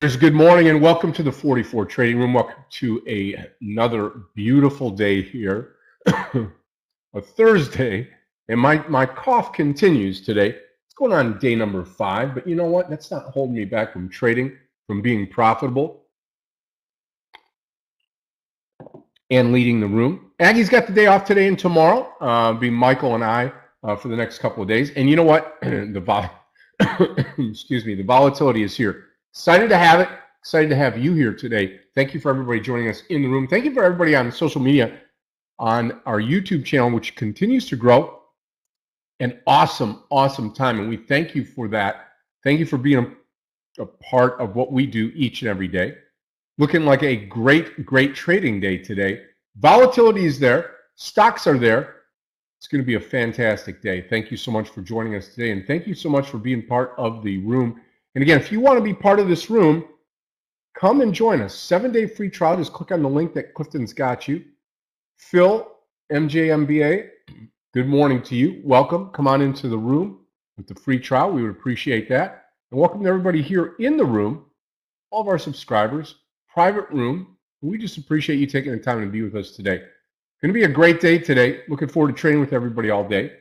Good morning and welcome to the 44 Trading Room. Welcome to another beautiful day here, a Thursday, and my cough continues today. It's going on day number 5, but you know what? That's not holding me back from trading, from being profitable, and leading the room. Aggie's got the day off today and tomorrow. Be Michael and I for the next couple of days. And you know what? Excuse me, the volatility is here. Excited to have it. Excited to have you here today. Thank you for everybody joining us in the room. Thank you for everybody on social media, on our YouTube channel, which continues to grow. An awesome, awesome time, and we thank you for that. Thank you for being a part of what we do each and every day. Looking like a great, great trading day today. Volatility is there. Stocks are there. It's going to be a fantastic day. Thank you so much for joining us today, and thank you so much for being part of the room. And again, if you want to be part of this room, come and join us. 7-day free trial. Just click on the link that Clifton's got you. Phil, MJMBA, good morning to you. Welcome. Come on into the room with the free trial. We would appreciate that. And welcome to everybody here in the room, all of our subscribers, private room. We just appreciate you taking the time to be with us today. Going to be a great day today. Looking forward to trading with everybody all day.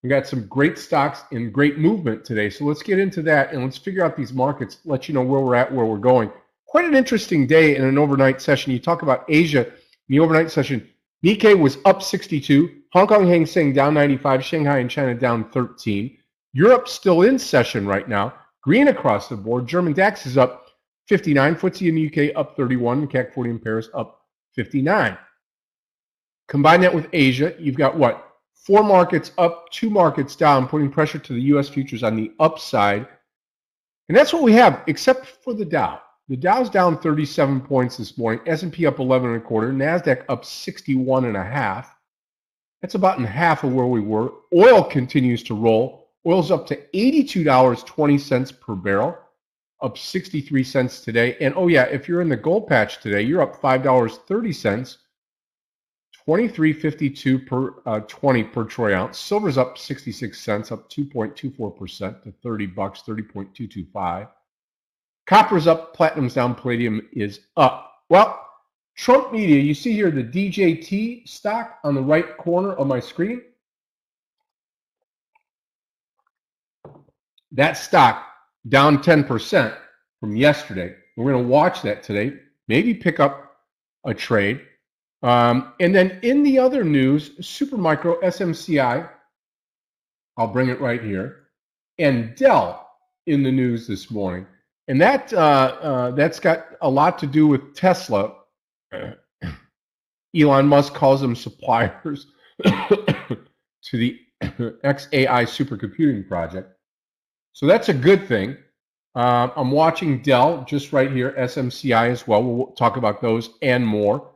We got some great stocks and great movement today. So let's get into that and let's figure out these markets, let you know where we're at, where we're going. Quite an interesting day in an overnight session. You talk about Asia in the overnight session. Nikkei was up 62. Hong Kong Hang Seng down 95. Shanghai and China down 13. Europe still in session right now. Green across the board. German DAX is up 59. FTSE in the UK up 31. The CAC 40 in Paris up 59. Combine that with Asia, you've got what? 4 markets up, 2 markets down, putting pressure to the U.S. futures on the upside. And that's what we have, except for the Dow. The Dow's down 37 points this morning. S&P up 11.25. NASDAQ up 61.5. That's about in half of where we were. Oil continues to roll. Oil's up to $82.20 per barrel, up 63 cents today. And oh yeah, if you're in the gold patch today, you're up $5.30. 23.52 per 20 per troy ounce. Silver's up 66 cents, up 2.24% to $30, 30.225. Copper's up, platinum's down, palladium is up. Well, Trump Media, you see here the DJT stock on the right corner of my screen. That stock down 10% from yesterday. We're going to watch that today, maybe pick up a trade. And then in the other news, Supermicro, SMCI, I'll bring it right here, and Dell in the news this morning. And that that's got a lot to do with Tesla. Elon Musk calls them suppliers to the XAI supercomputing project. So that's a good thing. I'm watching Dell just right here, SMCI as well. We'll talk about those and more.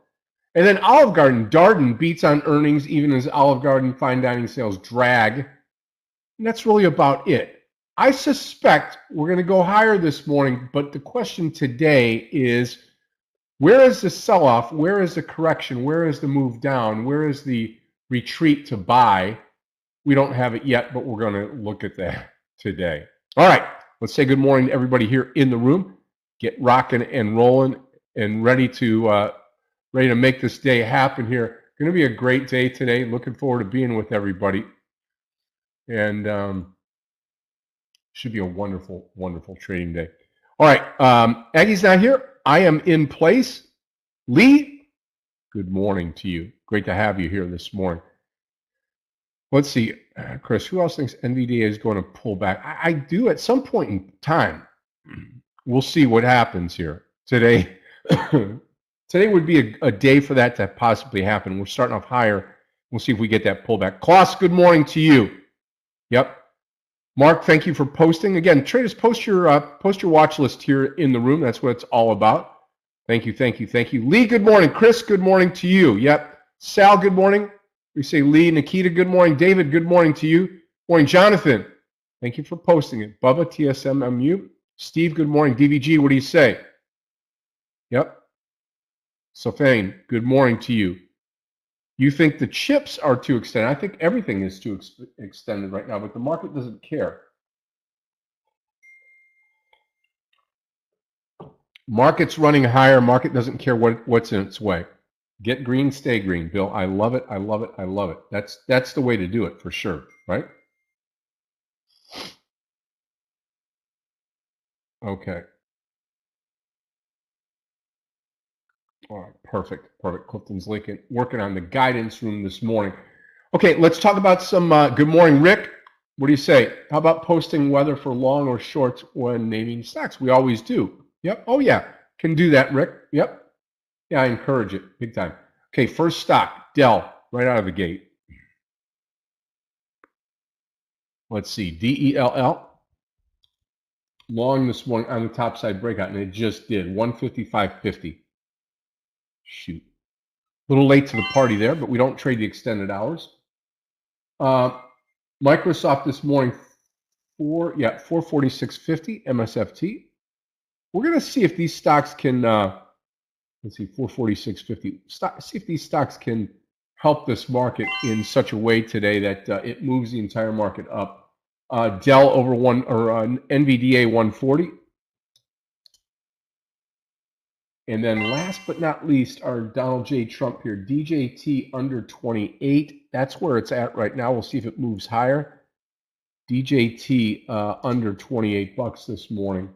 And then Olive Garden, Darden beats on earnings even as Olive Garden fine dining sales drag. And that's really about it. I suspect we're going to go higher this morning, but the question today is, where is the sell-off? Where is the correction? Where is the move down? Where is the retreat to buy? We don't have it yet, but we're going to look at that today. All right, let's say good morning to everybody here in the room. Get rocking and rolling and ready to make this day happen here. Going to be a great day today. Looking forward to being with everybody. And should be a wonderful, wonderful trading day. All right, Aggie's not here. I am in place. Lee, good morning to you. Great to have you here this morning. Let's see, Chris, who else thinks NVDA is going to pull back? I do at some point in time. We'll see what happens here today. Today would be a day for that to possibly happen. We're starting off higher. We'll see if we get that pullback. Klaus, good morning to you. Yep. Mark, thank you for posting. Again, traders, post your watch list here in the room. That's what it's all about. Thank you, thank you, thank you. Lee, good morning. Chris, good morning to you. Yep. Sal, good morning. We say Lee. Nikita, good morning. David, good morning to you. Morning, Jonathan. Thank you for posting it. Bubba, TSMMU. Steve, good morning. DVG, what do you say? Yep. Sofane, good morning to you. You think the chips are too extended. I think everything is too extended right now, but the market doesn't care. Market's running higher. Market doesn't care what's in its way. Get green, stay green, Bill. I love it. I love it. I love it. That's the way to do it for sure, right? Okay. All right. Perfect. Perfect. Clifton's Lincoln working on the guidance room this morning. Okay, let's talk about some. Good morning, Rick. What do you say? How about posting weather for long or shorts when naming stocks? We always do. Yep. Oh yeah, can do that, Rick. Yep. Yeah, I encourage it big time. Okay, first stock, Dell, right out of the gate. Let's see, DELL. Long this morning on the top side breakout, and it just did 155.50. Shoot. A little late to the party there, but we don't trade the extended hours. Microsoft this morning, 446.50 MSFT. We're going to see if these stocks can, let's see, 446.50. See if these stocks can help this market in such a way today that it moves the entire market up. Dell over NVDA 140. And then last but not least, our Donald J. Trump here, DJT under 28. That's where it's at right now. We'll see if it moves higher. DJT under 28 bucks this morning.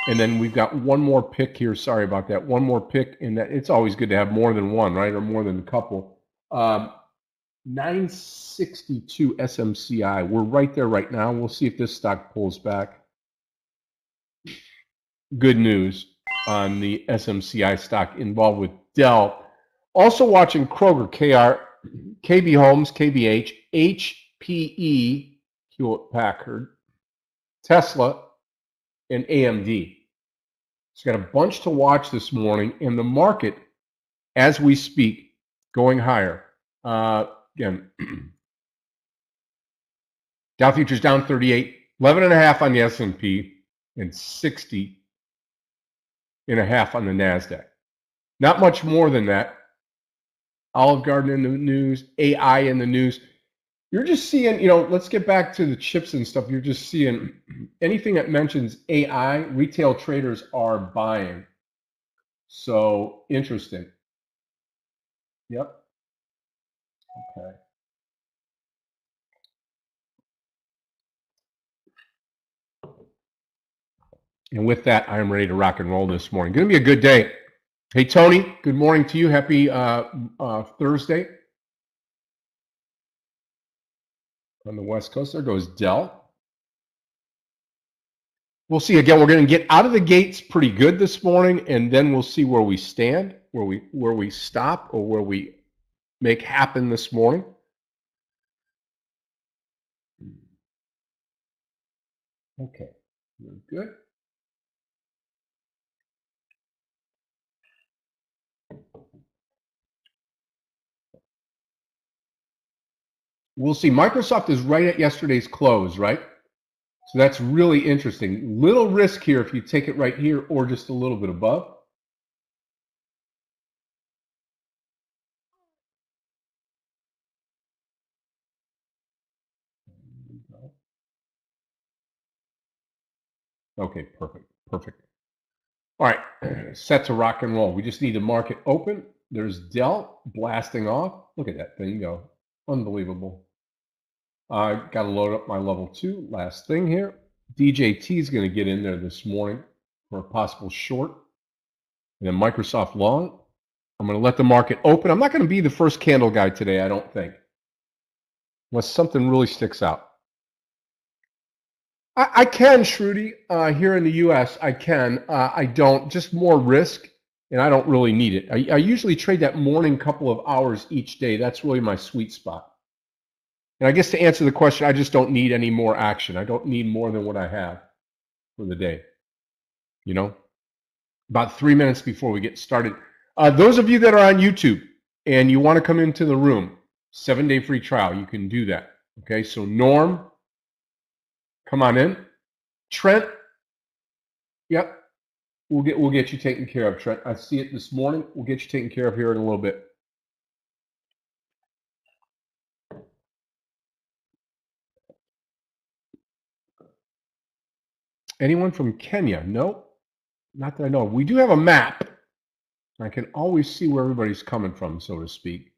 And then we've got one more pick here. Sorry about that. One more pick in that. It's always good to have more than one, right? Or more than a couple. 962 SMCI. We're right there right now. We'll see if this stock pulls back. Good news on the SMCI stock involved with Dell. Also watching Kroger, KR, KB Homes, KBH, HPE, Hewlett Packard, Tesla, and AMD. It's got a bunch to watch this morning, and the market, as we speak, going higher. Again, Dow futures down 38, 11.5 on the S&P, and 60.5 on the NASDAQ. Not much more than that. Olive Garden in the news, AI in the news. You're just seeing, let's get back to the chips and stuff. You're just seeing anything that mentions AI, retail traders are buying. So interesting. Yep. Okay. And with that, I am ready to rock and roll this morning. Going to be a good day. Hey, Tony, good morning to you. Happy Thursday on the West Coast. There goes Dell. We'll see. Again, we're going to get out of the gates pretty good this morning, and then we'll see where we stand, where we stop, or where we make happen this morning. Okay, good. We'll see. Microsoft is right at yesterday's close, right? So that's really interesting. Little risk here if you take it right here or just a little bit above. Okay, perfect, perfect. All right, set to rock and roll. We just need the market open. There's Dell blasting off. Look at that thing go. Unbelievable. I got to load up my level 2. Last thing here. DJT is going to get in there this morning for a possible short. And then Microsoft long. I'm going to let the market open. I'm not going to be the first candle guy today, I don't think. Unless something really sticks out. I can, Shruti, here in the U.S. I can. I don't. Just more risk, and I don't really need it. I usually trade that morning couple of hours each day. That's really my sweet spot. And I guess to answer the question, I just don't need any more action. I don't need more than what I have for the day. About 3 minutes before we get started. Those of you that are on YouTube and you want to come into the room, 7-day free trial, you can do that. Okay, so Norm, come on in. Trent, yep, we'll get you taken care of, Trent. I see it this morning. We'll get you taken care of here in a little bit. Anyone from Kenya? No. Not that I know. We do have a map. I can always see where everybody's coming from, so to speak.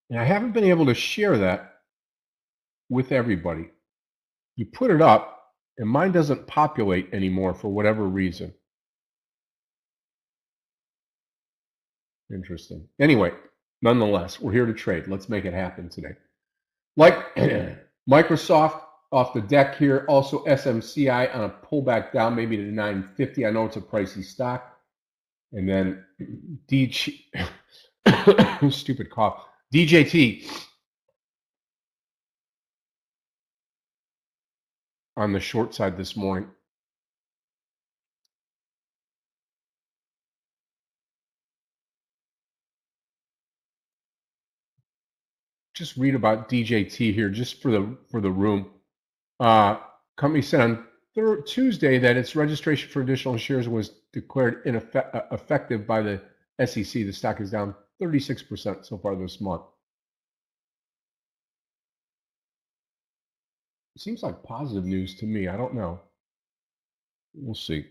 And I haven't been able to share that with everybody. You put it up, and mine doesn't populate anymore for whatever reason. Interesting. Anyway, nonetheless, we're here to trade. Let's make it happen today. Like Microsoft off the deck here. Also SMCI on a pullback down, maybe to 950. I know it's a pricey stock. And then stupid cough. DJT on the short side this morning. Just read about DJT here, just for the room. Company said on Tuesday that its registration for additional shares was declared effective by the SEC. The stock is down 36% so far this month. It seems like positive news to me. I don't know. We'll see.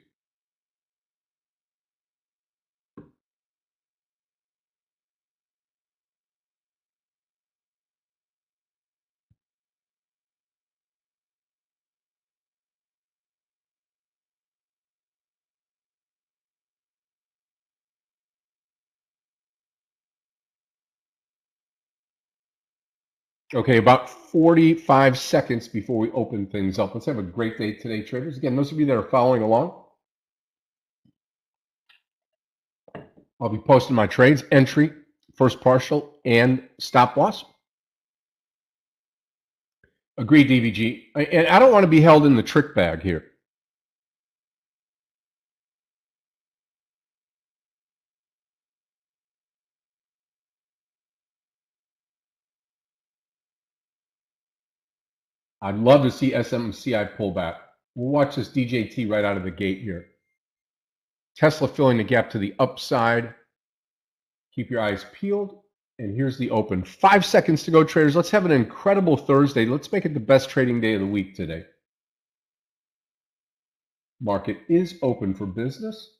Okay, about 45 seconds before we open things up. Let's have a great day today, traders. Again, those of you that are following along, I'll be posting my trades, entry, first partial, and stop loss. Agreed, DVG. And I don't want to be held in the trick bag here. I'd love to see SMCI pull back. We'll watch this DJT right out of the gate here. Tesla filling the gap to the upside. Keep your eyes peeled. And here's the open. 5 seconds to go, traders. Let's have an incredible Thursday. Let's make it the best trading day of the week today. Market is open for business.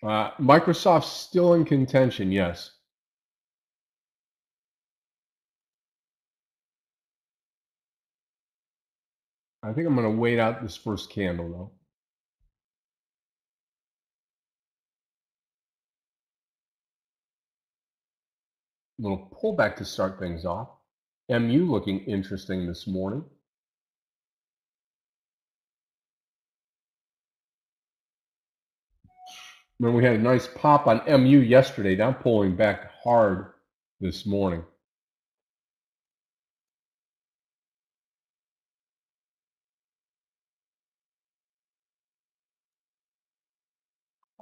Microsoft's still in contention, yes. I think I'm going to wait out this first candle, though. A little pullback to start things off. MU looking interesting this morning. Remember, we had a nice pop on MU yesterday, now pulling back hard this morning.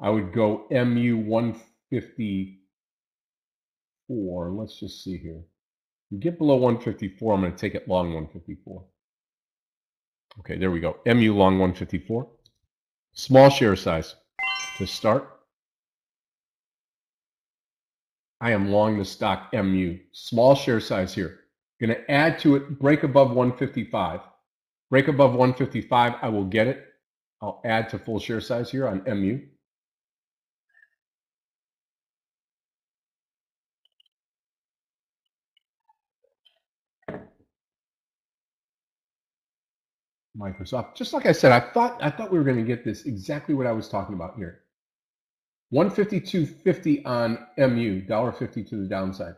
I would go MU 154. Let's just see here. If you get below 154, I'm going to take it long 154. Okay, there we go. MU long 154. Small share size to start. I am long the stock MU. Small share size here. Going to add to it, break above 155. Break above 155, I will get it. I'll add to full share size here on MU. Microsoft. Just like I said, I thought we were going to get this exactly what I was talking about here. 152.50 on MU, $1.50 to the downside.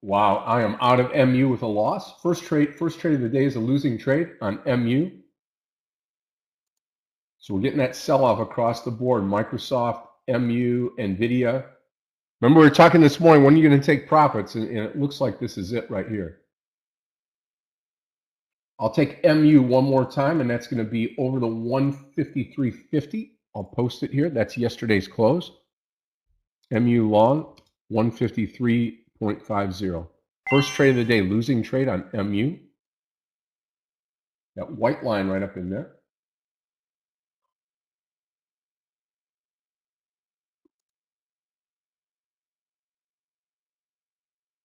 Wow, I am out of MU with a loss. First trade of the day is a losing trade on MU. So we're getting that sell-off across the board. Microsoft, MU, NVIDIA. Remember, we were talking this morning, when are you going to take profits? And it looks like this is it right here. I'll take MU one more time, and that's going to be over the 153.50. I'll post it here. That's yesterday's close. MU long, 153.50. First trade of the day, losing trade on MU. That white line right up in there.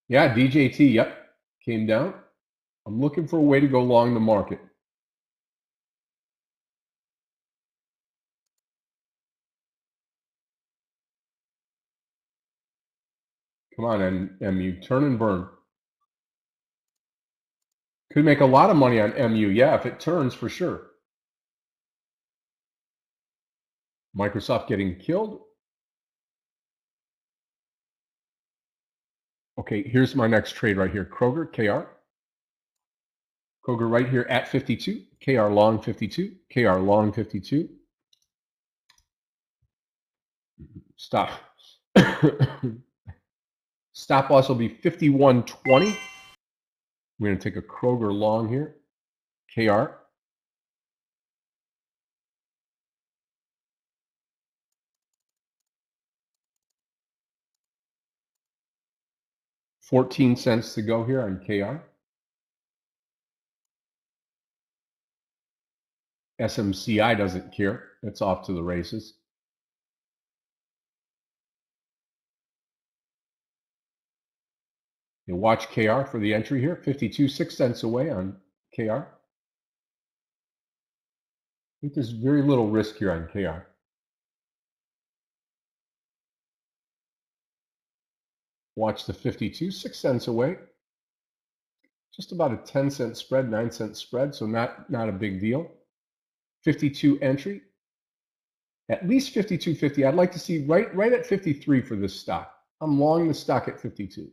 Yeah, DJT, yep, came down. I'm looking for a way to go long the market. Come on, MU, turn and burn. Could make a lot of money on MU, yeah, if it turns for sure. Microsoft getting killed. Okay, here's my next trade right here. Kroger, KR. Kroger right here at 52. KR long 52. KR long 52. Stop. Stop loss will be 51.20. We're going to take a Kroger long here. KR. $0.14 to go here on KR. SMCI doesn't care. It's off to the races. You watch KR for the entry here. 52, 6 cents away on KR. I think there's very little risk here on KR. Watch the 52, 6 cents away. Just about a 10-cent spread, 9-cent spread, so not a big deal. 52 entry. At least 52.50. I'd like to see right at 53 for this stock. I'm long the stock at 52.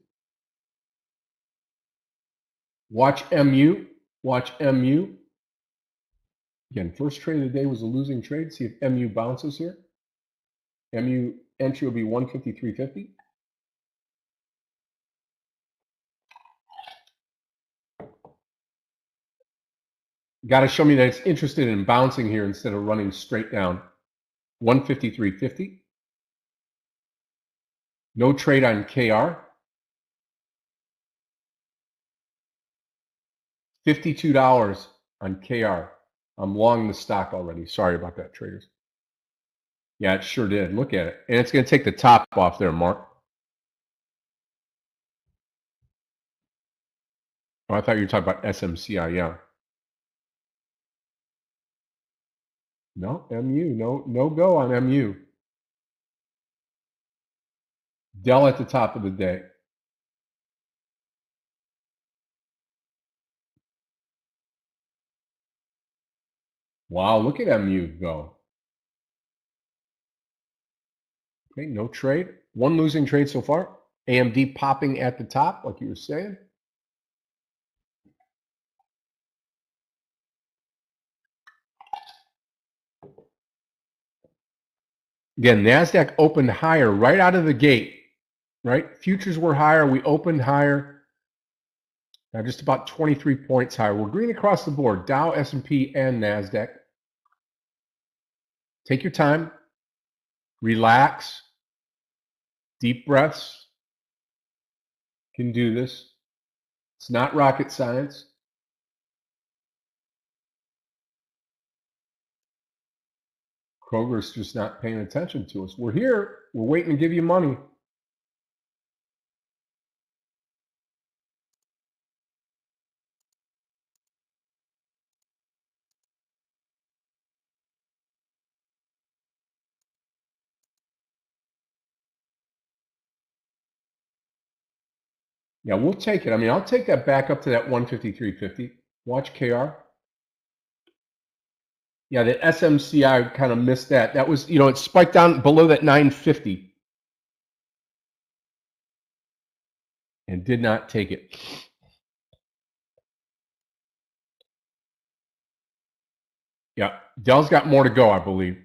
Watch MU. Watch MU. Again, first trade of the day was a losing trade. See if MU bounces here. MU entry will be 153.50. Got to show me that it's interested in bouncing here instead of running straight down. 153.50. No trade on KR. $52 on KR. I'm long the stock already. Sorry about that, traders. Yeah, it sure did. Look at it. And it's going to take the top off there, Mark. Oh, I thought you were talking about SMCI, yeah. No, MU, no go on MU. Dell at the top of the day. Wow, look at MU go. Okay, no trade. One losing trade so far. AMD popping at the top, like you were saying. Again, NASDAQ opened higher right out of the gate, right? Futures were higher. We opened higher. Now just about 23 points higher. We're green across the board. Dow, S&P, and NASDAQ. Take your time. Relax. Deep breaths. Can do this. It's not rocket science. Kroger's just not paying attention to us. We're here. We're waiting to give you money. Yeah, we'll take it. I mean, I'll take that back up to that 153.50. Watch KR. Yeah, the SMCI kind of missed that. That was, it spiked down below that 950 and did not take it. Yeah, Dell's got more to go, I believe.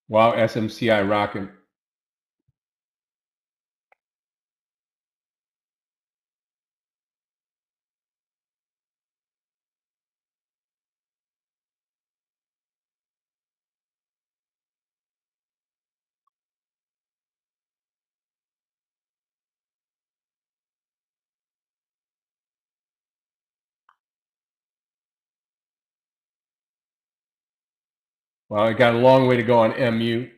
Wow, SMCI rocking. Well, I got a long way to go on MU.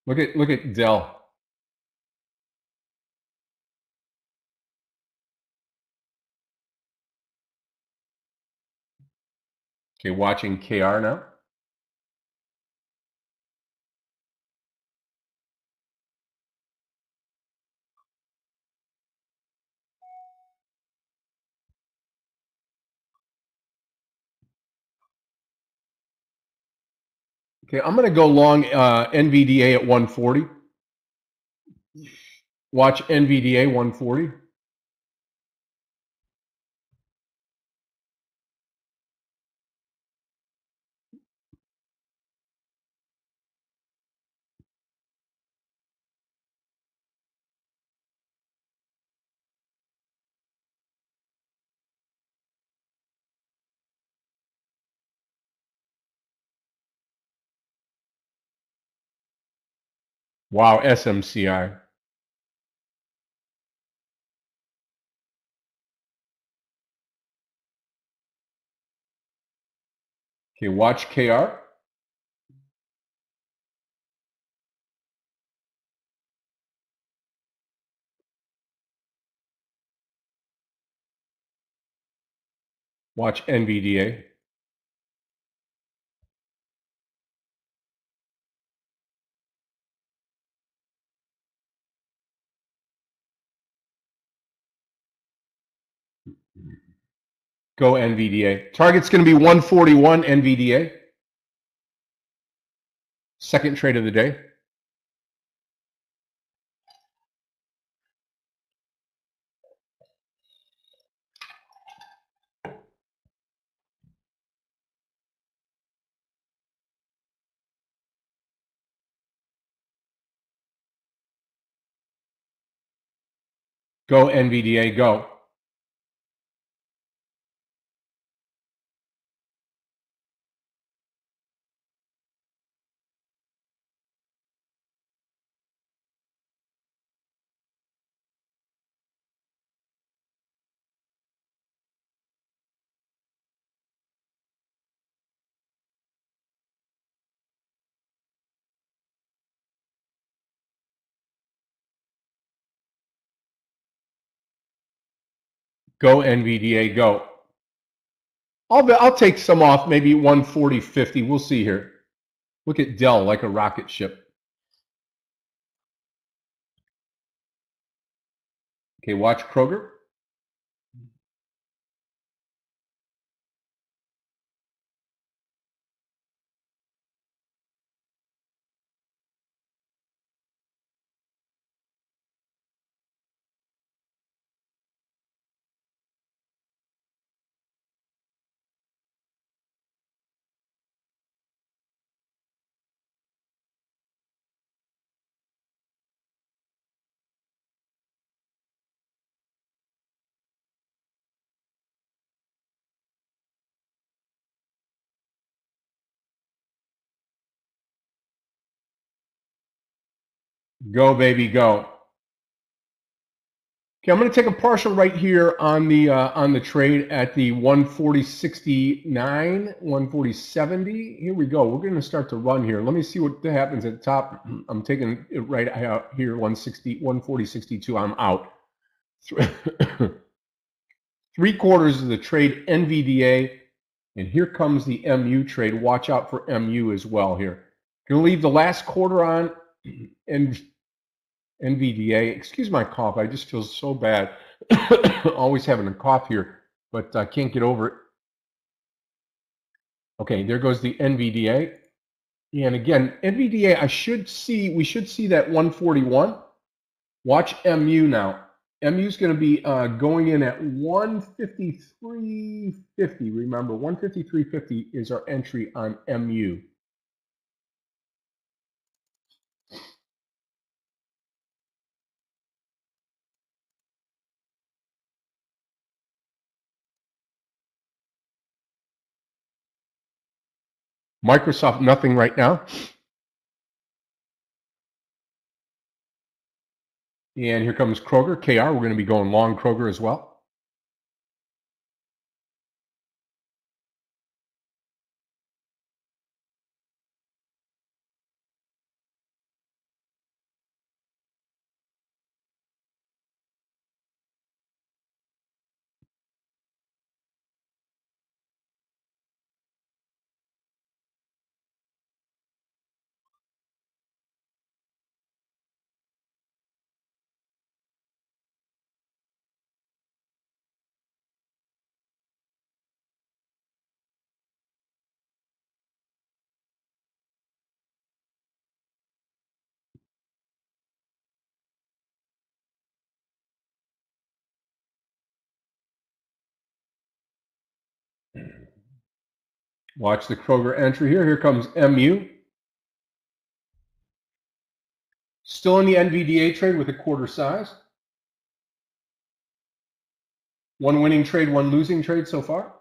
Look at Dell. Okay, watching KR now. Okay, I'm going to go long NVDA at 140. Watch NVDA 140. Wow, SMCI. Okay, watch KR. Watch NVDA. Go NVDA. Target's going to be 141 NVDA. Second trade of the day. Go NVDA, go. Go NVDA, go. I'll take some off, maybe 140, 50. We'll see here. Look at Dell like a rocket ship. Okay, watch Kroger. Go, baby, go. Okay, I'm going to take a partial right here on the trade at the 140.69, 140.70. Here we go. We're going to start to run here. Let me see what happens at the top. I'm taking it right out here, 140.62. I'm out. 3/4 of the trade NVDA, and here comes the MU trade. Watch out for MU as well here. Going to leave the last quarter on NVDA. Excuse my cough. I just feel so bad. Always having a cough here, but I can't get over it. Okay, there goes the NVDA. And again, NVDA, we should see that 141. Watch MU now. MU is going to be going in at 153.50. Remember, 153.50 is our entry on MU. Microsoft, nothing right now. And here comes Kroger, KR. We're going to be going long Kroger as well. Watch the Kroger entry here. Here comes MU. Still in the NVDA trade with a quarter size. One winning trade, one losing trade so far.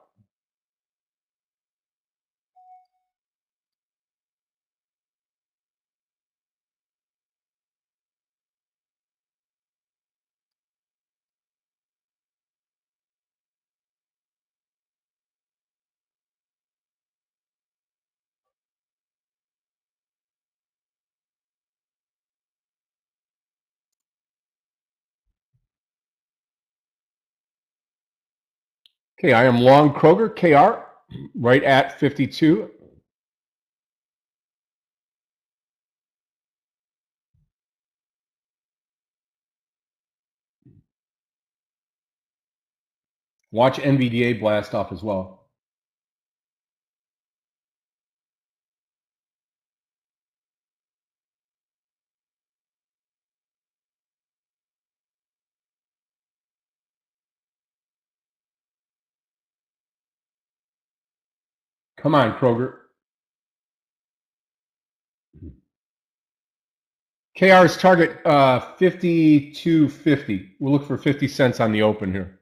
Okay, I am long Kroger, KR, right at 52. Watch NVDA blast off as well. Come on, Kroger. KR's target 52.50. We'll look for 50 cents on the open here.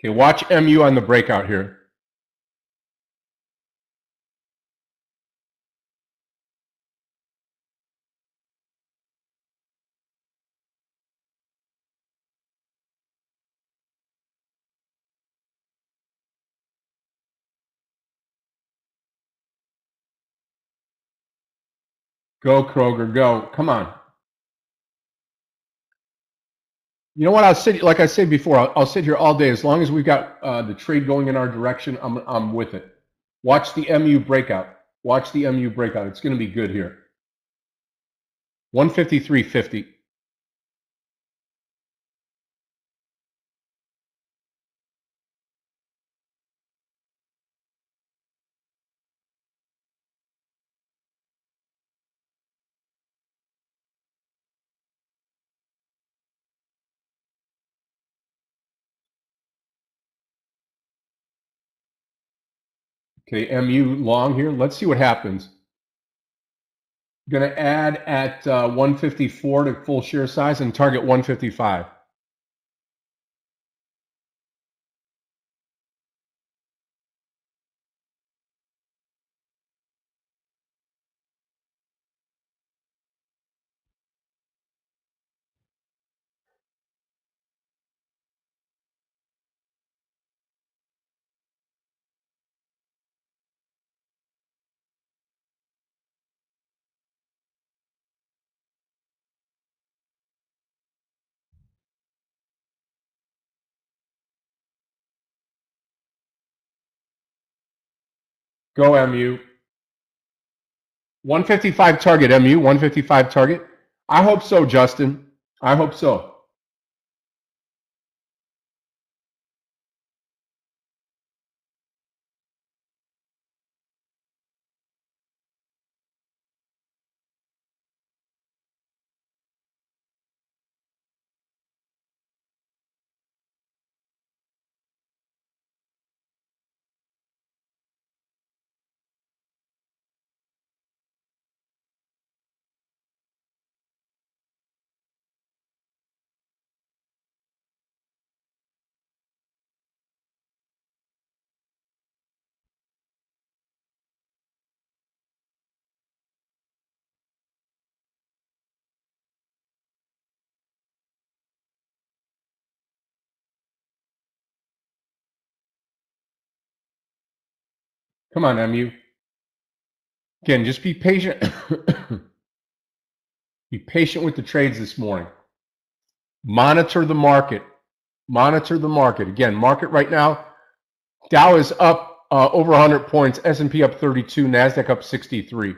Okay, watch MU on the breakout here. Go, Kroger, go. Come on. You know what? I'll sit, like I said before, I'll sit here all day. As long as we've got the trade going in our direction, I'm with it. Watch the MU breakout. Watch the MU breakout. It's going to be good here. 153.50. Okay, MU long here. Let's see what happens. Going to add at 154 to full share size and target 155. Go MU. 155 target, MU, 155 target. I hope so, Justin. I hope so. Come on, MU. Again, just be patient. Be patient with the trades this morning. Monitor the market. Monitor the market. Again, market right now, Dow is up over 100 points, S&P up 32, NASDAQ up 63.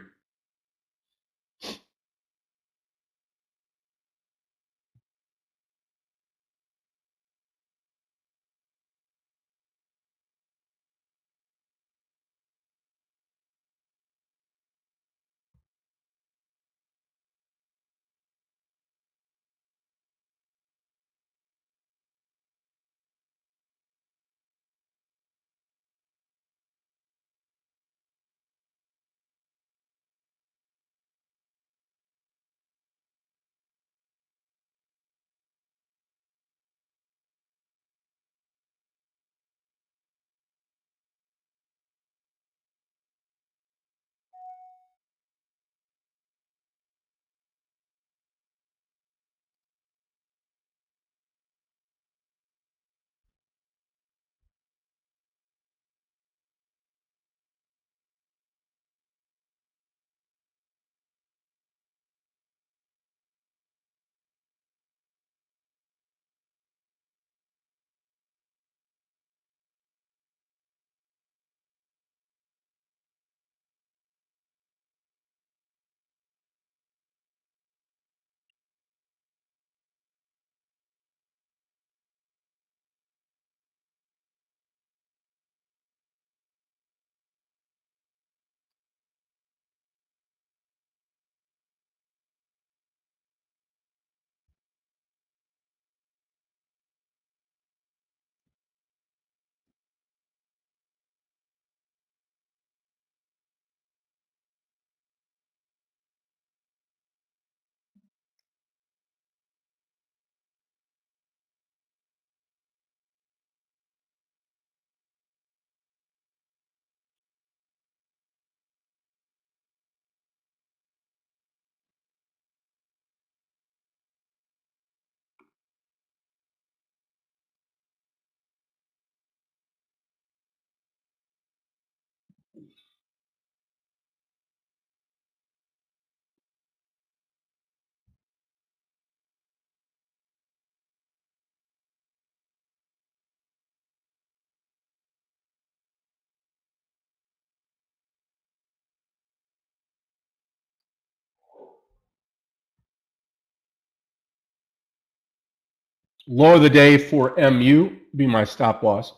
Low of the day for MU, be my stop loss.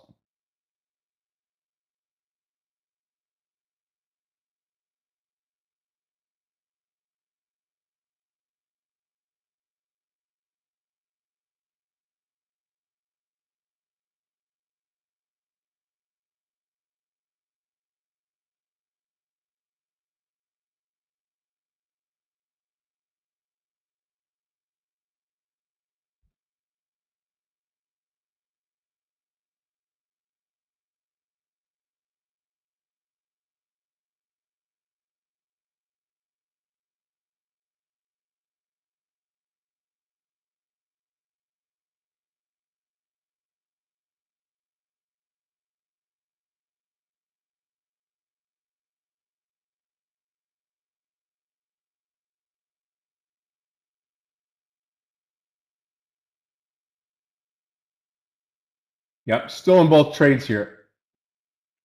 Yep, still in both trades here.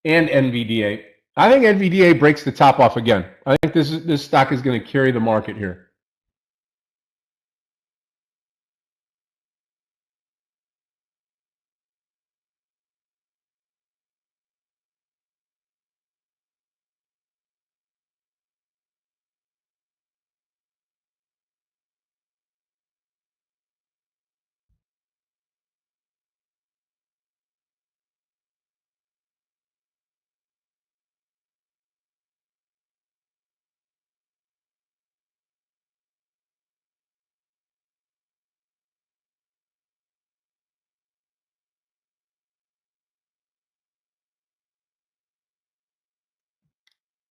And NVDA. I think NVDA breaks the top off again. I think this stock is going to carry the market here.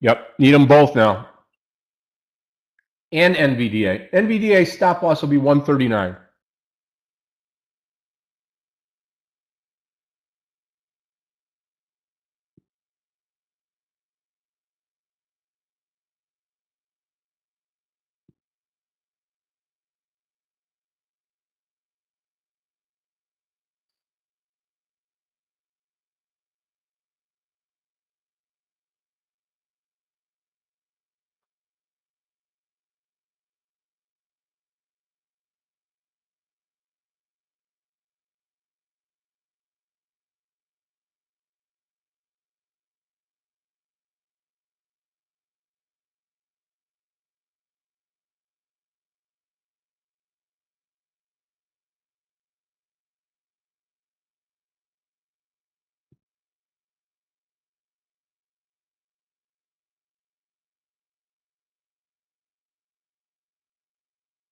Yep, need them both now. And NVDA. NVDA stop loss will be 139.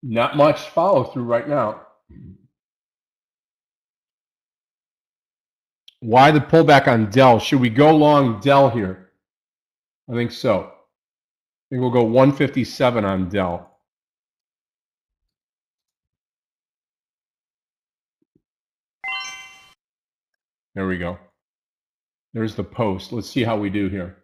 Not much follow through right now. Why the pullback on Dell? Should we go long Dell here? I think so. I think we'll go 157 on Dell. There we go. There's the post. Let's see how we do here.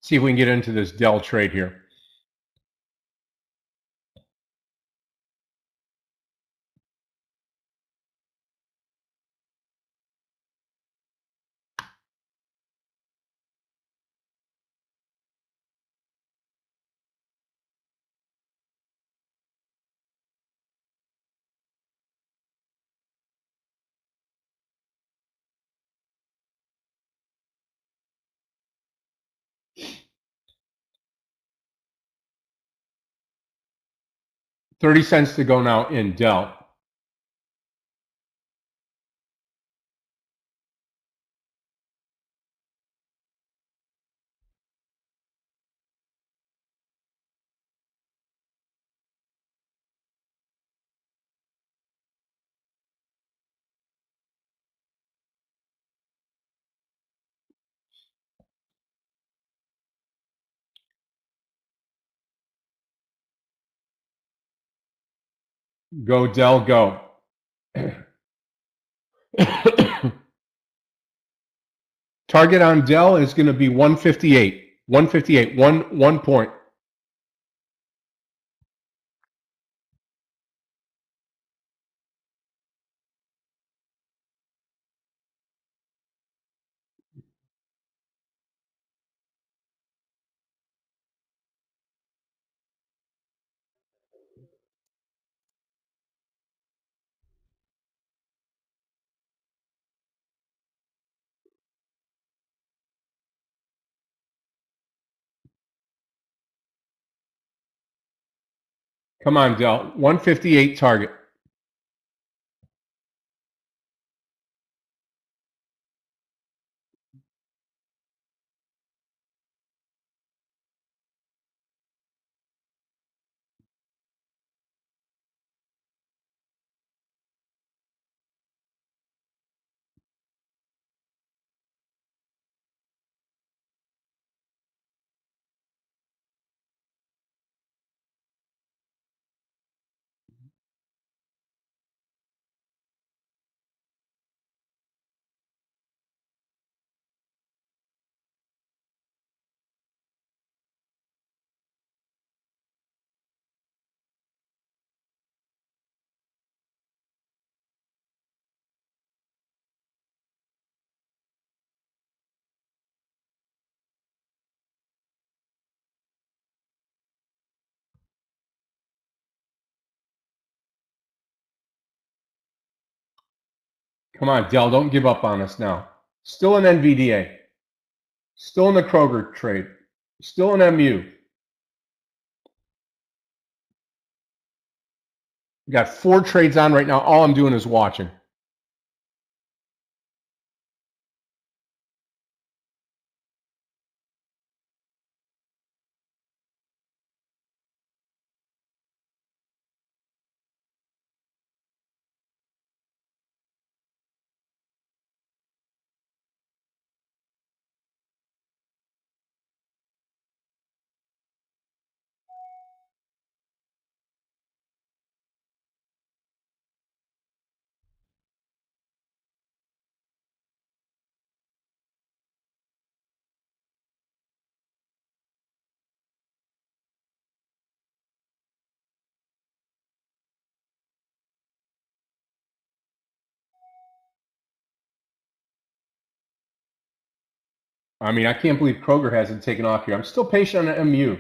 See if we can get into this Dell trade here. $0.30 to go now in Dell. Go Dell, go. Target on Dell is going to be 158. 158, one point. Come on, Dell. 158 target. Come on, Dell, don't give up on us now. Still in NVDA. Still in the Kroger trade. Still in MU. We got 4 trades on right now. All I'm doing is watching. I mean, I can't believe Kroger hasn't taken off here. I'm still patient on MU.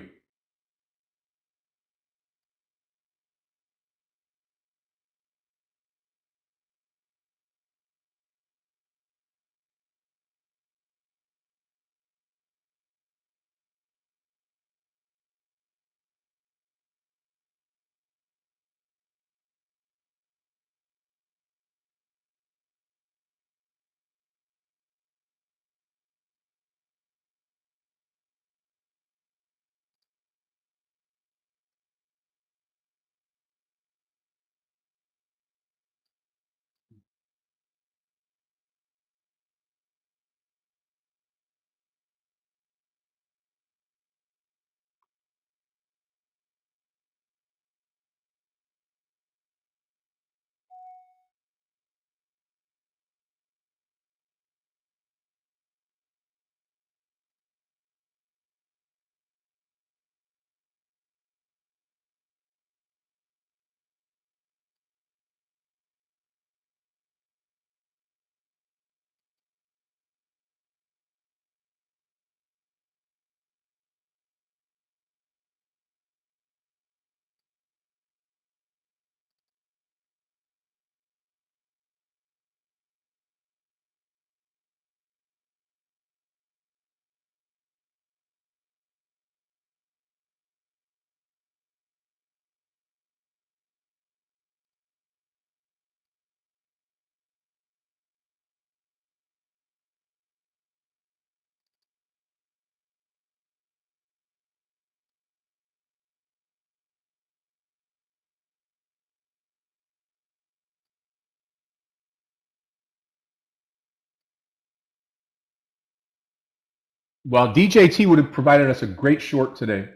Well, DJT would have provided us a great short today.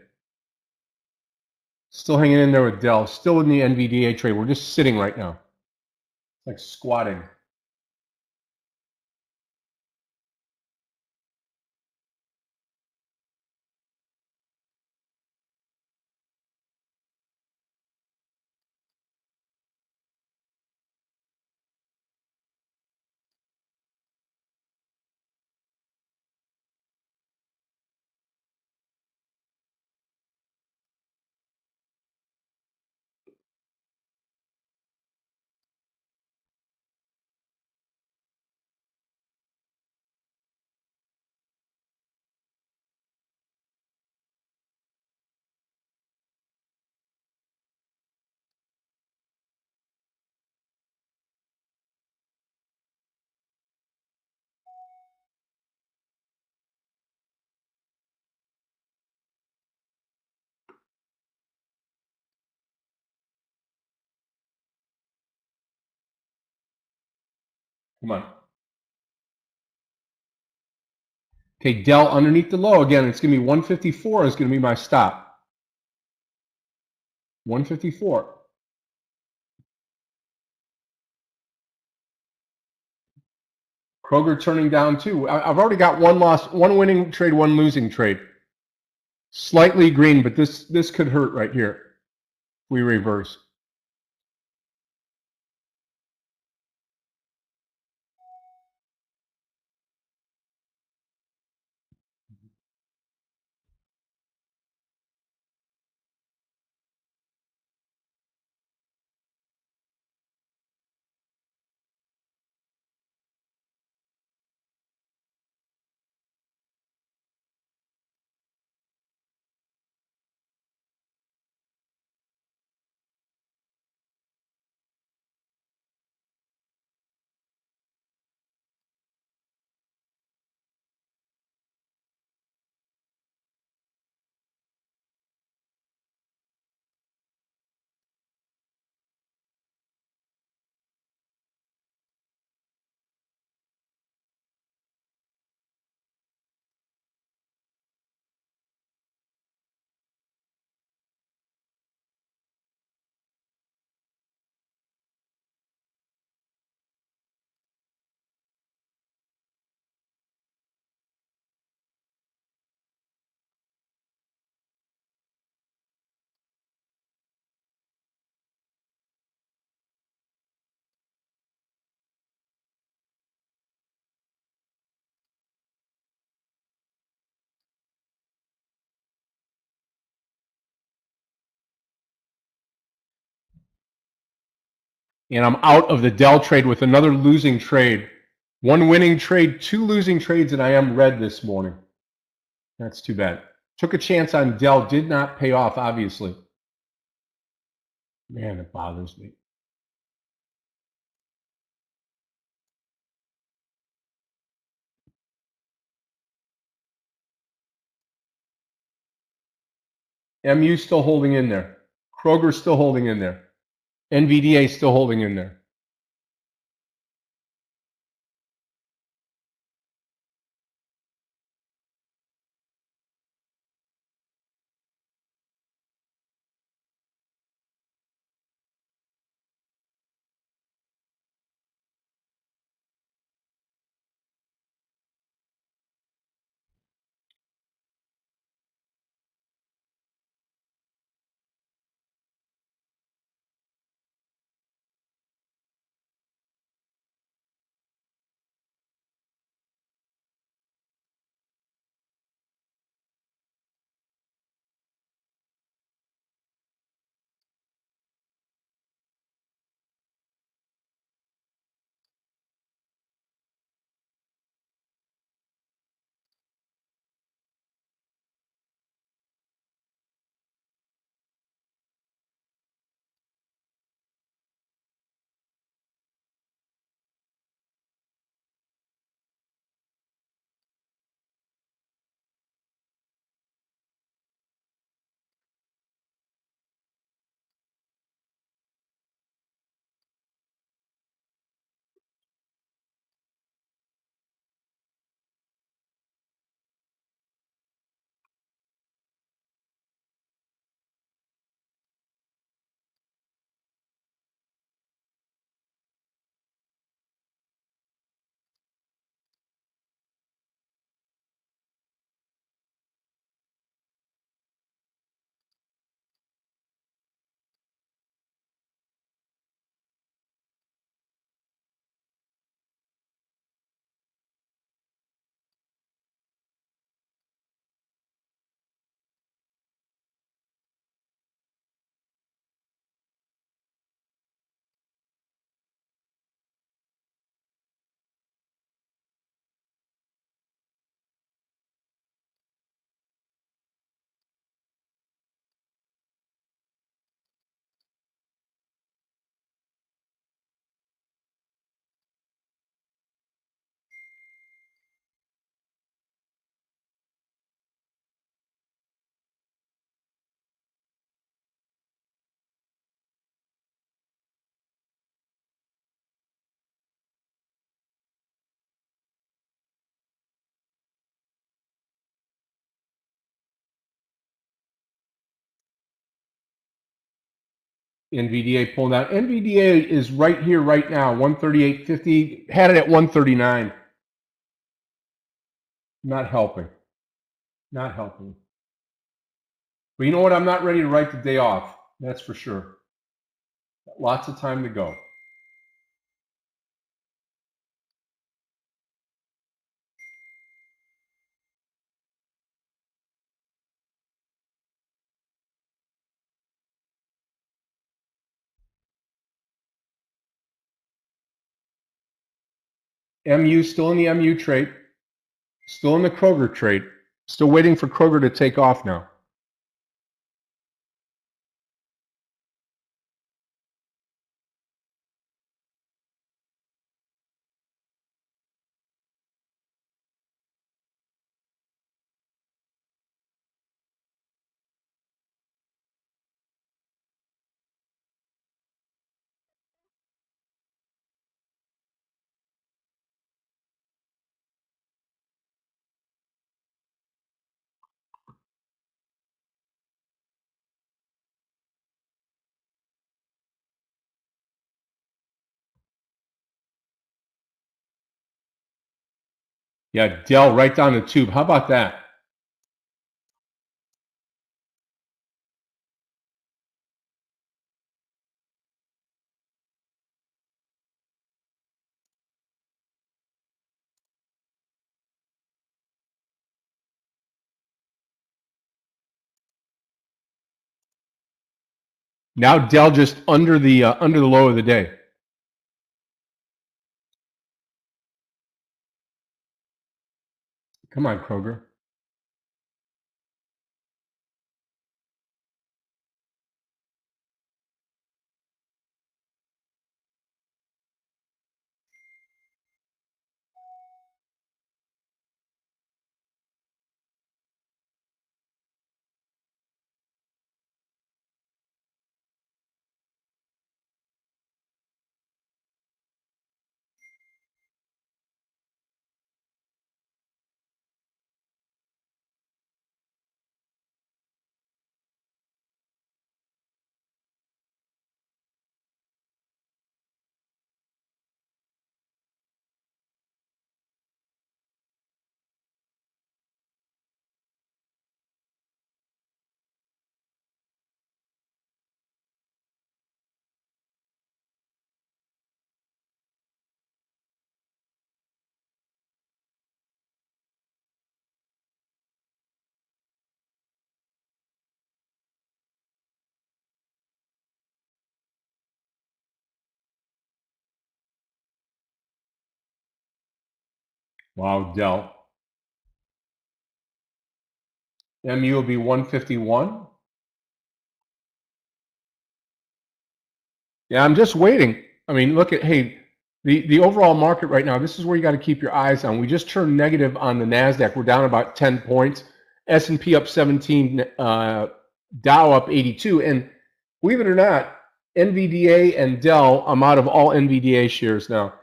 Still hanging in there with Dell. Still in the NVDA trade. We're just sitting right now. It's like squatting. Come on. Okay, Dell underneath the low again. It's going to be 154 is going to be my stop. 154. Kroger turning down too. I've already got one loss, one winning trade, one losing trade. Slightly green, but this could hurt right here. We reverse. And I'm out of the Dell trade with another losing trade. One winning trade, two losing trades, and I am red this morning. That's too bad. Took a chance on Dell, did not pay off, obviously. Man, it bothers me. MU still holding in there. Kroger still holding in there. NVDA still holding in there. NVDA pulling out. NVDA is right here, right now, 138.50. Had it at 139. Not helping. Not helping. But you know what? I'm not ready to write the day off. That's for sure. Lots of time to go. MU still in the MU trade. Still in the Kroger trade. Still waiting for Kroger to take off now. Yeah, Dell right down the tube. How about that? Now Dell just under the low of the day. Come on, Kroger. Wow, Dell. MU will be 151. Yeah, I'm just waiting. I mean, look at, hey, the overall market right now, this is where you got to keep your eyes on. We just turned negative on the NASDAQ. We're down about 10 points. S&P up 17, Dow up 82. And believe it or not, NVDA and Dell, I'm out of all NVDA shares now.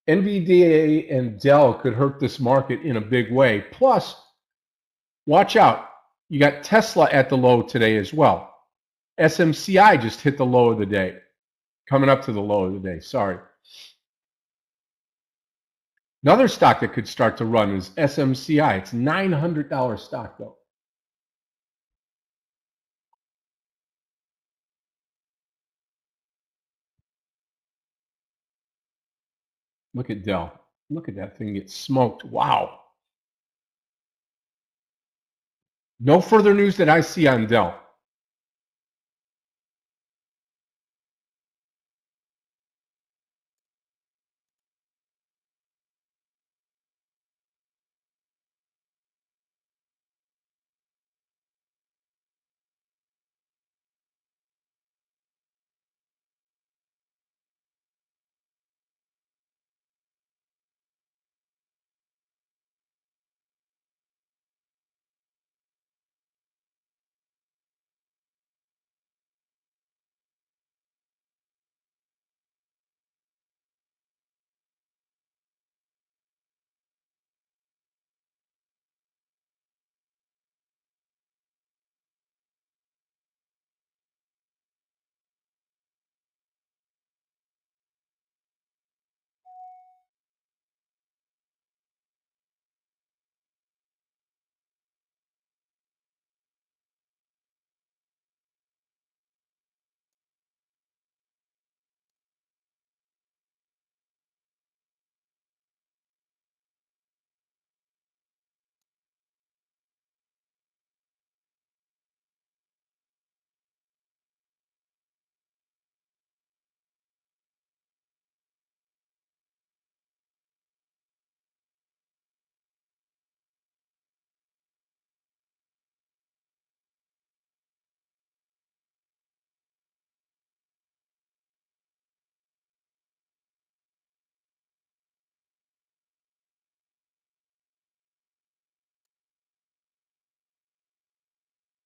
NVDA and Dell could hurt this market in a big way. Plus, watch out. You got Tesla at the low today as well. SMCI just hit the low of the day. Coming up to the low of the day, sorry. Another stock that could start to run is SMCI. It's $900 stock though. Look at Dell. Look at that thing get smoked. Wow. No further news that I see on Dell.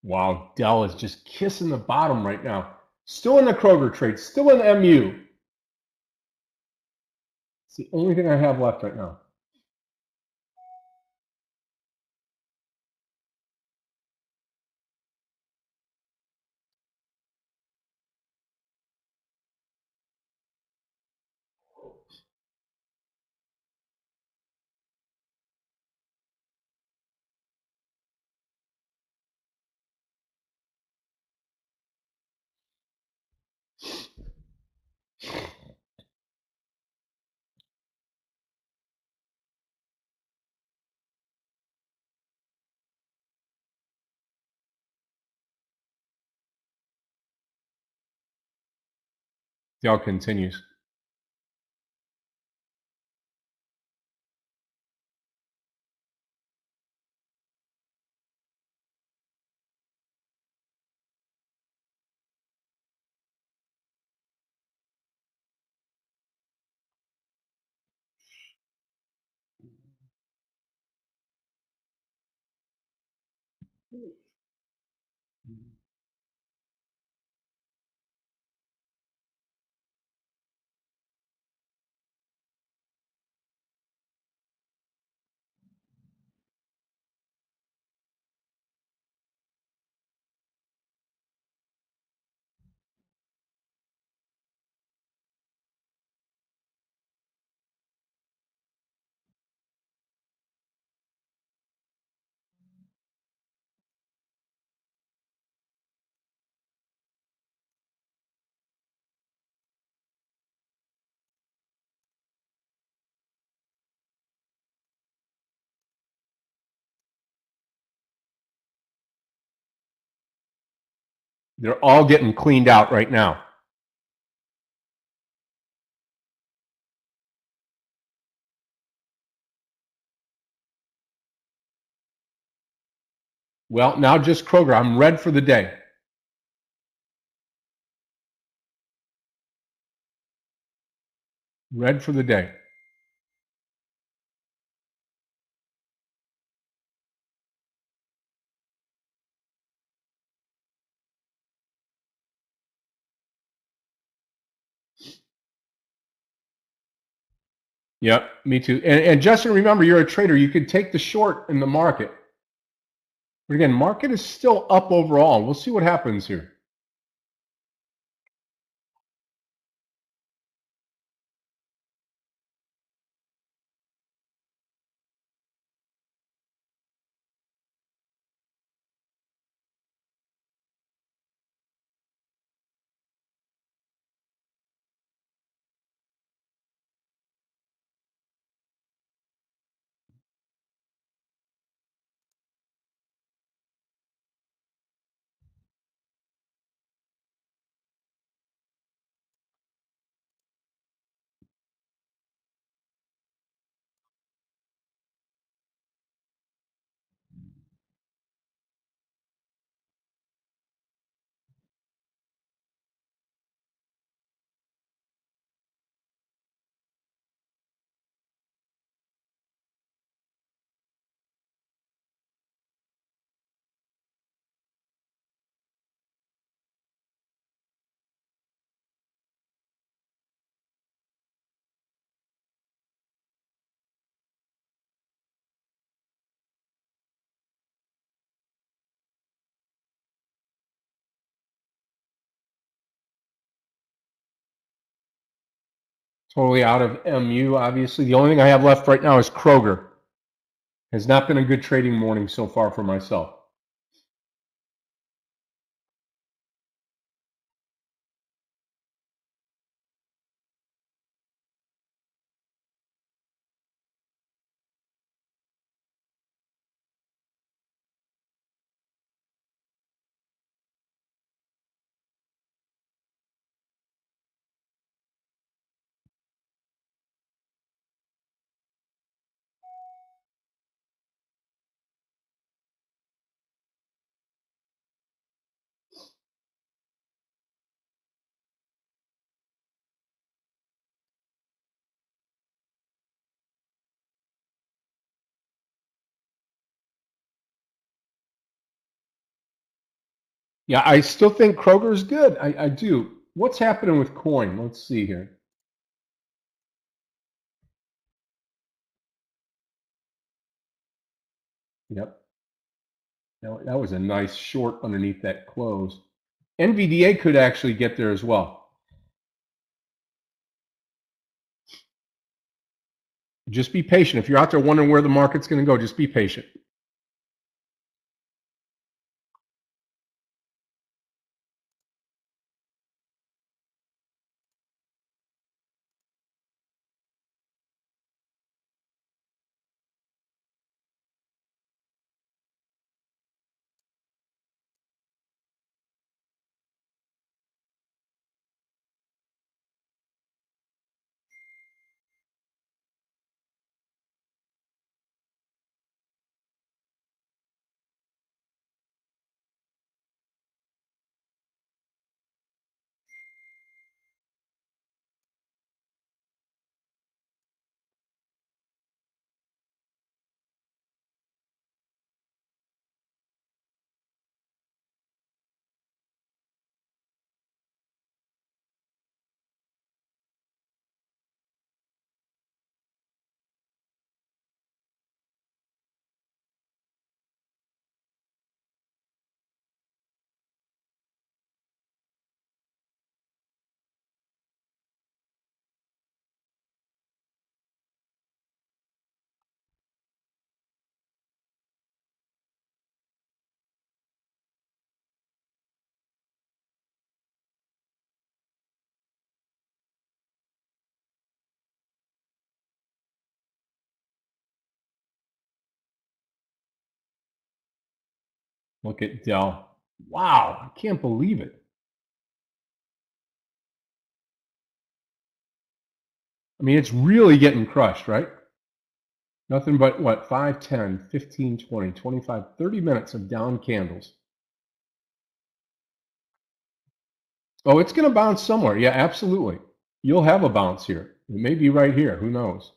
Wow, Dell is just kissing the bottom right now. Still in the Kroger trade, still in MU. It's the only thing I have left right now. Dell continues. They're all getting cleaned out right now. Well, now just Kroger. I'm red for the day. Red for the day. Yep, me too. And Justin, remember, you're a trader. You could take the short in the market. But again, market is still up overall. We'll see what happens here. Totally out of MU, obviously. The only thing I have left right now is Kroger. Has not been a good trading morning so far for myself. Yeah, I still think Kroger is good. I do. What's happening with coin? Let's see here. Yep. Now, that was a nice short underneath that close. NVDA could actually get there as well. Just be patient. If you're out there wondering where the market's going to go, just be patient. Look at Dell. Wow, I can't believe it. I mean, it's really getting crushed, right? Nothing but what, 5, 10, 15, 20, 25, 30 minutes of down candles. Oh, it's going to bounce somewhere. Yeah, absolutely. You'll have a bounce here. It may be right here. Who knows?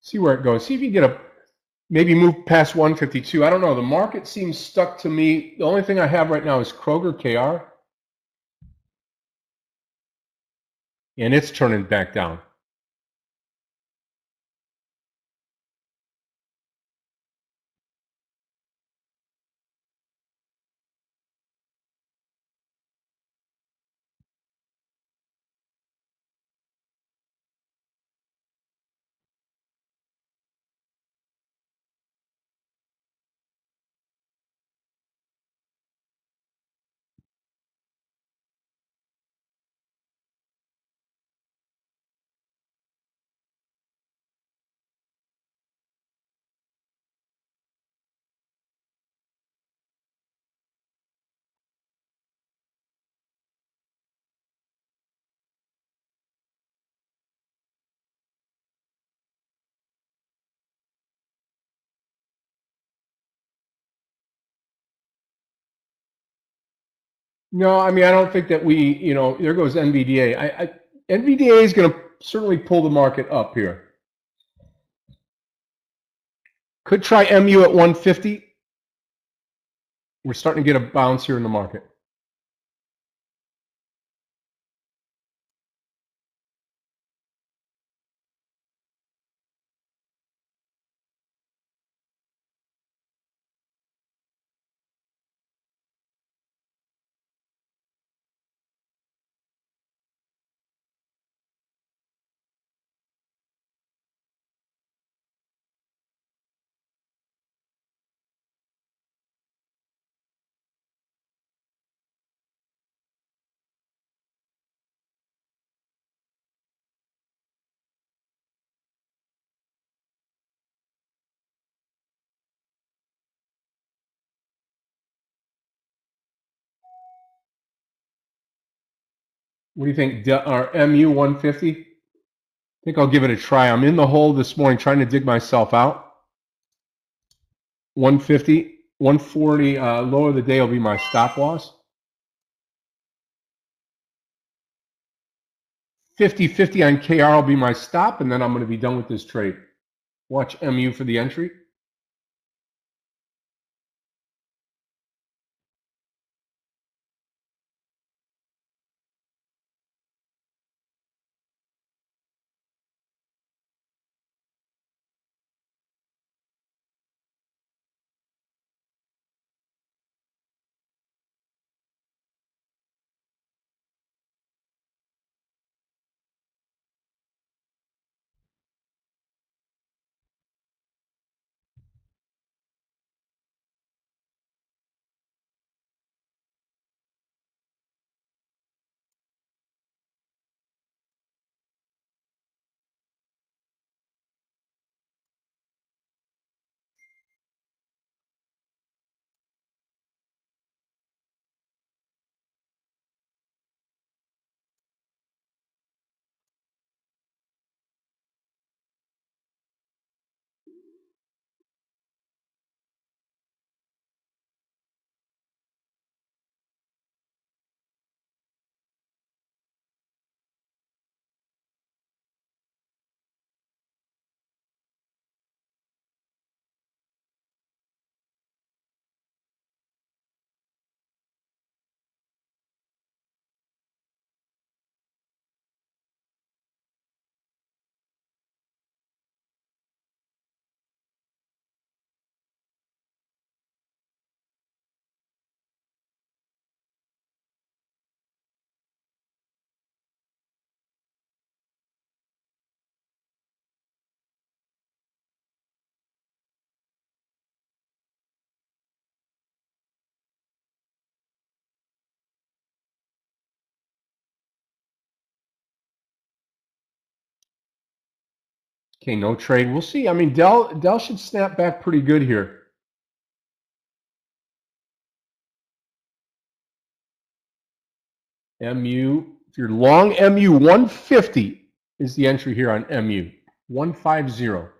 See where it goes. See if you get a maybe move past 152. I don't know. The market seems stuck to me. The only thing I have right now is Kroger KR, and it's turning back down. No, I mean, I don't think that there goes NVDA. NVDA is going to certainly pull the market up here. Could try MU at 150. We're starting to get a bounce here in the market. What do you think? Or MU 150? I think I'll give it a try. I'm in the hole this morning trying to dig myself out. 150, 140 lower of the day will be my stop loss. 50-50 on KR will be my stop, and then I'm going to be done with this trade. Watch MU for the entry. Okay, no trade. We'll see. I mean, Dell should snap back pretty good here. MU, if you're long MU, 150 is the entry here on MU. 150.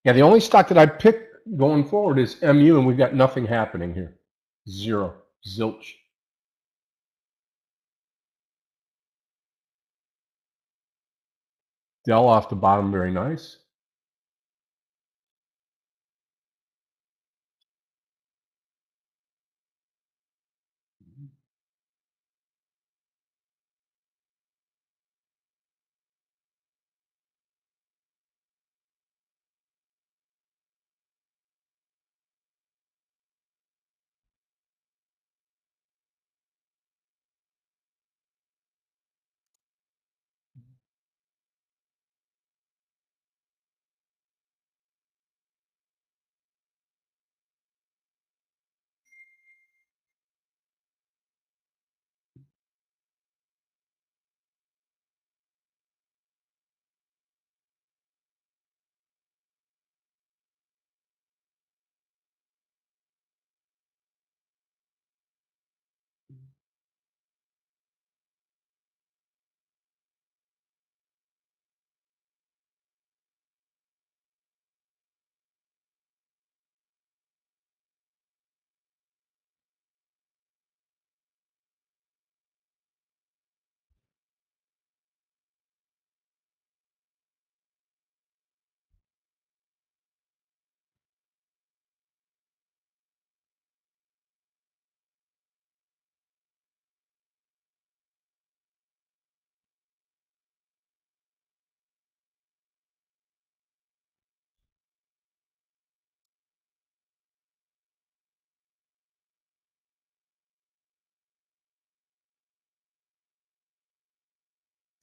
Yeah, the only stock that I picked going forward is MU, and we've got nothing happening here. Zero. Zilch. Dell off the bottom, very nice.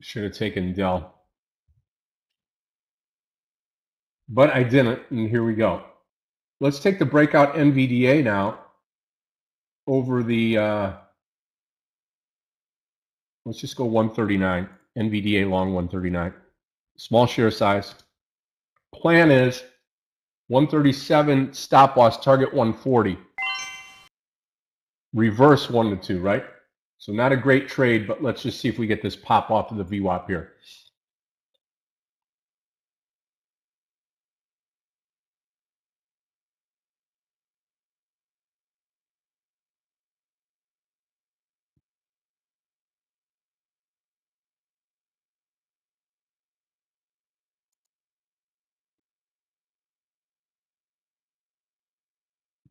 Should have taken Dell. but I didn't, and here we go. Let's take the breakout NVDA now over the, let's just go 139, NVDA long 139. Small share size. Plan is 137, stop loss, target 140. Reverse 1 to 2, right? So not a great trade, but let's just see if we get this pop off of the VWAP here.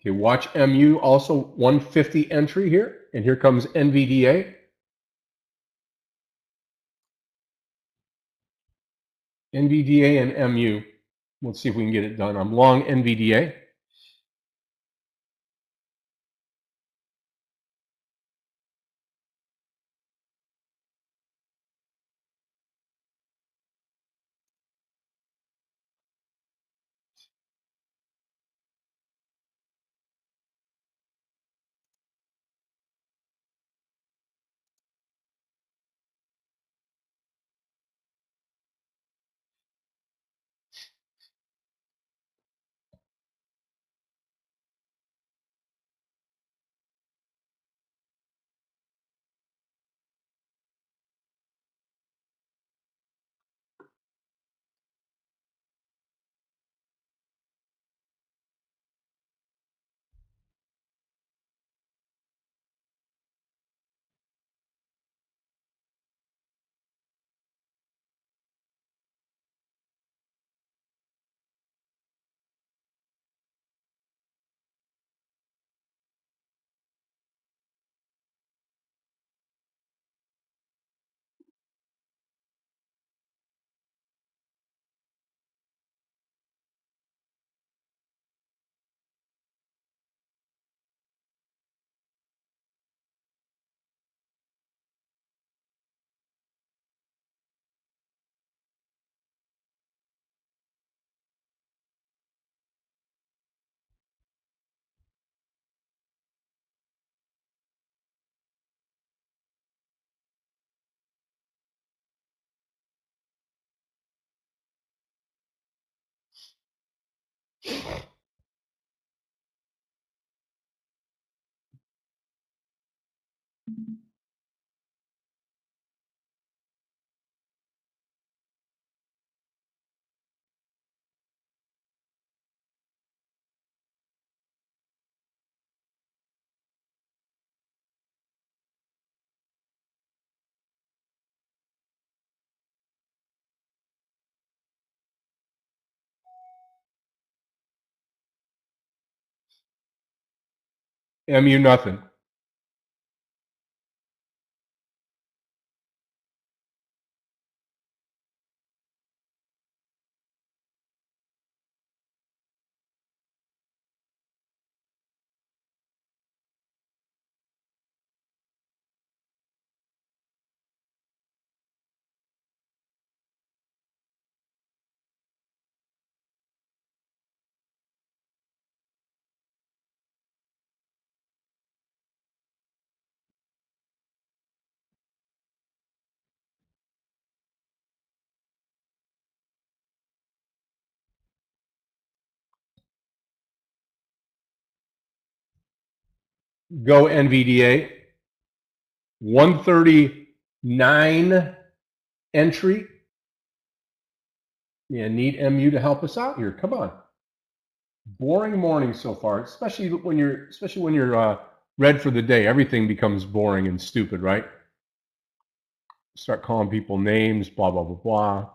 Okay, watch MU, also 150 entry here, and here comes NVDA. NVDA and MU. Let's see if we can get it done. I'm long NVDA. MU nothing. Go NVDA. 139 entry. Yeah, need MU to help us out here. Come on. Boring morning so far, especially when you're red for the day. Everything becomes boring and stupid, right? Start calling people names, blah blah blah blah.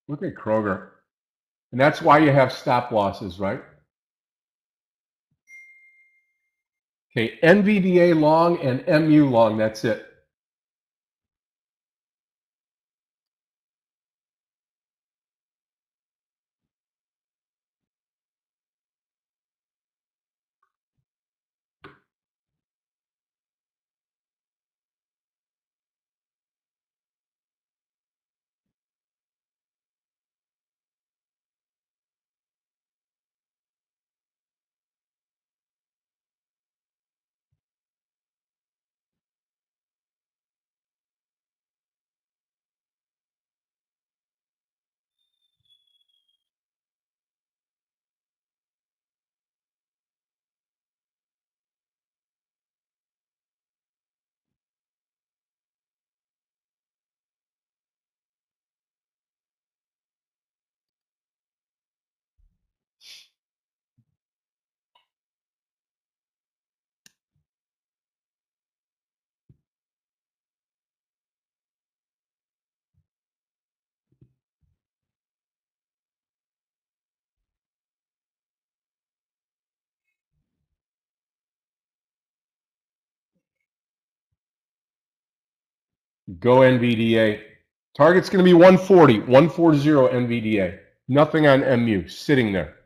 Look at Kroger. And that's why you have stop losses, right? Okay, NVDA long and MU long, that's it. Go NVDA. Target's going to be 140, 140 NVDA. Nothing on MU, sitting there.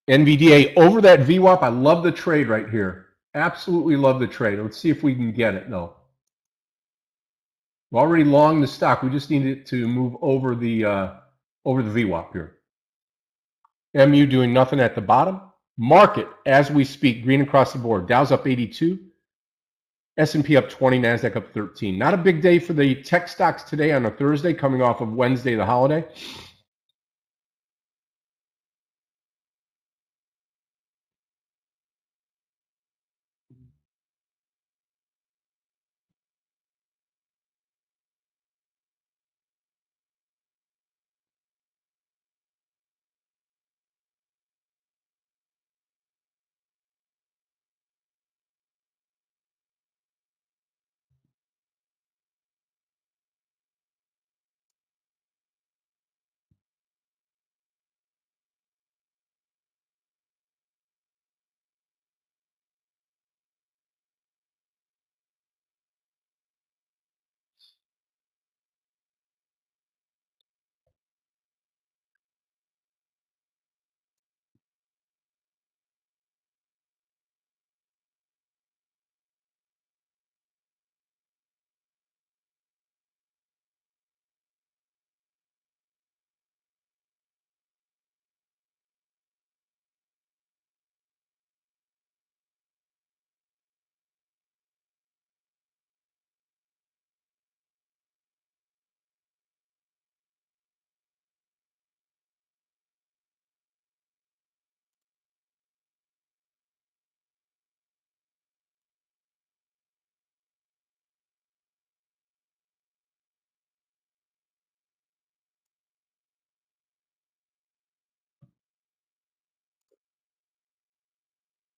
NVDA over that VWAP. I love the trade right here. Absolutely love the trade. Let's see if we can get it. No. We're already long the stock. We just need it to move over the VWAP here. MU doing nothing at the bottom. Market, as we speak, green across the board. Dow's up 82. S&P up 20, NASDAQ up 13. Not a big day for the tech stocks today on a Thursday, coming off of Wednesday, the holiday.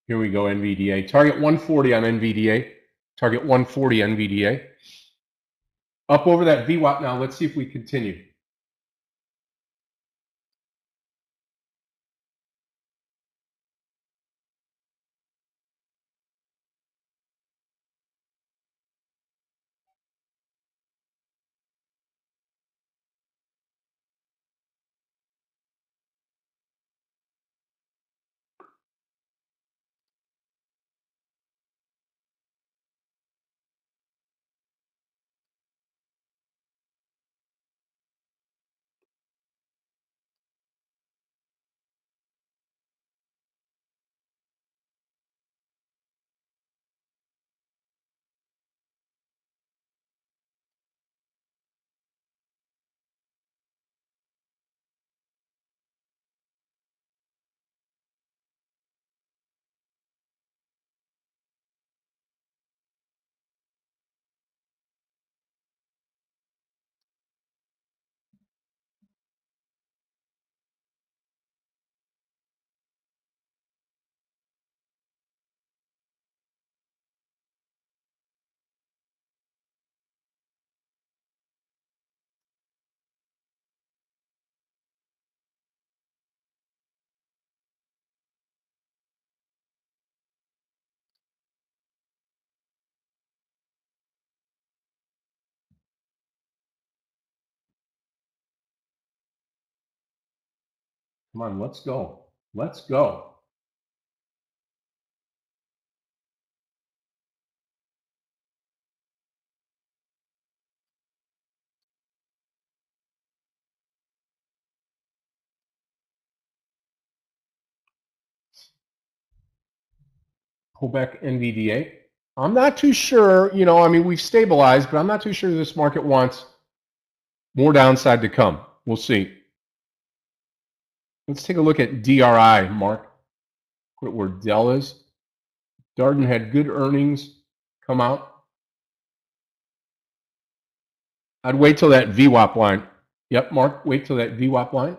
Here we go, NVDA. Target 140 on NVDA. Target 140 NVDA. Up over that VWAP now. Let's see if we continue. Come on, let's go. Let's go. Pull back NVDA. I'm not too sure, I mean, we've stabilized, but I'm not too sure this market wants more downside to come. We'll see. Let's take a look at DRI, Mark. Put where Dell is. Darden had good earnings come out. I'd wait till that VWAP line. Yep, Mark, wait till that VWAP line.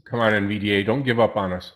Come on, NVDA, don't give up on us.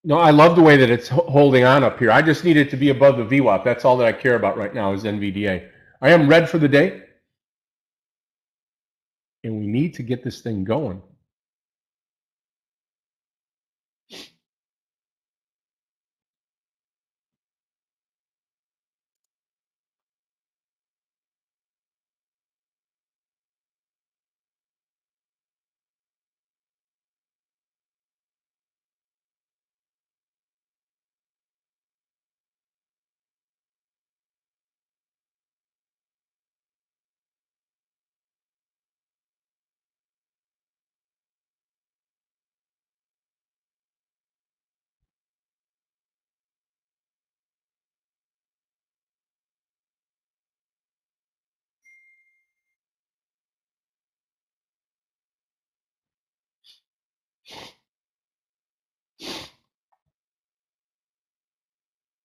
No, I love the way that it's holding on up here. I just need it to be above the VWAP. That's all that I care about right now is NVDA. I am red for the day. And we need to get this thing going.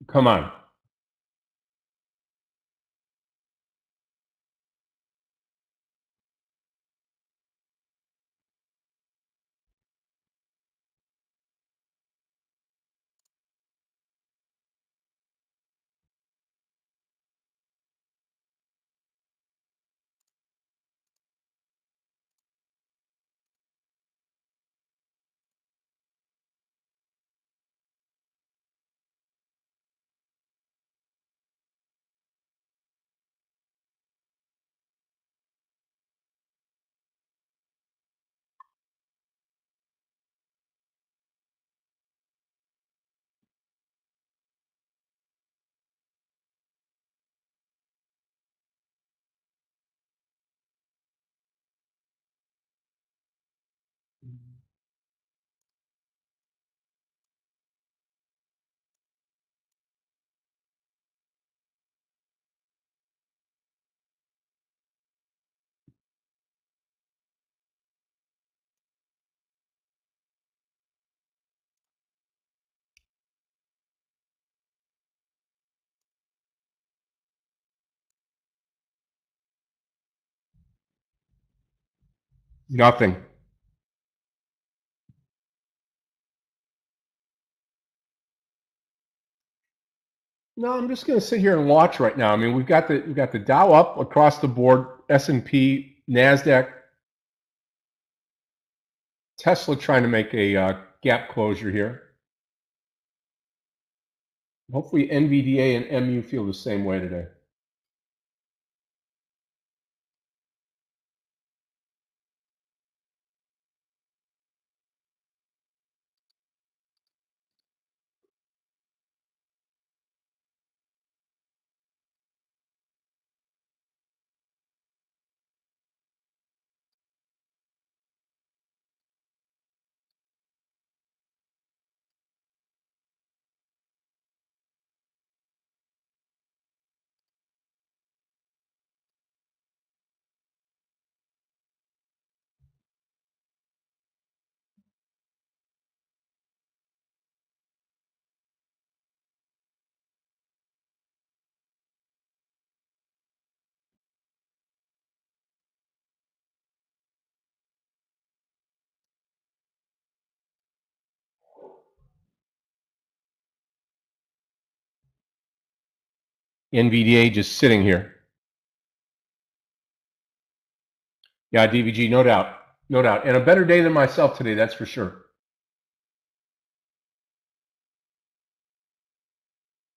Come on. Nothing. No, I'm just going to sit here and watch right now. I mean, we've got the Dow up across the board, S&P NASDAQ, Tesla trying to make a gap closure here. Hopefully NVDA and MU feel the same way today. NVDA just sitting here. Yeah, DVG, no doubt. No doubt. And a better day than myself today, that's for sure.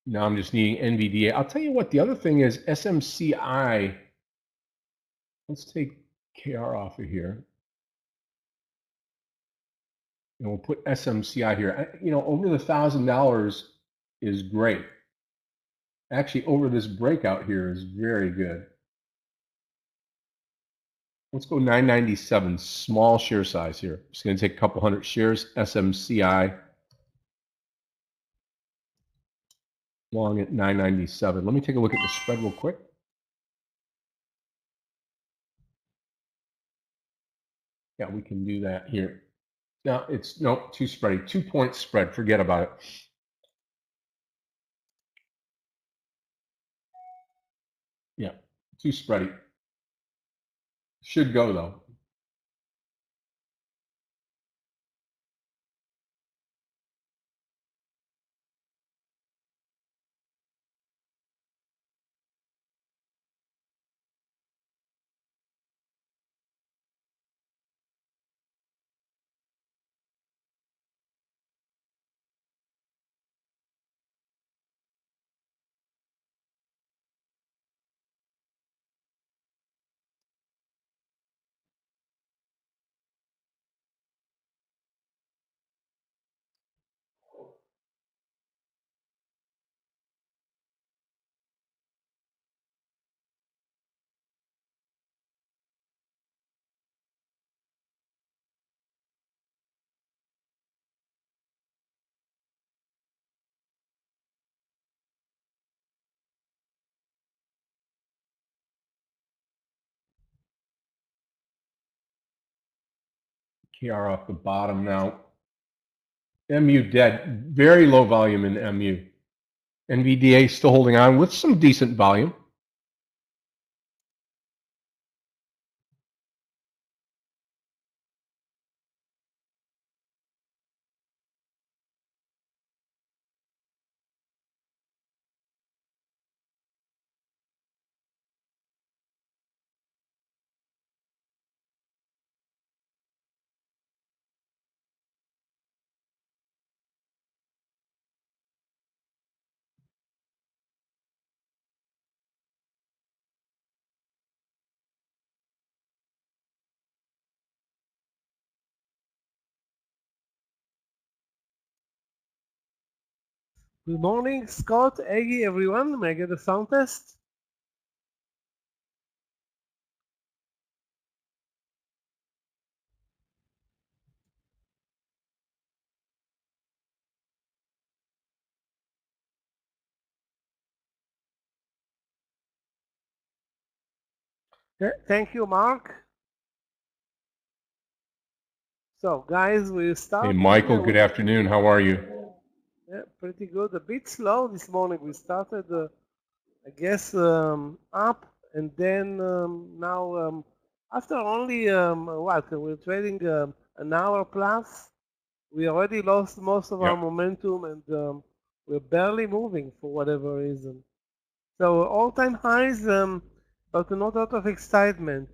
Now I'm just needing NVDA. I'll tell you what, the other thing is SMCI. Let's take KR off of here. And we'll put SMCI here. You know, over the $1,000 is great. Actually, over this breakout here is very good. Let's go 997, small share size here. Just going to take a couple hundred shares, SMCI. Long at 997. Let me take a look at the spread real quick. Yeah, we can do that here. No, it's nope, too spready. 2-point spread. Forget about it. Yeah, too spready. Should go though. KR off the bottom now. MU dead. Very low volume in MU. NVDA still holding on with some decent volume. Good morning, Scott, Aggie, everyone. May I get a sound test? Thank you, Mark. So, guys, we start. Hey, Michael, good afternoon. How are you? Yeah, pretty good. A bit slow this morning. We started, I guess, up, and then now, after only what we're trading an hour plus, we already lost most of our momentum, and we're barely moving for whatever reason. So all-time highs, but not a lot of excitement.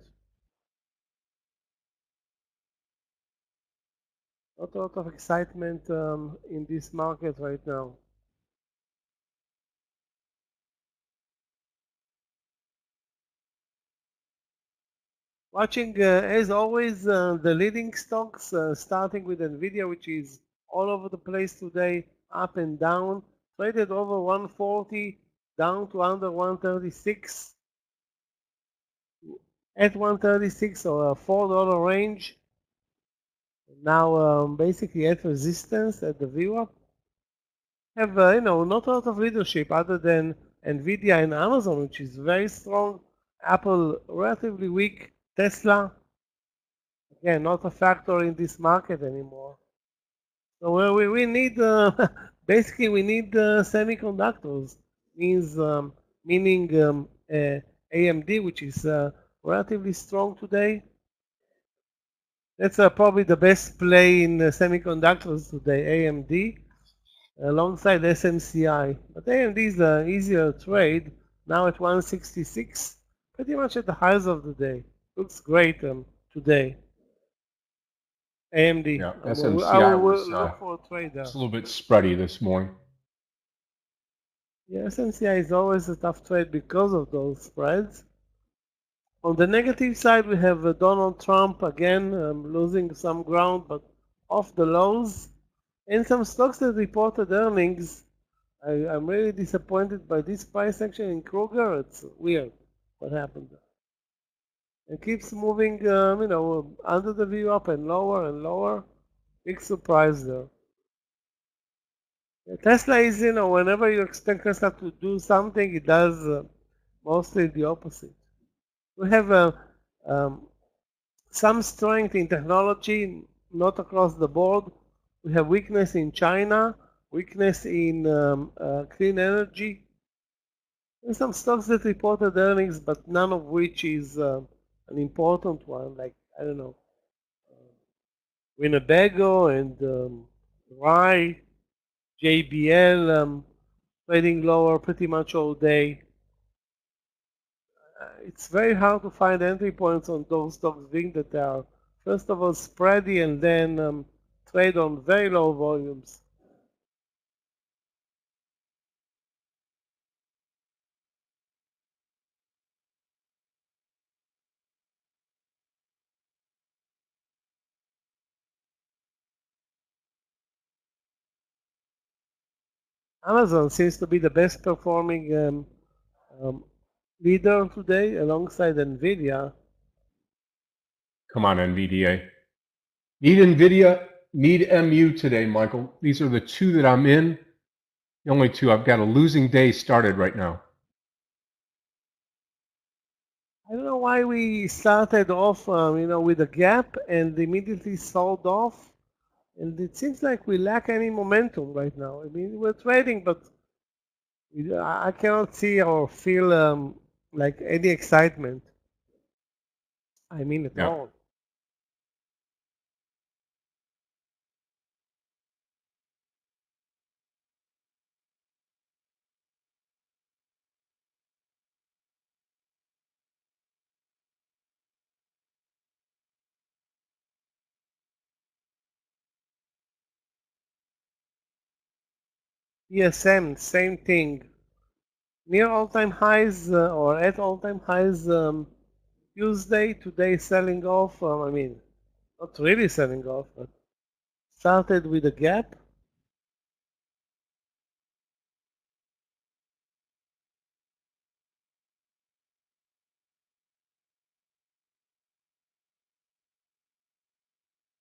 Not a lot of excitement in this market right now. Watching, as always, the leading stocks, starting with Nvidia, which is all over the place today, up and down, traded over 140, down to under 136, at 136 or a $4 range. Now, basically at resistance at the VWAP. Have not a lot of leadership other than Nvidia and Amazon, which is very strong. Apple relatively weak. Tesla, again, not a factor in this market anymore. So we need basically we need semiconductors. Meaning AMD, which is relatively strong today. That's probably the best play in semiconductors today, AMD, alongside SMCI. But AMD is an easier trade, now at 166, pretty much at the highs of the day. Looks great today. AMD. Yeah, I SMCI will was look for a trade there. just a little bit spready this morning. Yeah, SMCI is always a tough trade because of those spreads. On the negative side, we have Donald Trump again losing some ground, but off the lows. And some stocks that reported earnings. I'm really disappointed by this price action in Kruger. It's weird what happened there. It keeps moving, under the view up and lower and lower. Big surprise there. Tesla is, whenever you expect Tesla to do something, it does mostly the opposite. We have some strength in technology, not across the board. We have weakness in China, weakness in clean energy, and some stocks that reported earnings, but none of which is an important one, like, I don't know, Winnebago and Rye, JBL, trading lower pretty much all day. It's very hard to find entry points on those stocks, being that they are, first of all, spready and then trade on very low volumes. Amazon seems to be the best performing um, leader today alongside Nvidia. Come on, NVDA. Need NVIDIA, need MU today, Michael. These are the two that I'm in. The only two. I've got a losing day started right now. I don't know why we started off, with a gap and immediately sold off. And it seems like we lack any momentum right now. I mean, we're trading, but I cannot see or feel like any excitement. I mean, at all. ESM, same thing. Near all-time highs or at all-time highs Tuesday, today selling off. I mean, not really selling off, but started with a gap.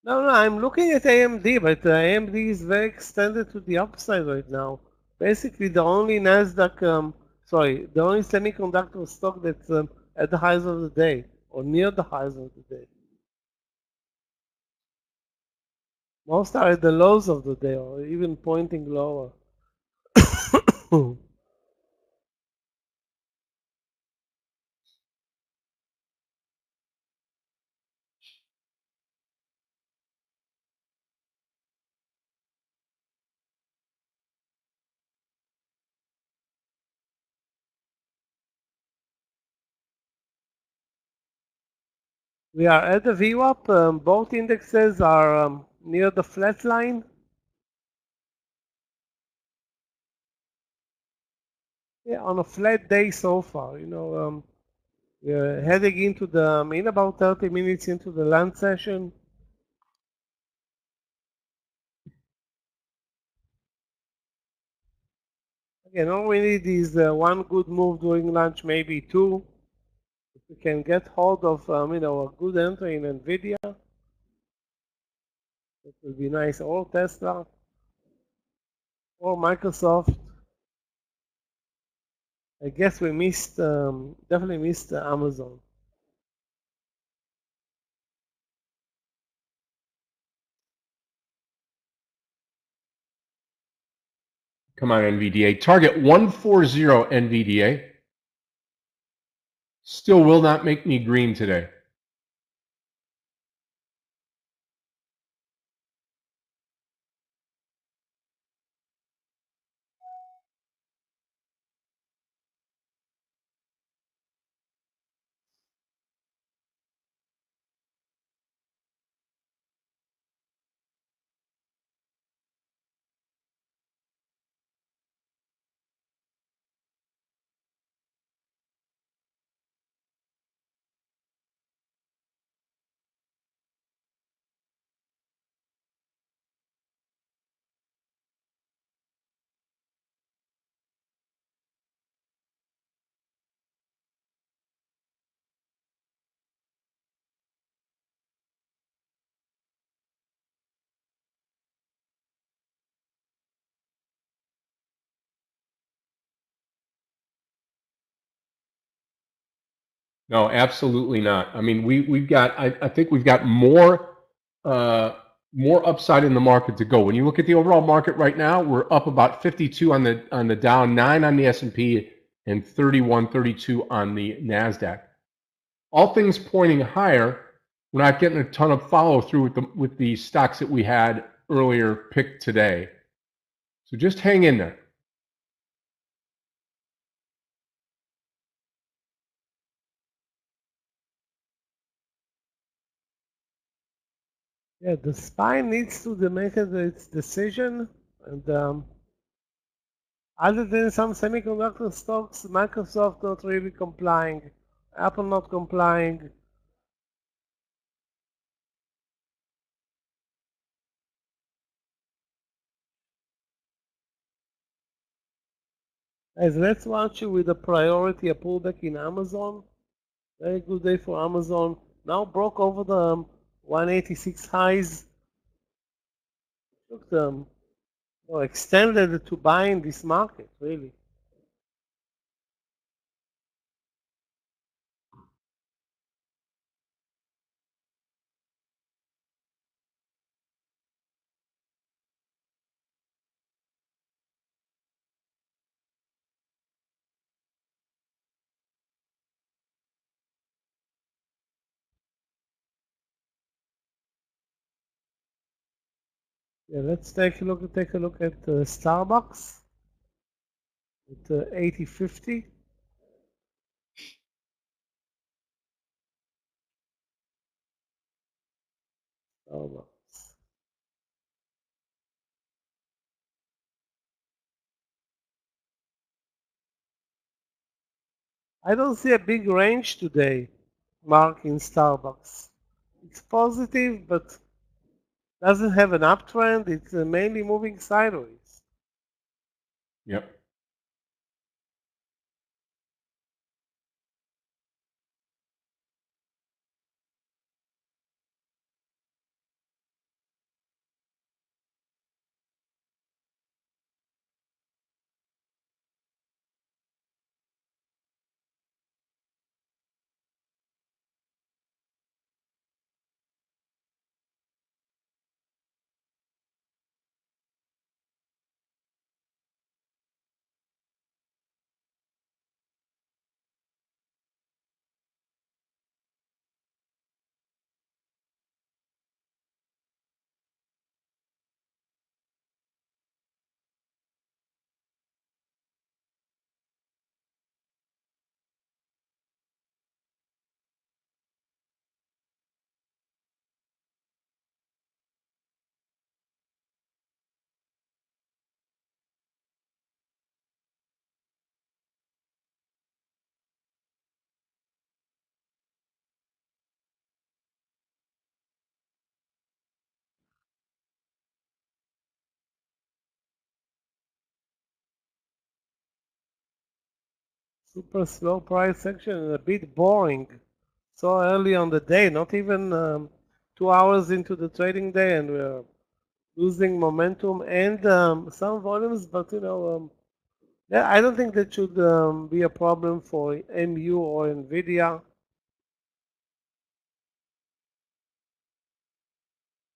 No, I'm looking at AMD, but AMD is very extended to the upside right now. Basically, the only the only semiconductor stock that's at the highs of the day or near the highs of the day. Most are at the lows of the day or even pointing lower. We are at the VWAP. Both indexes are near the flat line. Yeah, on a flat day so far, we're heading into in about 30 minutes into the lunch session. Again, all we need is one good move during lunch, maybe two. If we can get hold of, a good entry in NVIDIA, that would be nice, or Tesla, or Microsoft. I guess we definitely missed Amazon. Come on, NVDA. Target 140 NVDA. Still will not make me green today. No, absolutely not. I mean, we've got. I think we've got more upside in the market to go. When you look at the overall market right now, we're up about 52 on the Dow, 9 on the S&P, and 31, 32 on the Nasdaq. All things pointing higher. We're not getting a ton of follow through with the stocks that we had earlier picked today. So just hang in there. Yeah, the SPY needs to make its decision, and other than some semiconductor stocks, Microsoft not really complying, Apple not complying. Guys, let's watch you with a priority, a pullback in Amazon. Very good day for Amazon. Now broke over the 186 highs. Look, extended to buy in this market, really. Yeah, let's take a look at Starbucks at 80.50. Starbucks. I don't see a big range today, Mark, in Starbucks. It's positive, but doesn't have an uptrend. It's mainly moving sideways. Yep. Super slow price action and a bit boring. So early on the day, not even 2 hours into the trading day, and we're losing momentum and some volumes, but yeah, I don't think that should be a problem for MU or Nvidia,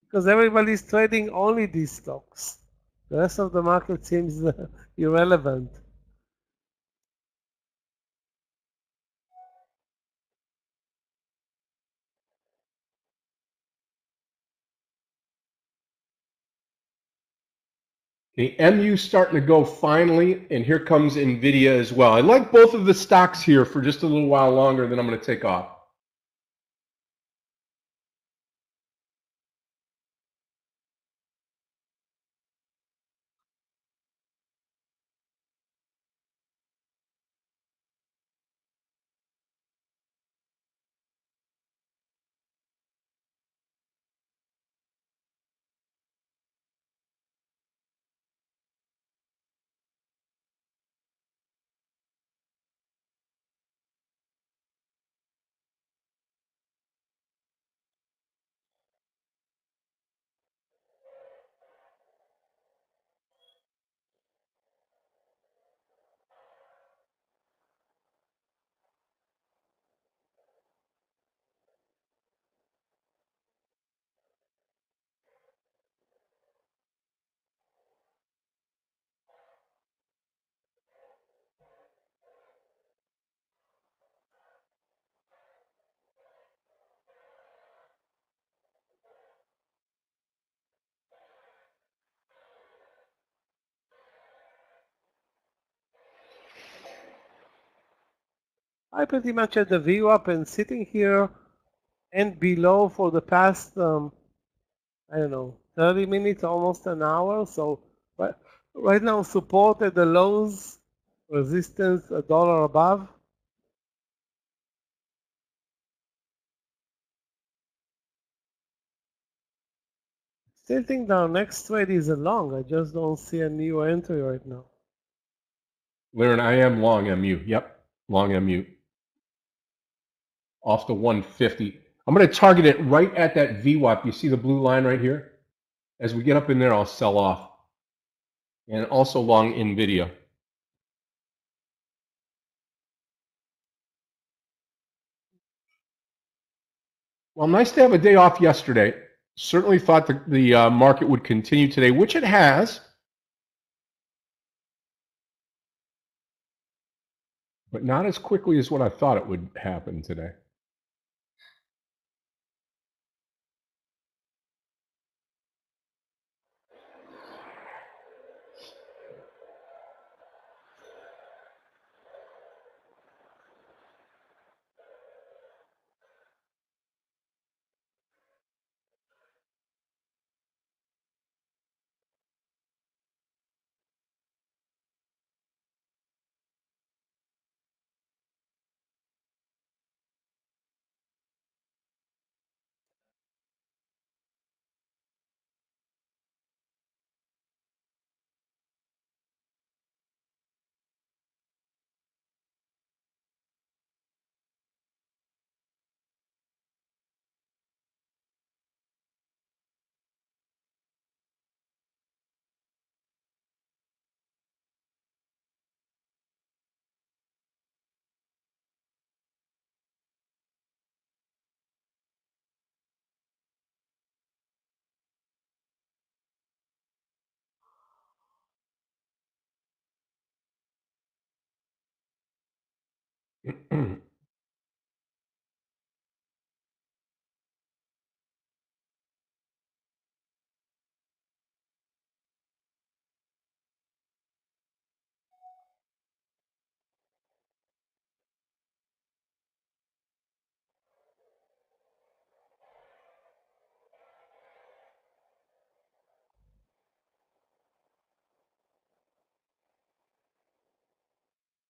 because everybody's trading only these stocks. The rest of the market seems irrelevant. Okay, MU starting to go finally, and here comes NVIDIA as well. I like both of the stocks here for just a little while longer, then I'm going to take off. I pretty much had the view up and sitting here and below for the past, I don't know, 30 minutes, almost an hour. So right now support at the lows, resistance a dollar above. Still think our next trade is a long. I just don't see a new entry right now. Liren, I am long MU. Yep, long MU. Off to 150. I'm going to target it right at that VWAP. You see the blue line right here? As we get up in there, I'll sell off. And also long NVIDIA. Well, nice to have a day off yesterday. Certainly thought the market would continue today, which it has. But not as quickly as what I thought it would happen today.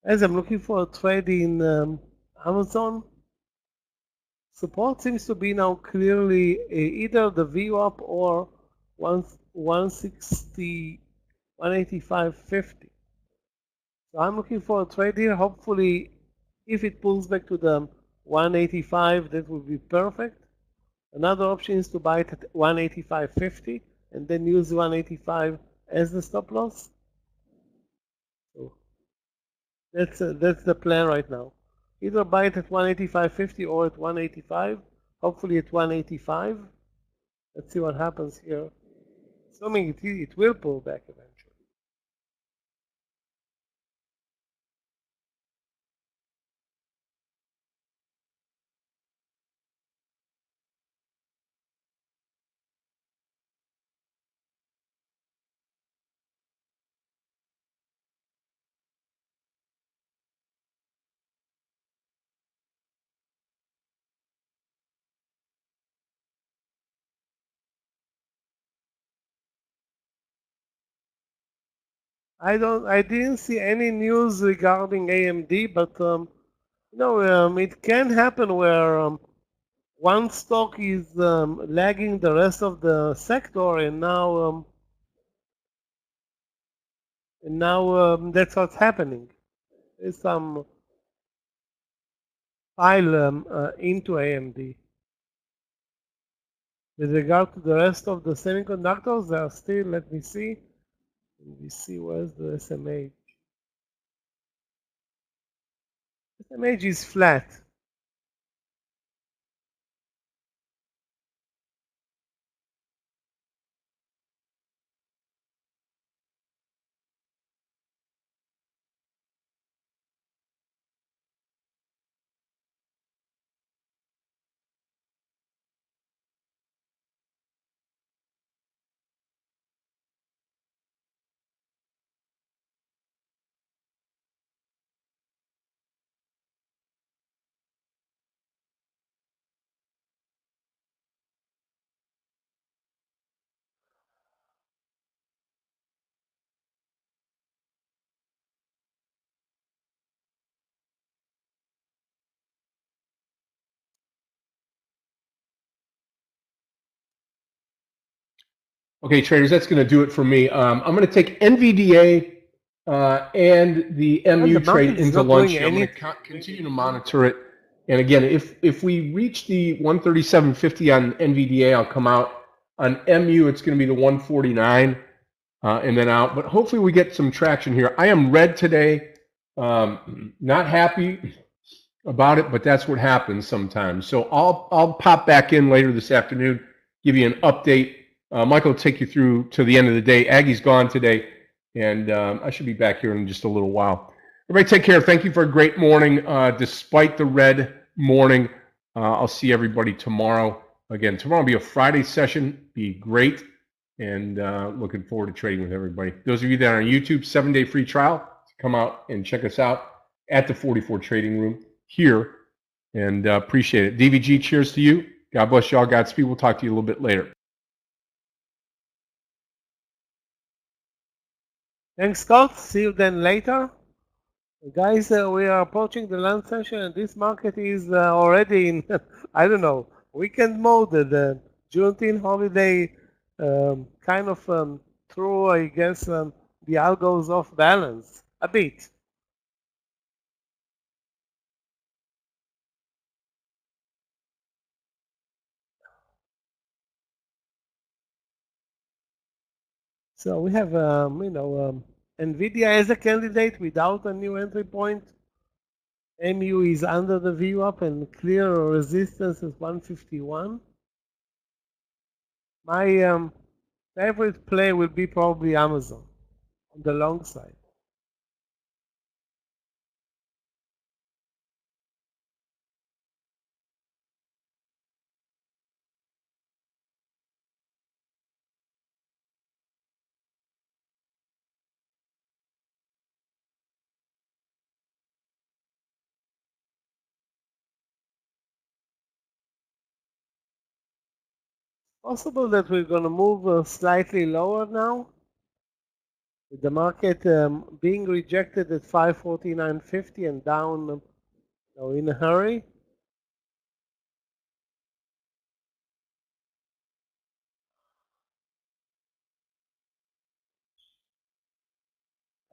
As I'm looking for a trade in Amazon, support seems to be now clearly either the VWAP or 160, 185.50. So I'm looking for a trade here. Hopefully If it pulls back to the 185, that would be perfect. Another option is to buy it at 185.50 and then use 185 as the stop loss. So that's the plan right now. Either buy it at 185.50 or at 185. Hopefully at 185. Let's see what happens here. Assuming it will pull back eventually. I didn't see any news regarding AMD, but it can happen where one stock is lagging the rest of the sector, and now that's what's happening. There's some pile into AMD. With regard to the rest of the semiconductors, they are still. Let me see. Where's the SMH? SMH is flat. Okay, traders, that's going to do it for me. I'm going to take NVDA and the MU And the trade market is into not doing lunch here. I'm going any. to continue to monitor it. And again, if we reach the 137.50 on NVDA, I'll come out. On MU, it's going to be the 149 and then out. But hopefully we get some traction here. I am red today. Not happy about it, but that's what happens sometimes. So I'll pop back in later this afternoon, give you an update. Michael will take you through to the end of the day. Aggie's gone today, and I should be back here in just a little while. Everybody take care. Thank you for a great morning. Despite the red morning, I'll see everybody tomorrow. Again, tomorrow will be a Friday session. Be great, and looking forward to trading with everybody. Those of you that are on YouTube, 7-day free trial. Come out and check us out at the 44 Trading Room here, and appreciate it. DVG, cheers to you. God bless y'all. Godspeed. We'll talk to you a little bit later. Thanks, Scott. See you then later. Guys, we are approaching the lunch session, and this market is already in, I don't know, weekend mode. The Juneteenth holiday kind of threw, I guess, the algos off balance a bit. So we have, NVIDIA as a candidate without a new entry point. MU is under the VWAP and clear resistance is 151. My favorite play will be probably Amazon on the long side. Possible that we're going to move slightly lower now, with the market being rejected at 549.50 and down in a hurry.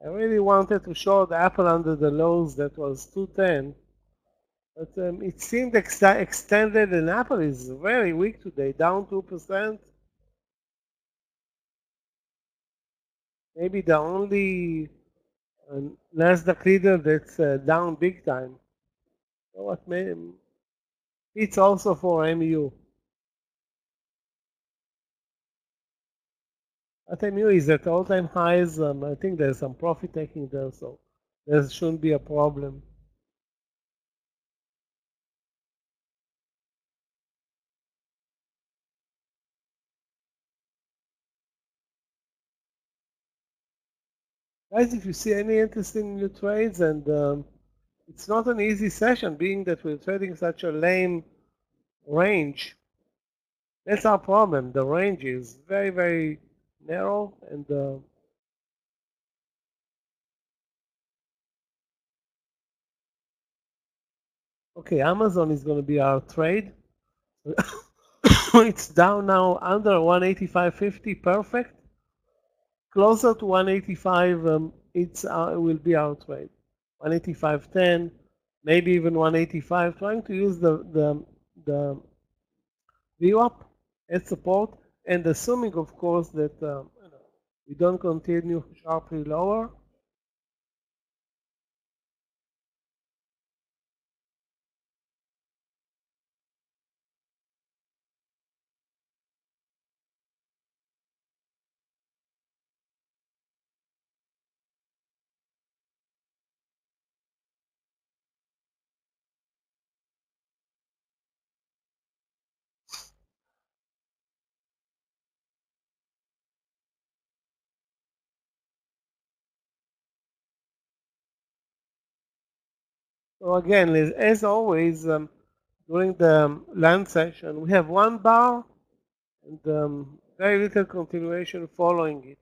I really wanted to short Apple under the lows that was 210. But it seemed extended, and Apple is very weak today, down 2%. Maybe the only Nasdaq leader that's down big time. So what it's also for MU. But MU is at all-time highs. I think there's some profit taking there, so there shouldn't be a problem. Guys, if you see any interesting new trades, and it's not an easy session, being that we're trading such a lame range. That's our problem. The range is very, very narrow, and okay, Amazon is going to be our trade. It's down now under 185.50, perfect. Closer to 185, it will be our trade. 185.10, maybe even 185. Trying to use the VWAP as support, and assuming, of course, that we don't continue sharply lower. So again, as always, during the land session, we have one bar and very little continuation following it.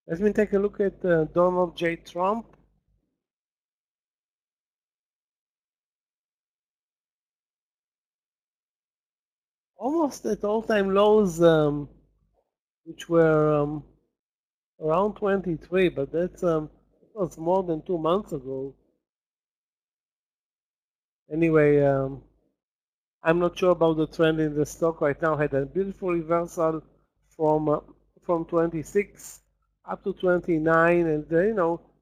Let me take a look at Donald J. Trump. Almost at all-time lows, which were around 23, but that's was more than 2 months ago. Anyway, I'm not sure about the trend in the stock right now. Had a beautiful reversal from 26 up to 29, and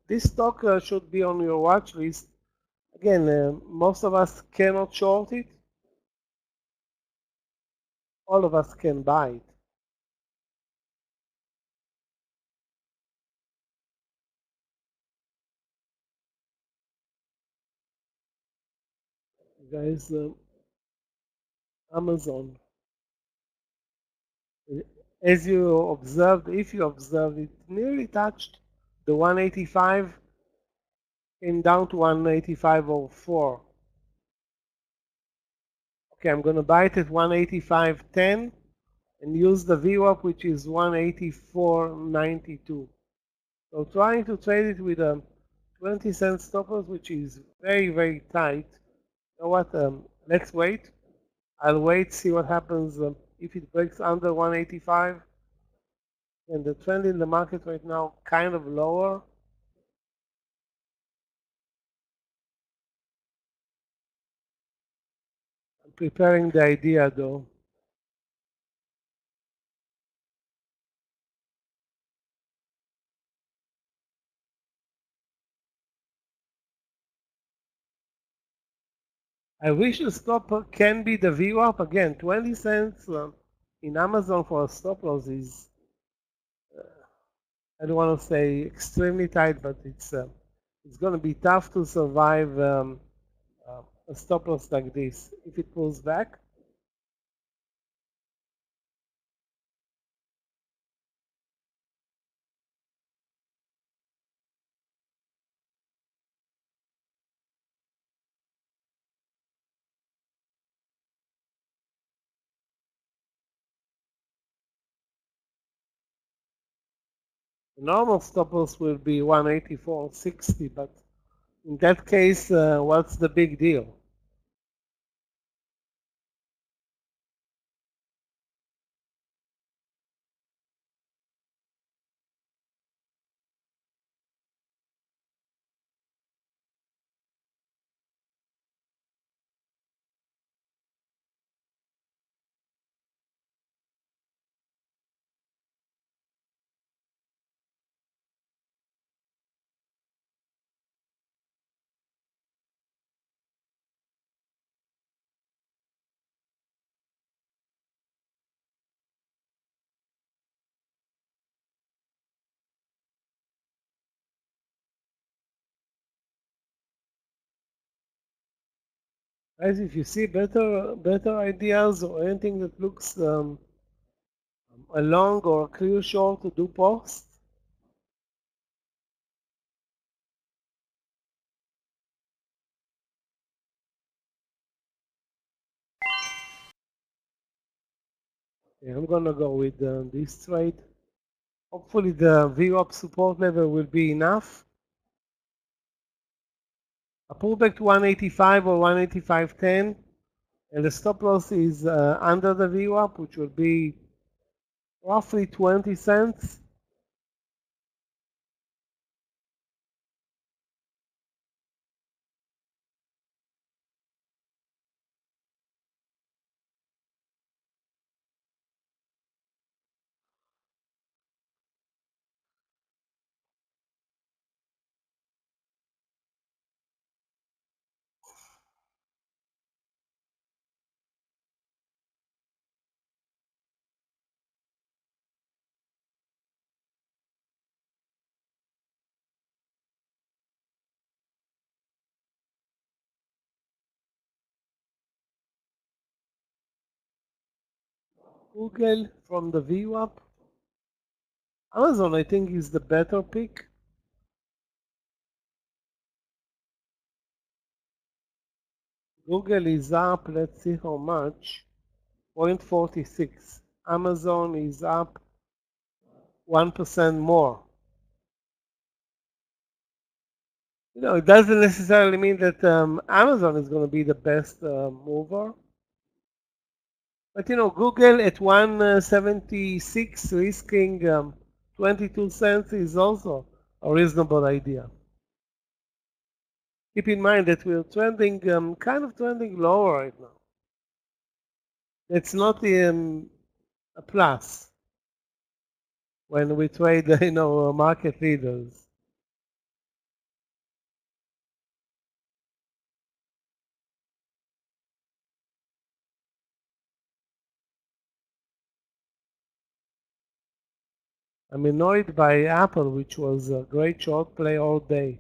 this stock should be on your watch list. Again, most of us cannot short it. All of us can buy it. Guys, Amazon. As you observed, if you observed, it nearly touched the 185, came down to 185.04. Okay, I'm going to buy it at 185.10 and use the VWAP, which is 184.92. So trying to trade it with a 20-cent stop loss, which is very, very tight. You know what? Let's wait. I'll wait, see what happens if it breaks under 185. And the trend in the market right now kind of lower. I'm preparing the idea though. I wish the stop can be the VWAP again. 20 cents in Amazon for a stop loss is, I don't want to say extremely tight, but it's going to be tough to survive a stop loss like this. If it pulls back, The normal stop loss will be 184.60, but in that case, what's the big deal? Guys, if you see better ideas or anything that looks a long or a clear short, to do post. Yeah, I'm gonna go with this trade. Hopefully the VWAP support level will be enough. A pullback to 185 or 185.10, and the stop loss is under the VWAP, which will be roughly 20 cents. Google from the VWAP. Amazon, I think, is the better pick. Google is up, let's see how much, 0.46. Amazon is up 1% more. You know, it doesn't necessarily mean that Amazon is going to be the best mover. But you know, Google at 176 risking 22 cents is also a reasonable idea. Keep in mind that we're trending, kind of trending lower right now. It's not a plus when we trade, you know, market leaders. I'm annoyed by Apple, which was a great short play all day.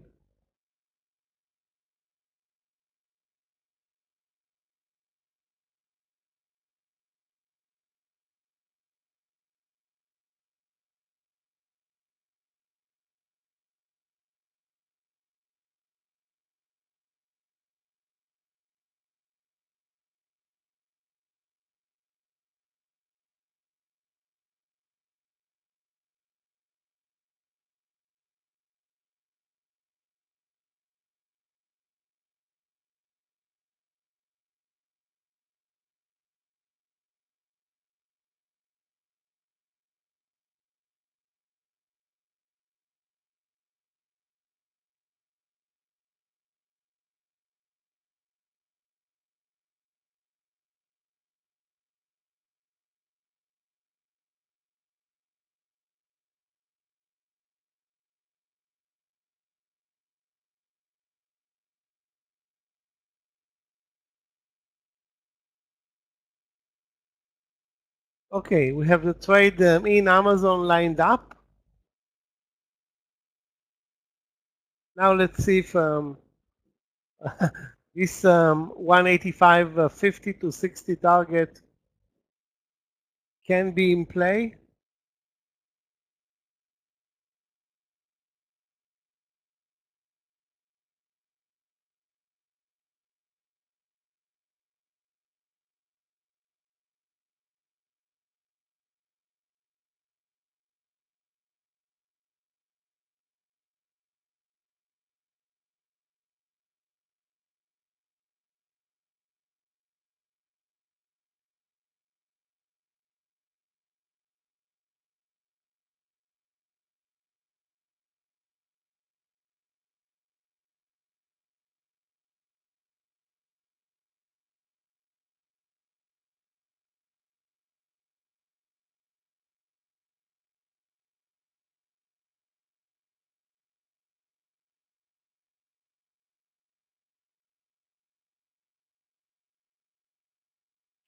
Okay, we have the trade in Amazon lined up. Now let's see if this 185.50 to 60 target can be in play.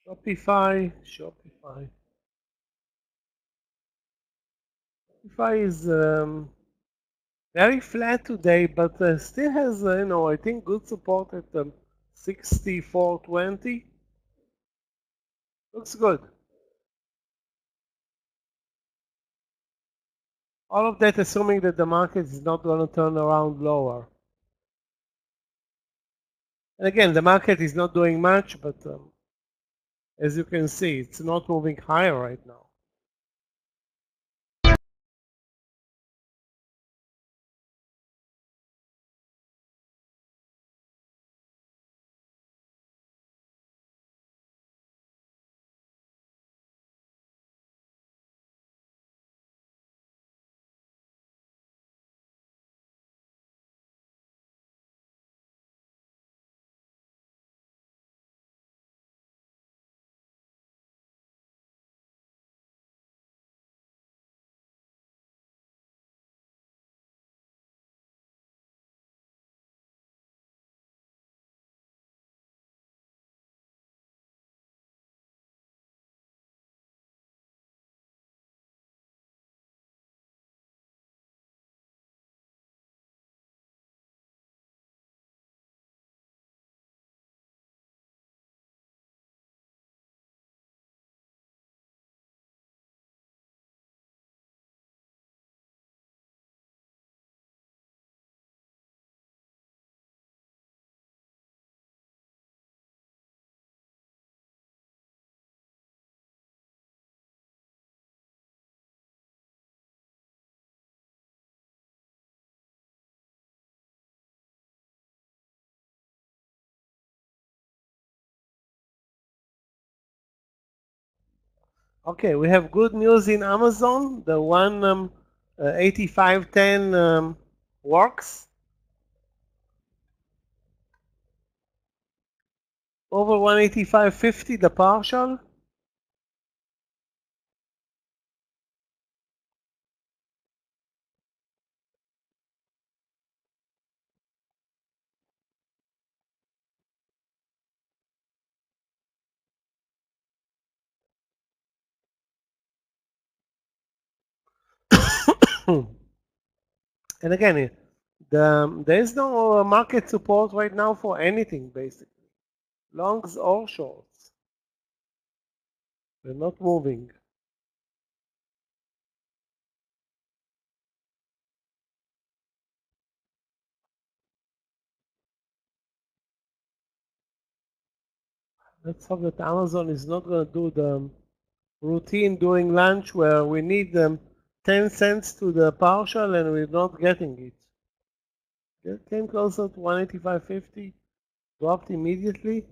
Shopify. Shopify is very flat today, but still has, I think good support at 64.20. Looks good. All of that assuming that the market is not going to turn around lower. And again, the market is not doing much, but as you can see, it's not moving higher right now. Okay, we have good news in Amazon. The one 8510 works. Over 185.50, the partial. And again, there is no market support right now for anything, basically. Longs or shorts. They're not moving. Let's hope that Amazon is not going to do the routine during lunch where we need 10 cents to the partial and we're not getting it. It came closer to 185.50, dropped immediately.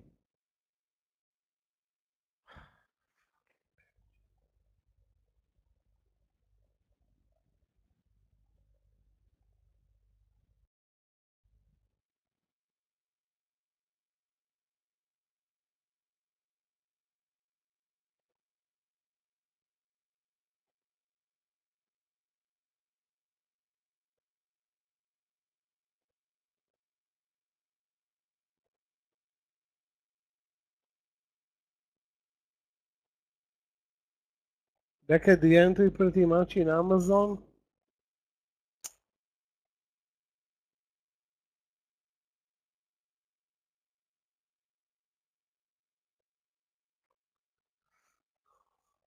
Back at the entry pretty much in Amazon.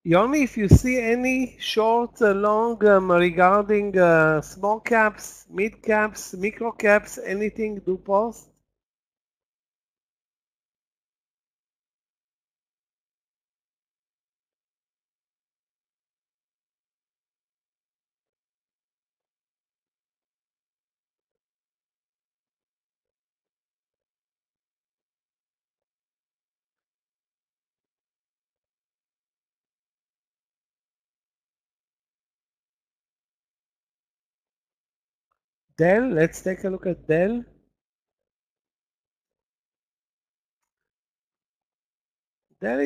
Yoni, if you see any short, long regarding small caps, mid caps, micro caps, anything, do post. Dell, let's take a look at Dell. Dell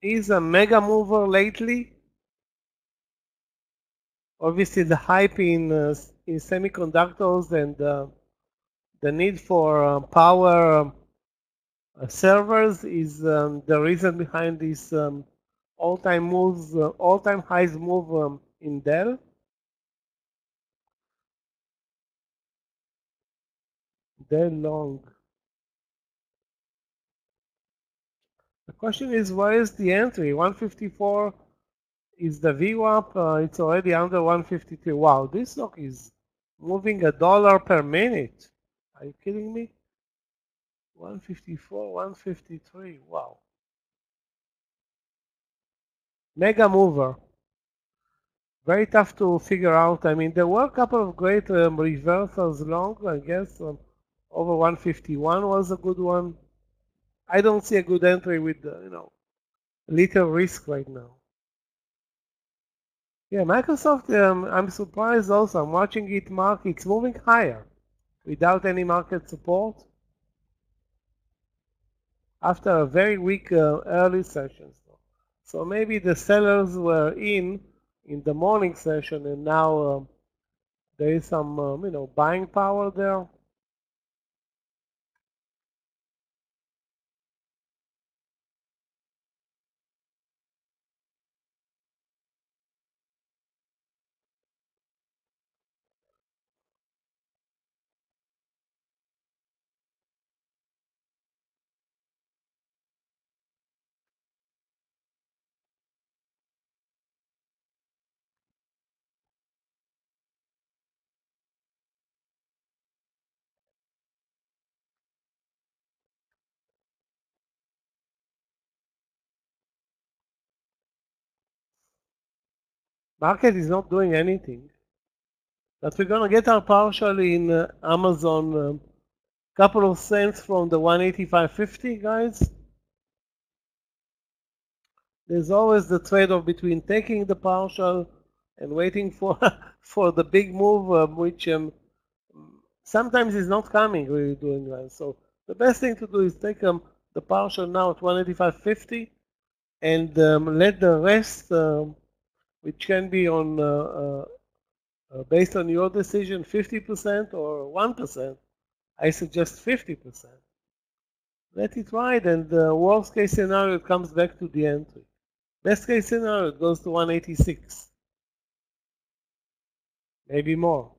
is a mega mover lately. Obviously, the hype in semiconductors and the need for power servers is the reason behind this all-time moves, all-time highs move in Dell. Dell long. The question is, where is the entry? 154 is the VWAP. It's already under 153. Wow, this stock is moving $1 per minute. Are you kidding me? 154, 153. Wow. Mega mover. Very tough to figure out. I mean, there were a couple of great reversals long. I guess over 151 was a good one. I don't see a good entry with little risk right now. Yeah, Microsoft. I'm surprised also. I'm watching it mark. It's moving higher without any market support after a very weak early session. So maybe the sellers were in the morning session, and now there is some buying power there. Market is not doing anything. But we're gonna get our partial in Amazon, couple of cents from the 185.50, guys. There's always the trade-off between taking the partial and waiting for for the big move, which sometimes is not coming really doing well. So the best thing to do is take the partial now at 185.50 and let the rest, which can be on based on your decision, 50% or 1%. I suggest 50%. Let it ride, and the worst case scenario, it comes back to the entry. Best case scenario, it goes to 186. Maybe more.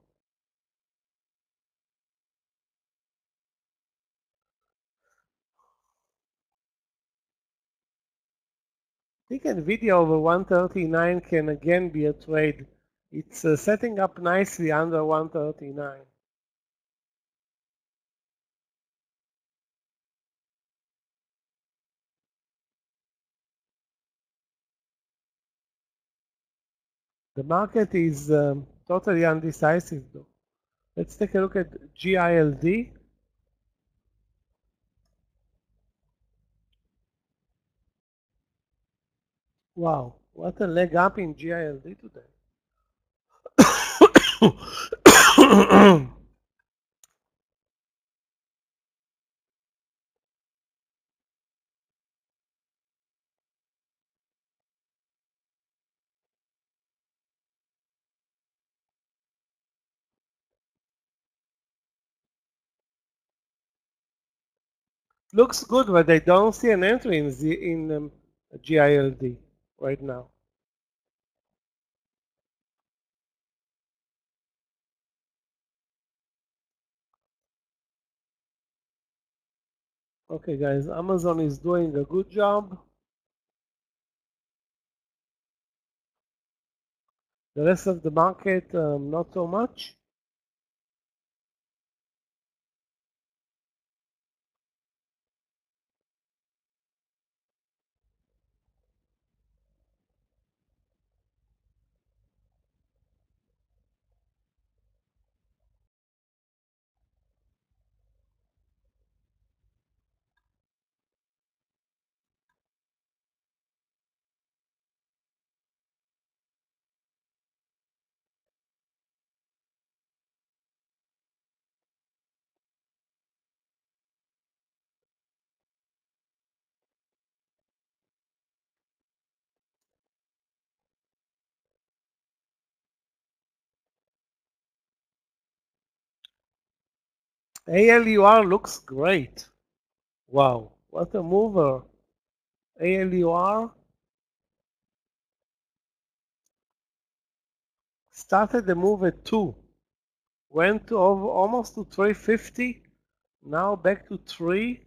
I think NVIDIA over 139 can again be a trade. It's setting up nicely under 139. The market is totally undecisive though. Let's take a look at GILD. Wow, what a leg up in GILD today. Looks good, but I don't see an entry in GILD right now. Okay, guys, Amazon is doing a good job. The rest of the market, not so much. ALUR looks great. Wow. What a mover. ALUR started the move at 2. Went to over almost to 350. Now back to 3.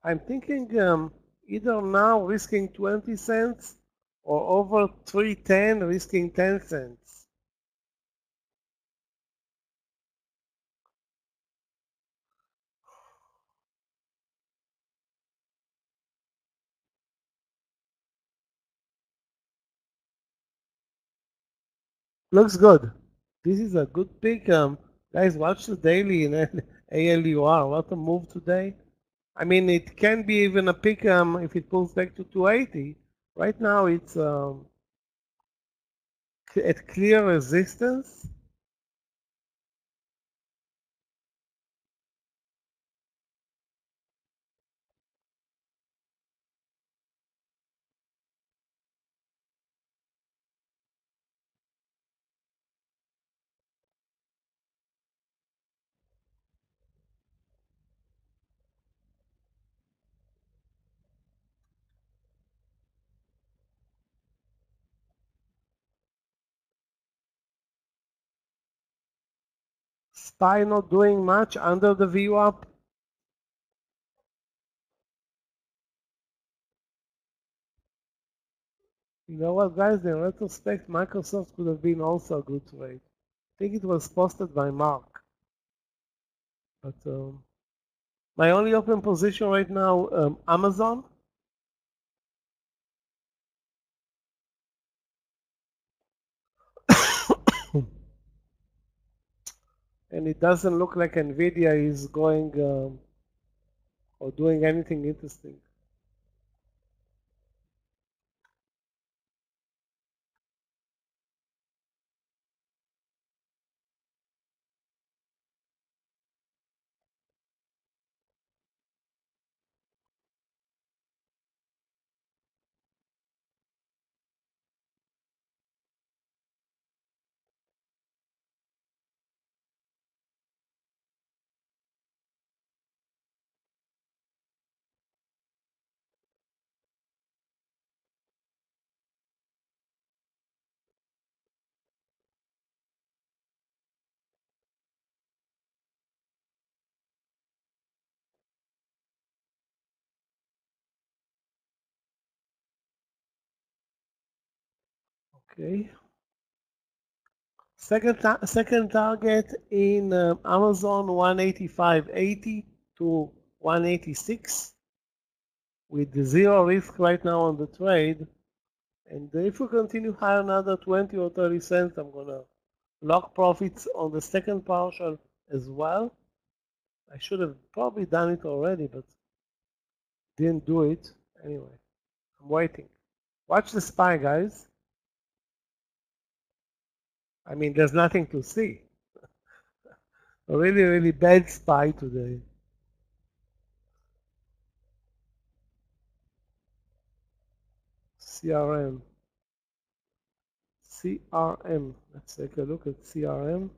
I'm thinking either now risking 20 cents or over 310 risking 10 cents. Looks good. This is a good pick. Guys, watch the daily in ALUR. What a move today. I mean, it can be even a pick if it pulls back to 280. Right now, it's at clear resistance. SPY not doing much under the VWAP. You know what, guys? In retrospect, Microsoft could have been also a good trade. I think it was posted by Mark. But my only open position right now, Amazon. And it doesn't look like Nvidia is going or doing anything interesting. Okay. Second target in Amazon 185.80 to 186 with zero risk right now on the trade. And if we continue higher another 20 or 30 cents, I'm gonna lock profits on the second partial as well. I should have probably done it already, but didn't do it. Anyway, I'm waiting. Watch the SPY, guys. I mean, there's nothing to see. A really, really bad SPY today. CRM. CRM. Let's take a look at CRM.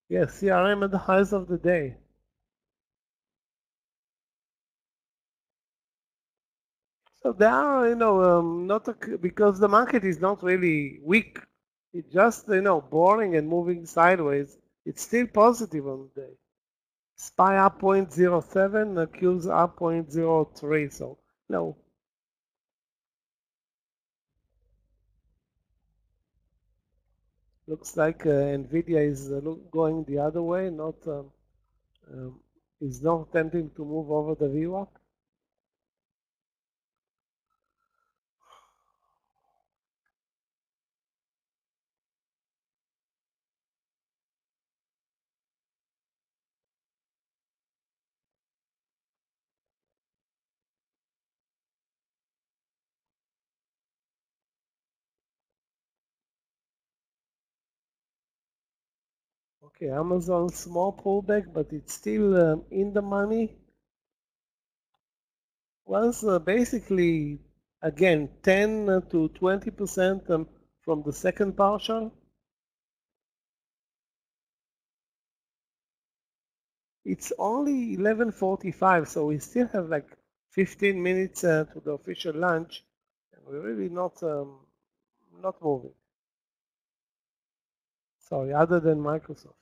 Yes, CRM at the highs of the day. So they are, not because the market is not really weak. It's just, boring and moving sideways. It's still positive on the day. SPY up 0.07, Q's up 0.03. So, no. Looks like Nvidia is going the other way, not is not attempting to move over the VWAP. Okay, Amazon small pullback, but it's still in the money. Once basically again 10 to 20% from the second partial. It's only 11:45, so we still have like 15 minutes to the official lunch, and we're really not moving. Sorry, other than Microsoft.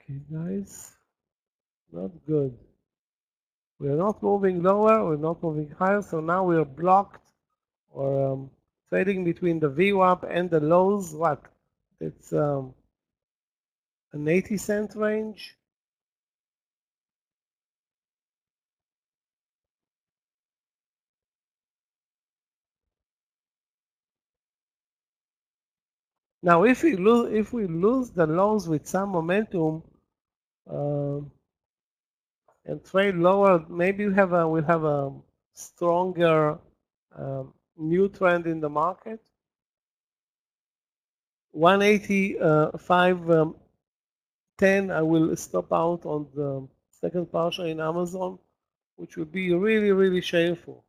Okay, guys, not good. We're not moving lower, we're not moving higher, so now we're blocked or trading between the VWAP and the lows. What? It's an 80-cent range. Now, if we lose the lows with some momentum and trade lower, maybe we'll have a stronger new trend in the market. 185.10. I will stop out on the second partial in Amazon, which would be really shameful.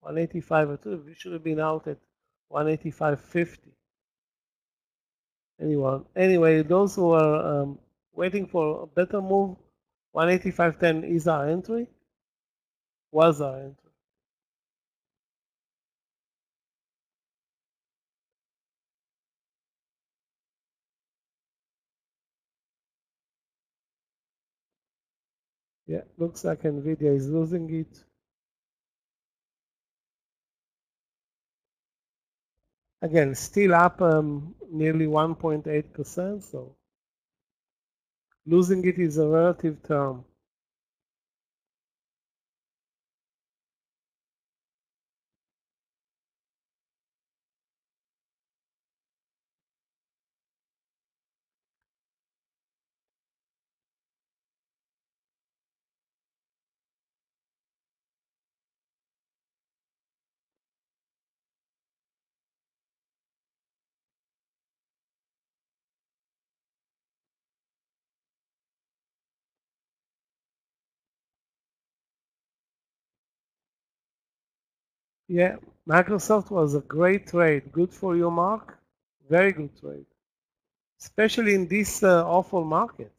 185. We should have been out at 185.50. Anyway, those who are waiting for a better move, 185.10 is our entry. Was our entry. Yeah, looks like Nvidia is losing it. Again, still up nearly 1.8%, so losing it is a relative term. Yeah, Microsoft was a great trade. Good for you, Mark. Very good trade, especially in this awful market.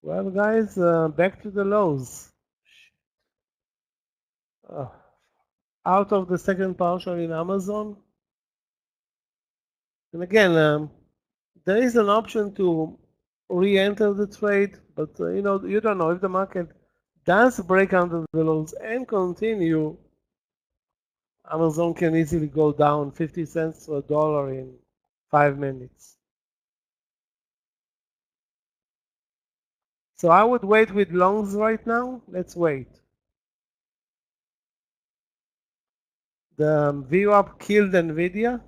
Well, guys, back to the lows. Out of the second partial in Amazon. And again, there is an option to re-enter the trade, but you don't know if the market does break under the lows and continue. Amazon can easily go down 50 cents to $1 in 5 minutes. So I would wait with longs right now. Let's wait. The VWAP killed Nvidia.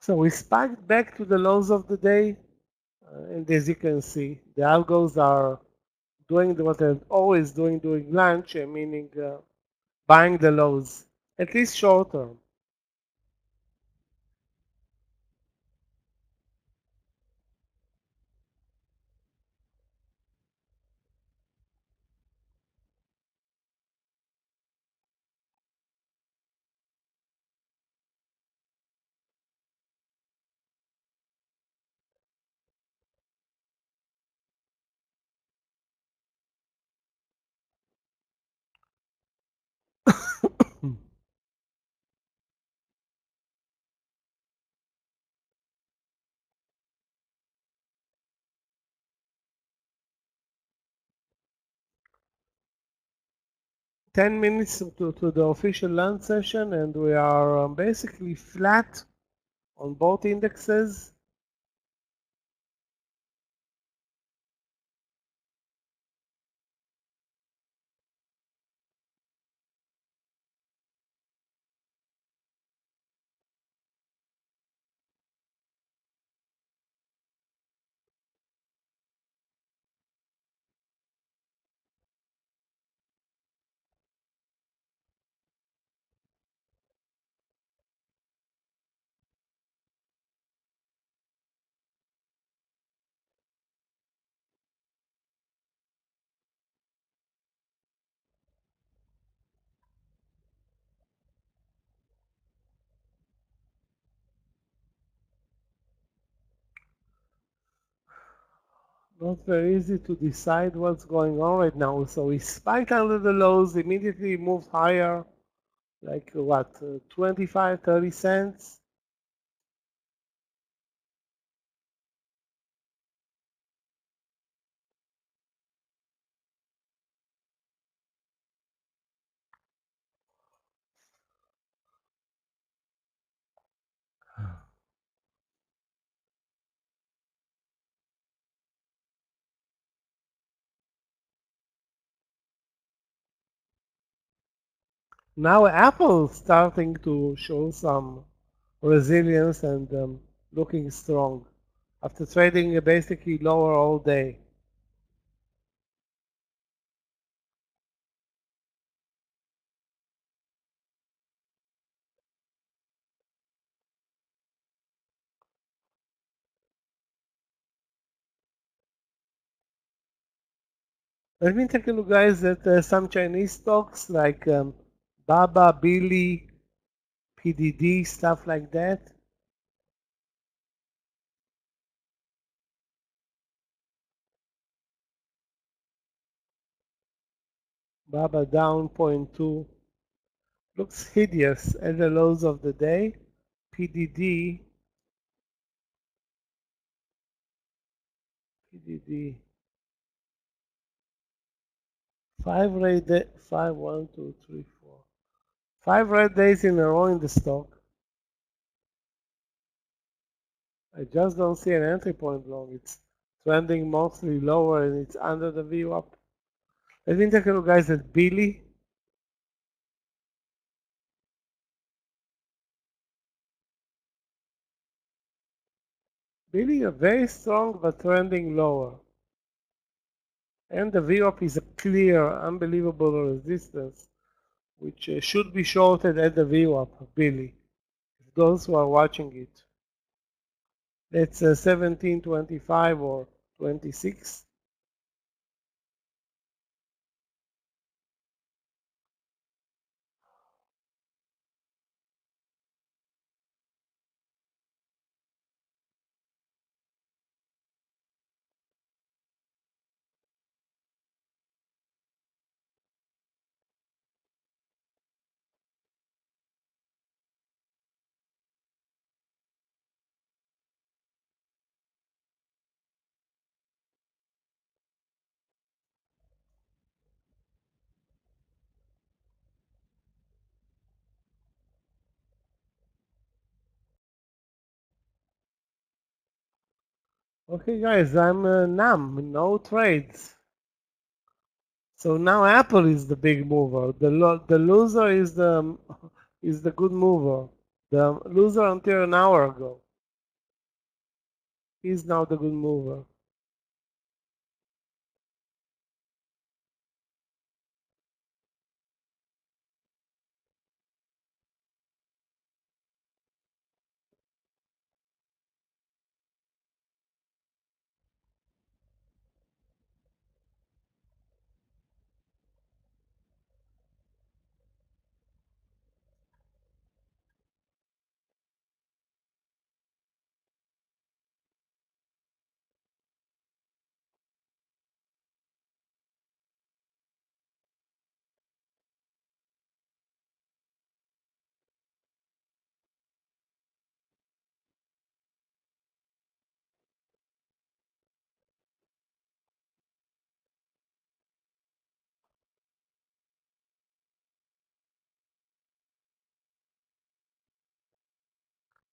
So we spiked back to the lows of the day. And as you can see, the algos are doing what I'm always doing during lunch, meaning buying the lows, at least short term. Hmm. 10 minutes to the official lunch session, and we are basically flat on both indexes. Not very easy to decide what's going on right now. So we spiked under the lows, immediately moved higher, like what, 25, 30 cents. Now Apple starting to show some resilience and looking strong after trading basically lower all day. Let me take a look, guys, at some Chinese stocks like Baba, Billy, PDD, stuff like that. Baba down 0.2. Looks hideous at the lows of the day. PDD, five red day, 5, 1, 2, 3, 4. 5 red days in a row in the stock. I just don't see an entry point long. It's trending mostly lower and it's under the VWAP. Let me take a look, guys, at Billy. Billy are very strong but trending lower. And the VWAP is a clear, unbelievable resistance, which should be shorted at the VWAP, Billy, those who are watching it. That's 17.25 or 26. Okay, guys, I'm numb, no trades. So now Apple is the big mover. The loser is the good mover. The loser until an hour ago is now the good mover.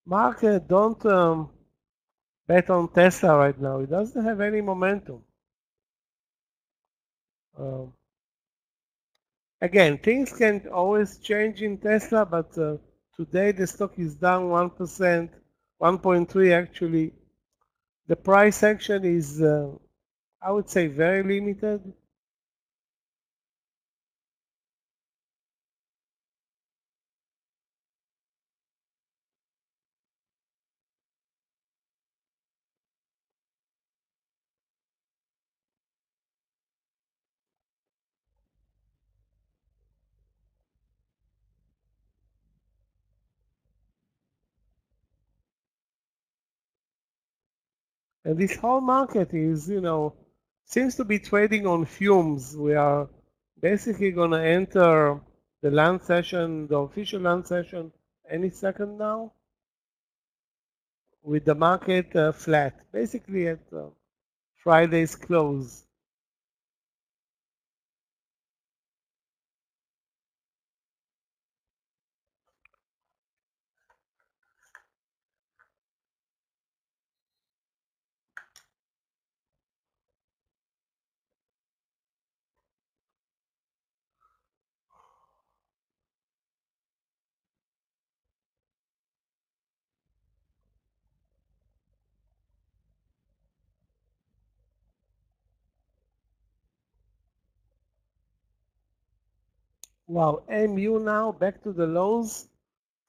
Mark, don't bet on Tesla right now. It doesn't have any momentum. Um, Again, things can always change in Tesla, but today the stock is down 1%, 1.3 actually. The price action is, I would say, very limited. And this whole market is, seems to be trading on fumes. We are basically going to enter the land session, the official land session, any second now, with the market flat, basically at Friday's close. Wow, MU now back to the lows,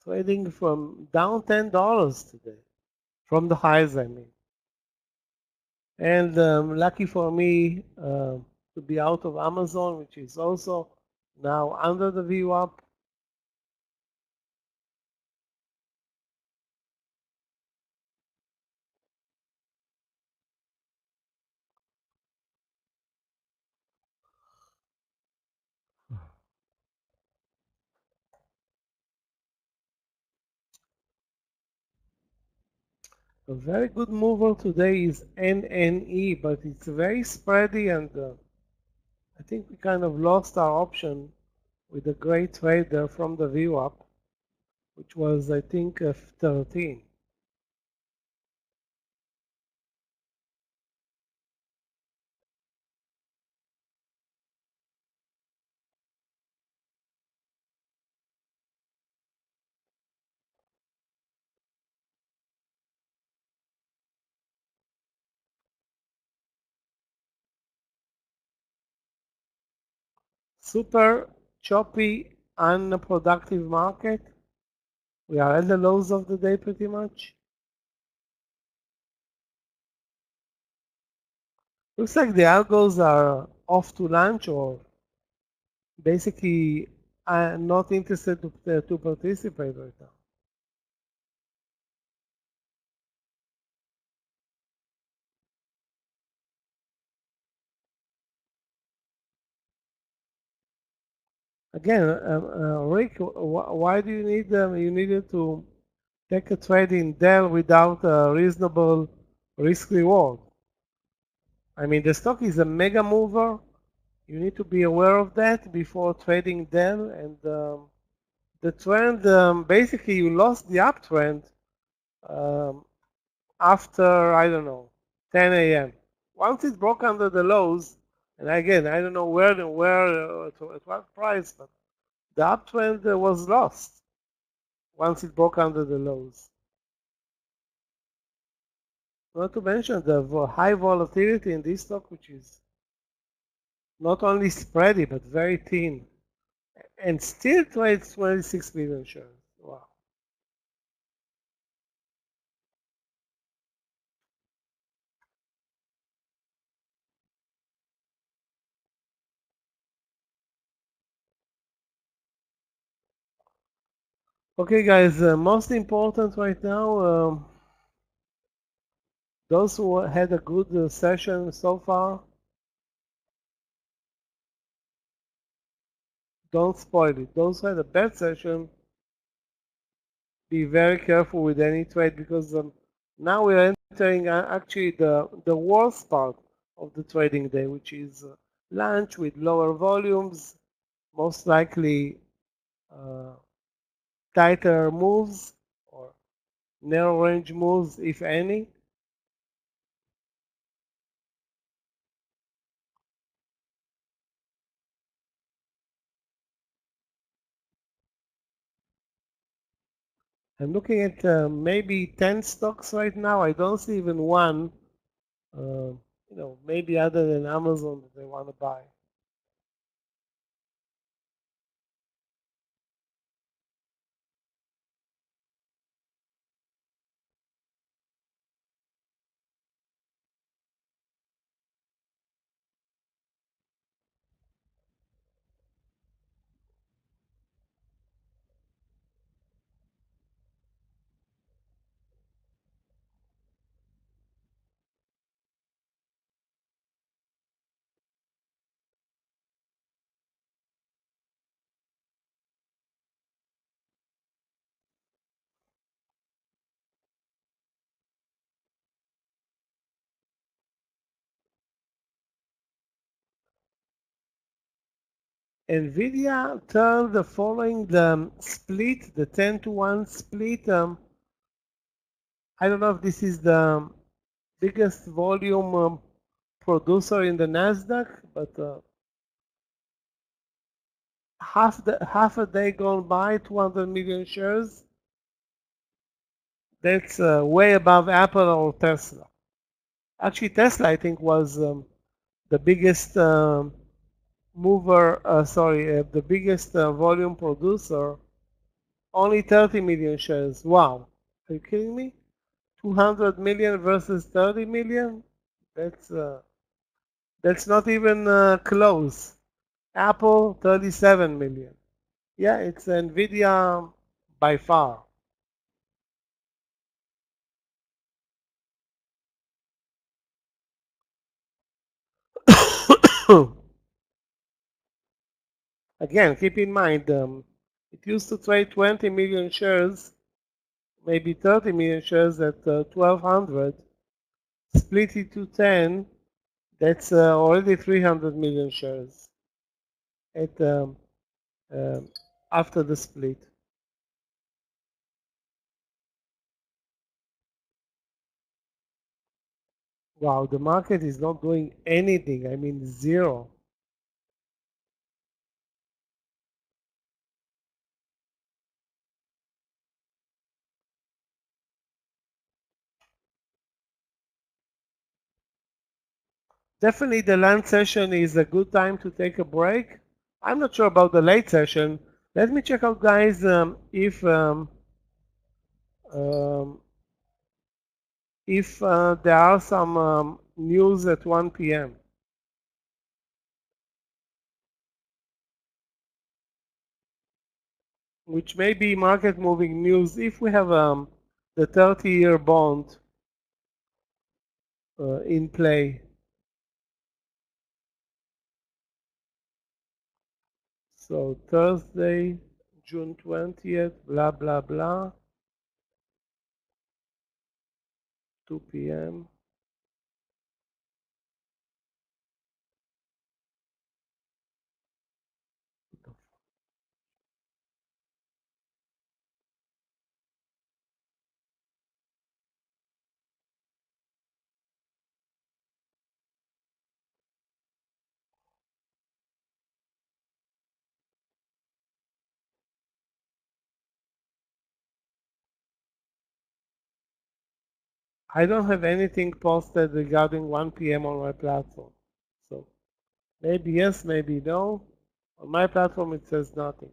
trading from down $10 today, from the highs, I mean. And lucky for me to be out of Amazon, which is also now under the VWAP. A very good mover today is NNE, but it's very spready, and I think we kind of lost our option with a great trade there from the VWAP, which was, I think, 13. Super choppy, unproductive market. We are at the lows of the day pretty much. Looks like the algos are off to lunch or basically not interested to participate right now. Again, Rick, why do you need you needed to take a trade in Dell without a reasonable risk reward? I mean, the stock is a mega mover. You need to be aware of that before trading Dell. And the trend, basically, you lost the uptrend um, after, I don't know, 10 a.m. Once it broke under the lows, and again, I don't know where, at what price, but the uptrend was lost once it broke under the lows. Not to mention the high volatility in this stock, which is not only spready, but very thin, and still trades 26 million shares. Wow. Okay, guys, most important right now, those who had a good session so far, don't spoil it. Those who had a bad session, be very careful with any trade because now we're entering actually the worst part of the trading day, which is lunch with lower volumes, most likely uh, tighter moves or narrow range moves, if any. I'm looking at maybe 10 stocks right now. I don't see even one, maybe other than Amazon that they want to buy. NVIDIA turned the following the split, the 10-to-1 split. I don't know if this is the biggest volume producer in the Nasdaq, but half a day gone by, 200 million shares. That's way above Apple or Tesla. Actually, Tesla, I think, was the biggest the biggest volume producer. Only 30 million shares. Wow. Are you kidding me? 200 million versus 30 million? That's uh, that's not even close. Apple, 37 million. Yeah, it's Nvidia by far. Again, keep in mind, it used to trade 20 million shares, maybe 30 million shares at 1200. Split it to 10, that's already 300 million shares at um, after the split. Wow, the market is not doing anything. I mean, zero. Definitely the lunch session is a good time to take a break. I'm not sure about the late session. Let me check out, guys, um, if there are some news at 1 p.m., which may be market moving news if we have the 30-year bond in play. So Thursday, June 20th, blah, blah, blah, 2 p.m. I don't have anything posted regarding 1 p.m. on my platform. So maybe yes, maybe no. On my platform, it says nothing.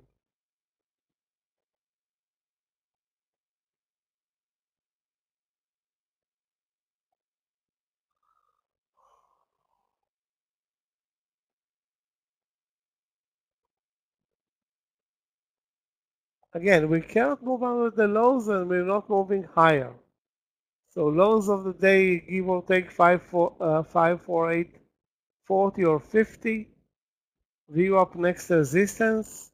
Again, we cannot move under the lows and we're not moving higher. So lows of the day, give or take 548, 40 or 50. View up next resistance.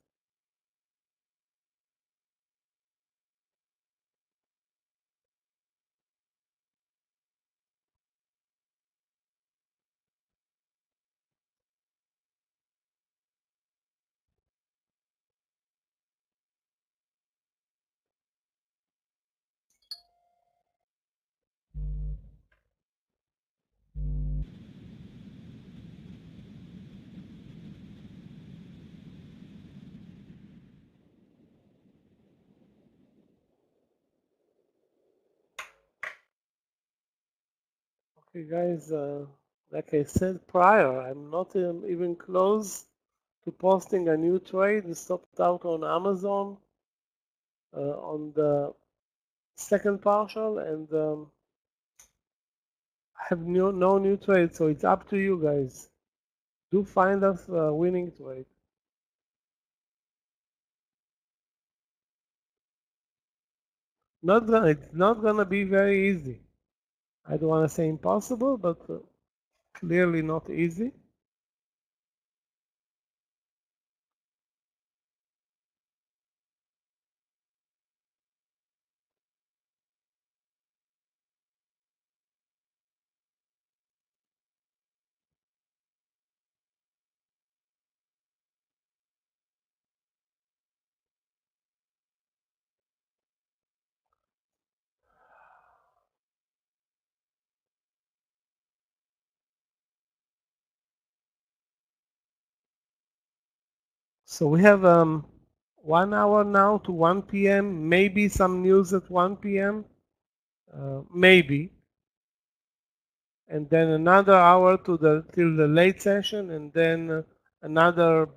Okay, guys, like I said prior, I'm not even close to posting a new trade. I stopped out on Amazon on the second partial, and I have no new trade, so it's up to you guys. Do find us a winning trade. It's not gonna be very easy. I don't want to say impossible, but clearly not easy. So we have 1 hour now to 1 p.m. Maybe some news at 1 p.m. Maybe, and then another hour to the till the late session, and then another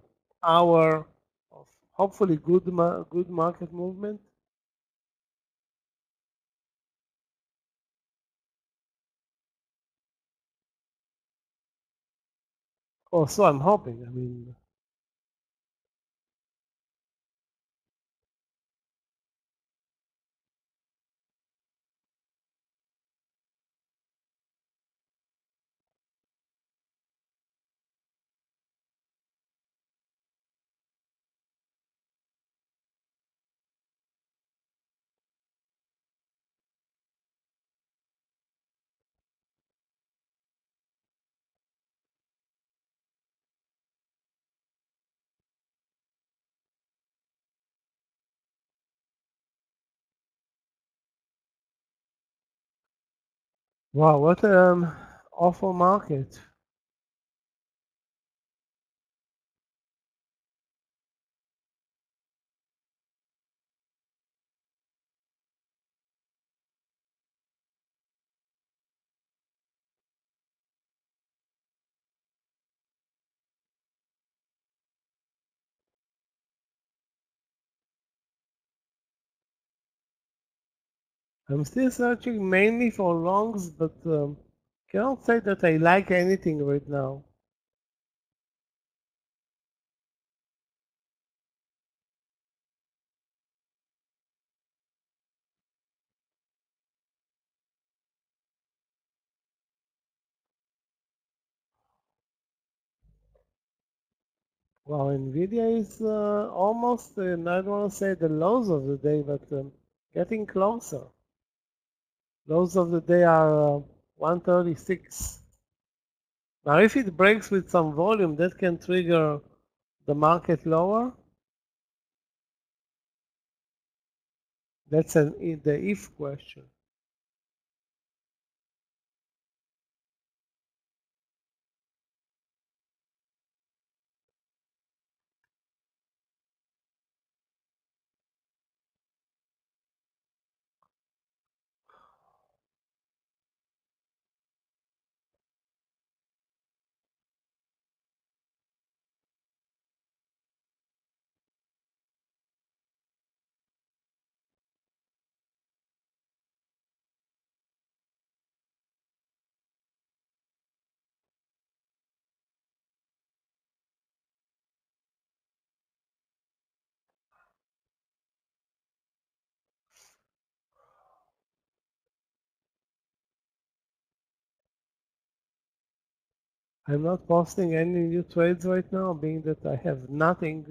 hour of hopefully good market movement. Or so I'm hoping. I mean, wow, what awful market. I'm still searching mainly for longs, but cannot say that I like anything right now. Well, Nvidia is almost, I don't want to say the lows of the day, but getting closer. Lows of the day are 136. Now, if it breaks with some volume, that can trigger the market lower. That's the if question. I'm not posting any new trades right now, being that I have nothing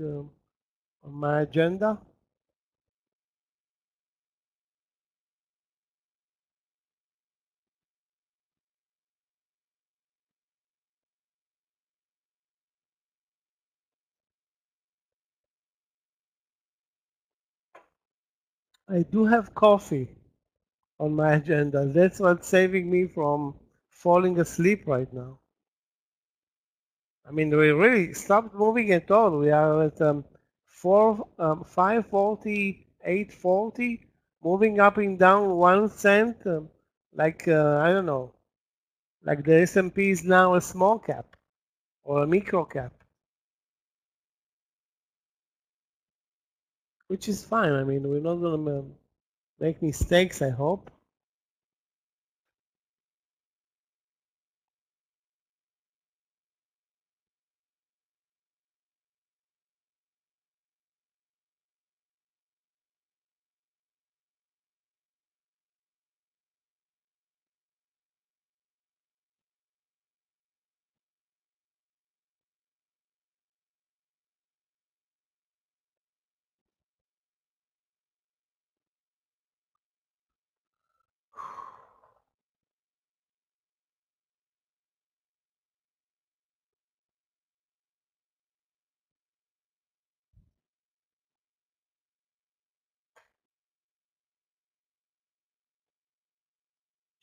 on my agenda. I do have coffee on my agenda. That's what's saving me from falling asleep right now. I mean, we really stopped moving at all. We are at 540, 840, moving up and down 1 cent, like, I don't know, Like the S&P is now a small cap or a micro cap, which is fine. I mean, we're not going to make mistakes, I hope.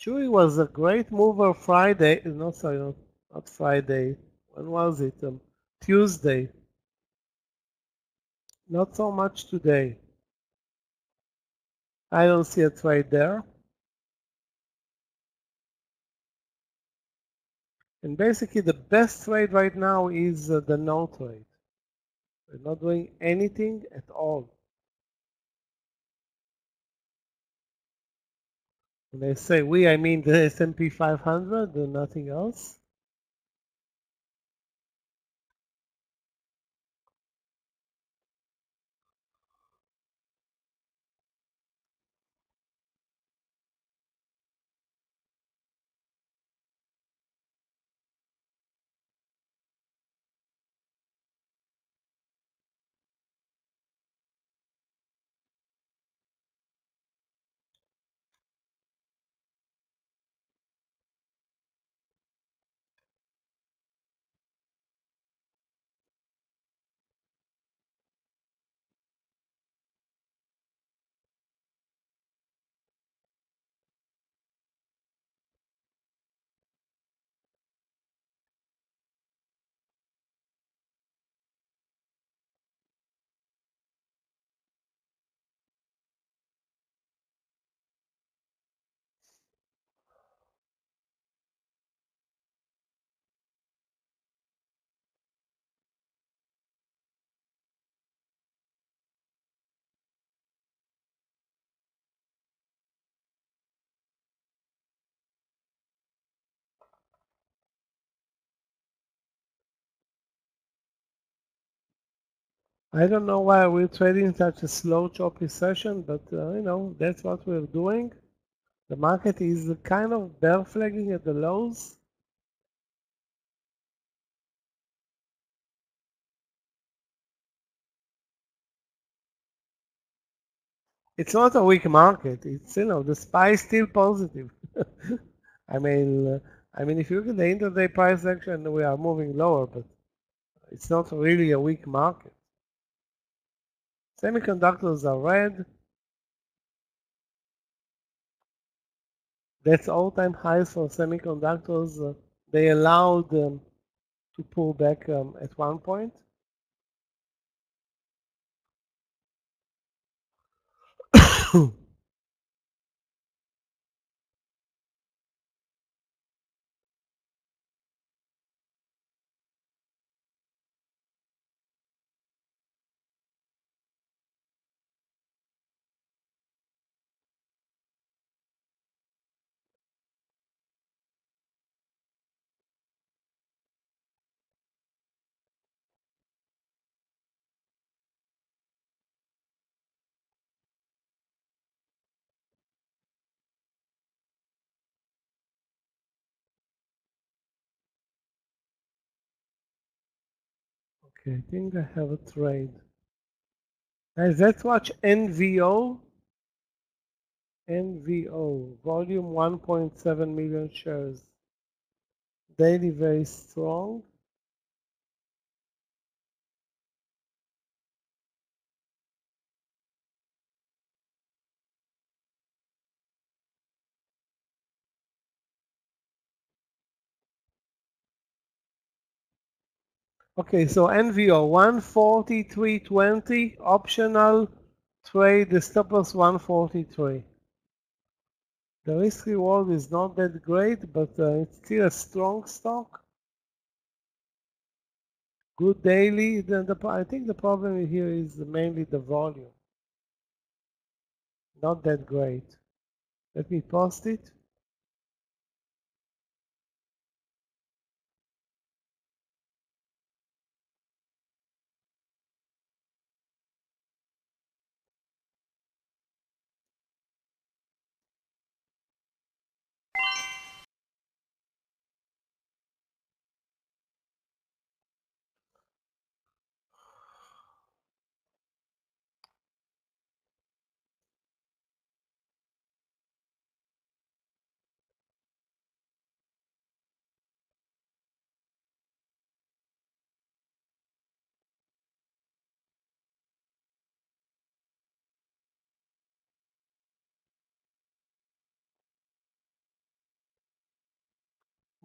Chewy was a great mover Friday. No, sorry, not Friday. When was it? Tuesday. Not so much today. I don't see a trade there. And basically, the best trade right now is the no trade. We're not doing anything at all. When I say we, I mean the S&P 500 and nothing else. I don't know why we're trading such a slow, choppy session, but that's what we're doing. The market is kind of bear flagging at the lows. It's not a weak market. It's the SPY is still positive. I mean, if you look at the intraday price action, we are moving lower, but it's not really a weak market. Semiconductors are red. That's all-time highs for semiconductors. They allowed them to pull back at one point. Okay, I think I have a trade. Guys, let's watch NVO. NVO, volume 1.7 million shares. Daily very strong. Okay, so NVO 143.20, optional trade, the stop loss 143. The risk reward is not that great, but it's still a strong stock. Good daily. I think the problem here is mainly the volume. Not that great. Let me post it.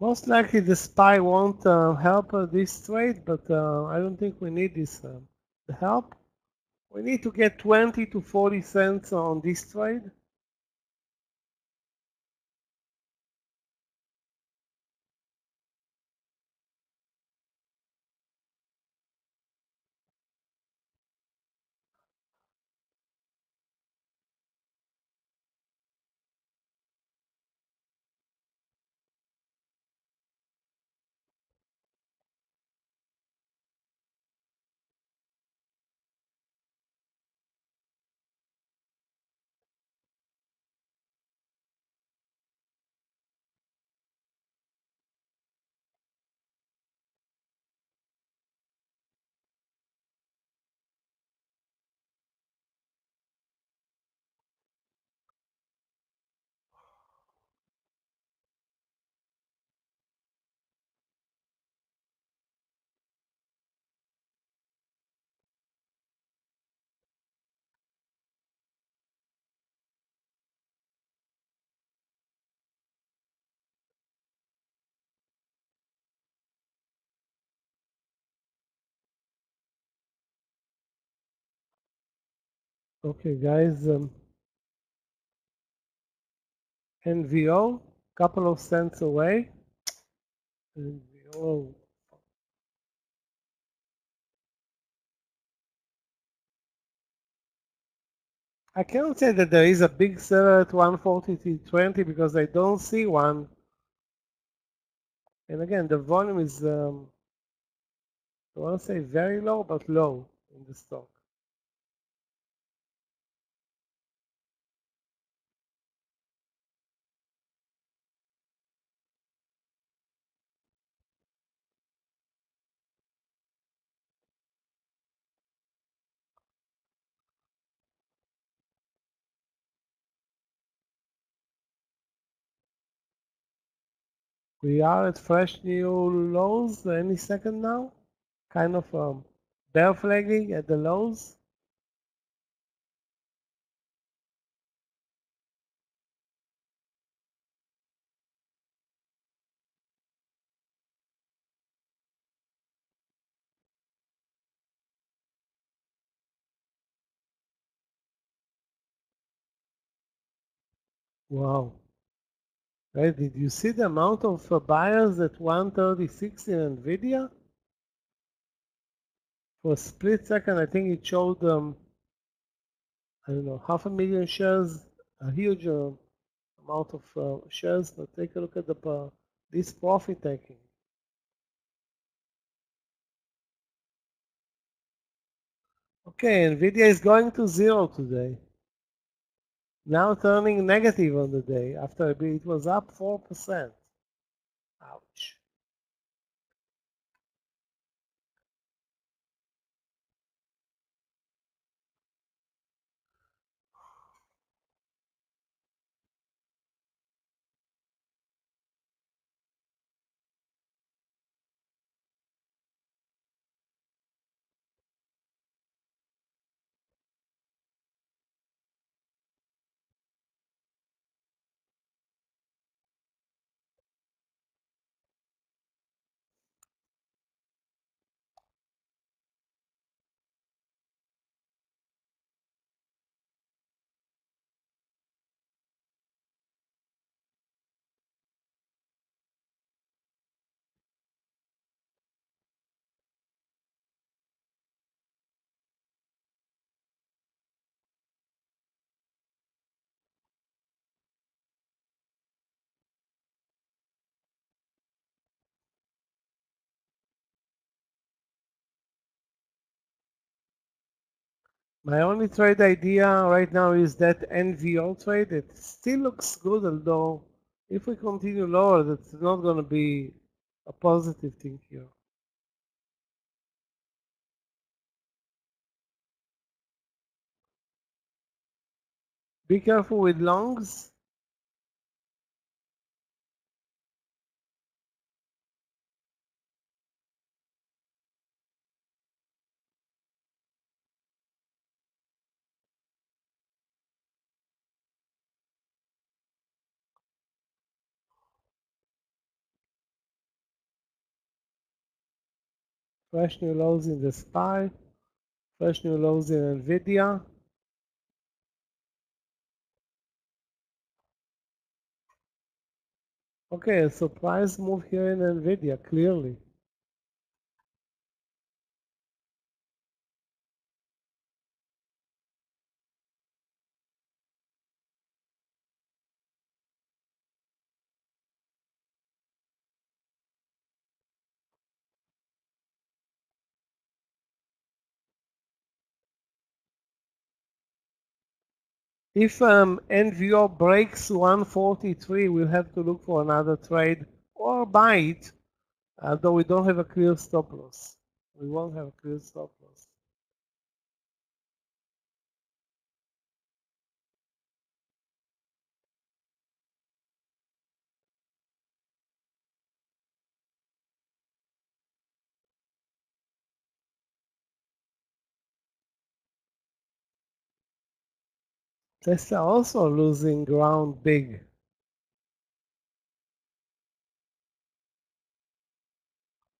Most likely the SPY won't help this trade, but I don't think we need this help. We need to get 20 to 40 cents on this trade. Okay, guys. NVO, couple of cents away. NVO. I cannot say that there is a big seller at 143.20 because I don't see one. And again, the volume is, I want to say very low, but low in the stock. We are at fresh new lows any second now. Kind of bear flagging at the lows. Wow. Right, did you see the amount of buyers at 136 in NVIDIA? For a split second, I think it showed, I don't know, 500,000 shares, a huge amount of shares. But take a look at this profit taking. Okay, NVIDIA is going to zero today. Now turning negative on the day after it was up 4%. Ouch. My only trade idea right now is that NVO trade. It still looks good, although if we continue lower, that's not going to be a positive thing here. Be careful with longs. Fresh new lows in the SPY. Fresh new lows in NVIDIA. Okay, a surprise move here in NVIDIA, clearly. If NVO breaks 143, we'll have to look for another trade or buy it, although we don't have a clear stop loss. We won't have a clear stop loss. Tesla also losing ground big.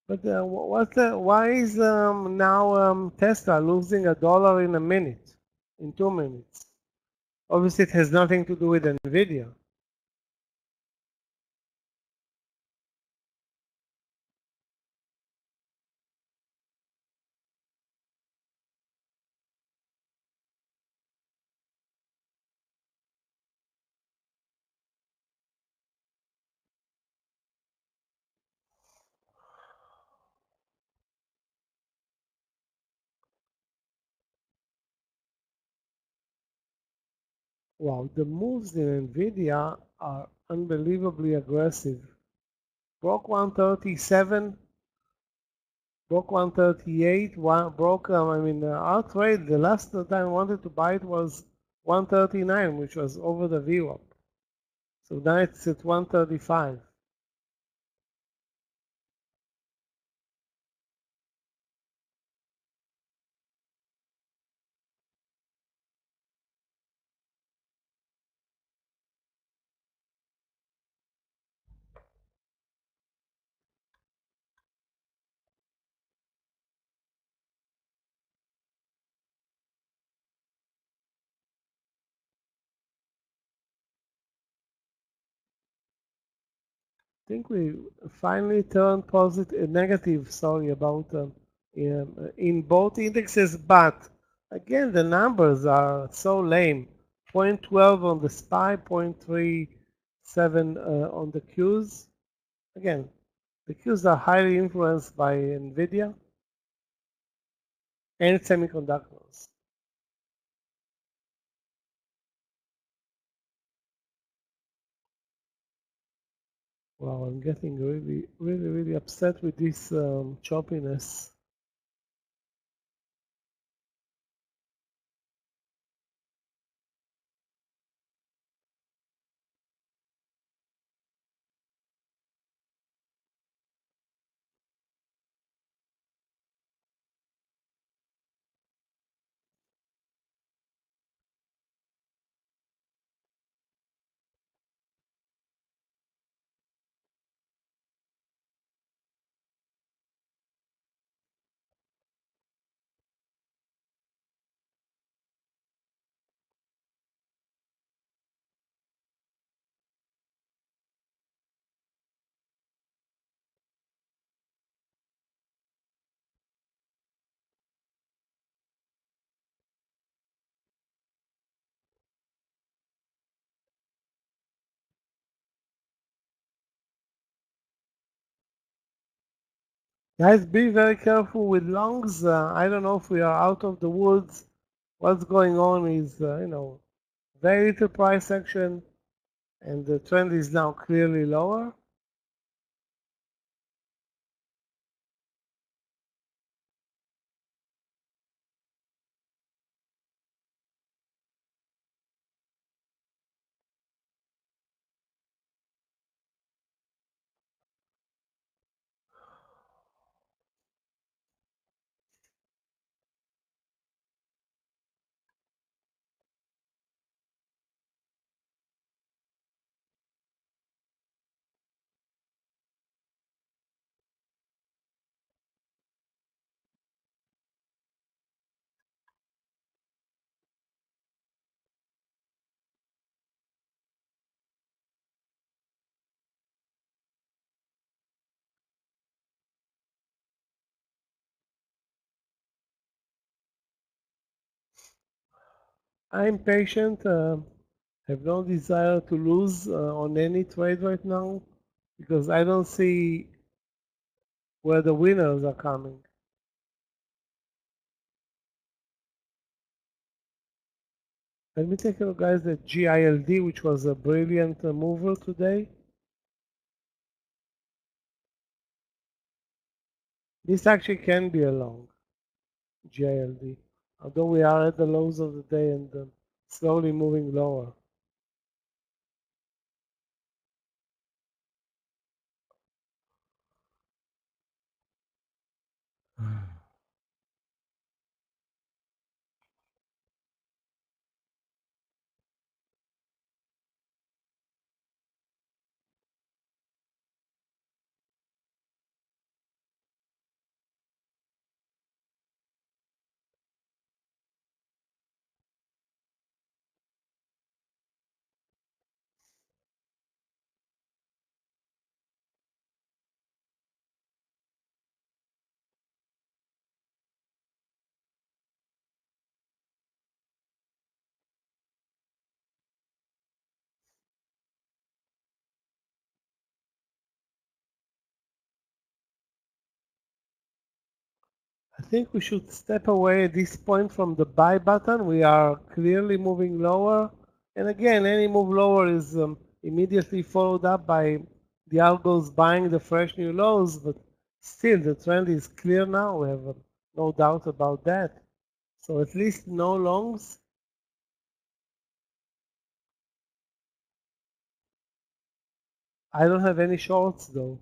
But why is now Tesla losing $1 in a minute, in 2 minutes? Obviously, it has nothing to do with NVIDIA. Wow, the moves in NVIDIA are unbelievably aggressive. Broke 137, broke 138, broke, our trade, the last time I wanted to buy it was 139, which was over the VWAP. So now it's at 135. I think we finally turned positive, negative, sorry, about in both indexes, but again, the numbers are so lame. 0.12 on the SPY, 0.37 on the Qs. Again, the Qs are highly influenced by NVIDIA and semiconductors. Wow, I'm getting really upset with this choppiness. Guys, be very careful with longs. I don't know if we are out of the woods, what's going on is, very little price action, and the trend is now clearly lower. I'm patient, have no desire to lose on any trade right now because I don't see where the winners are coming. Let me take a look, guys, at GILD, which was a brilliant mover today. This actually can be a long GILD, although we are at the lows of the day and slowly moving lower. I think we should step away at this point from the buy button. We are clearly moving lower. And again, any move lower is immediately followed up by the algos buying the fresh new lows. But still, the trend is clear now. We have no doubt about that. So at least no longs. I don't have any shorts though.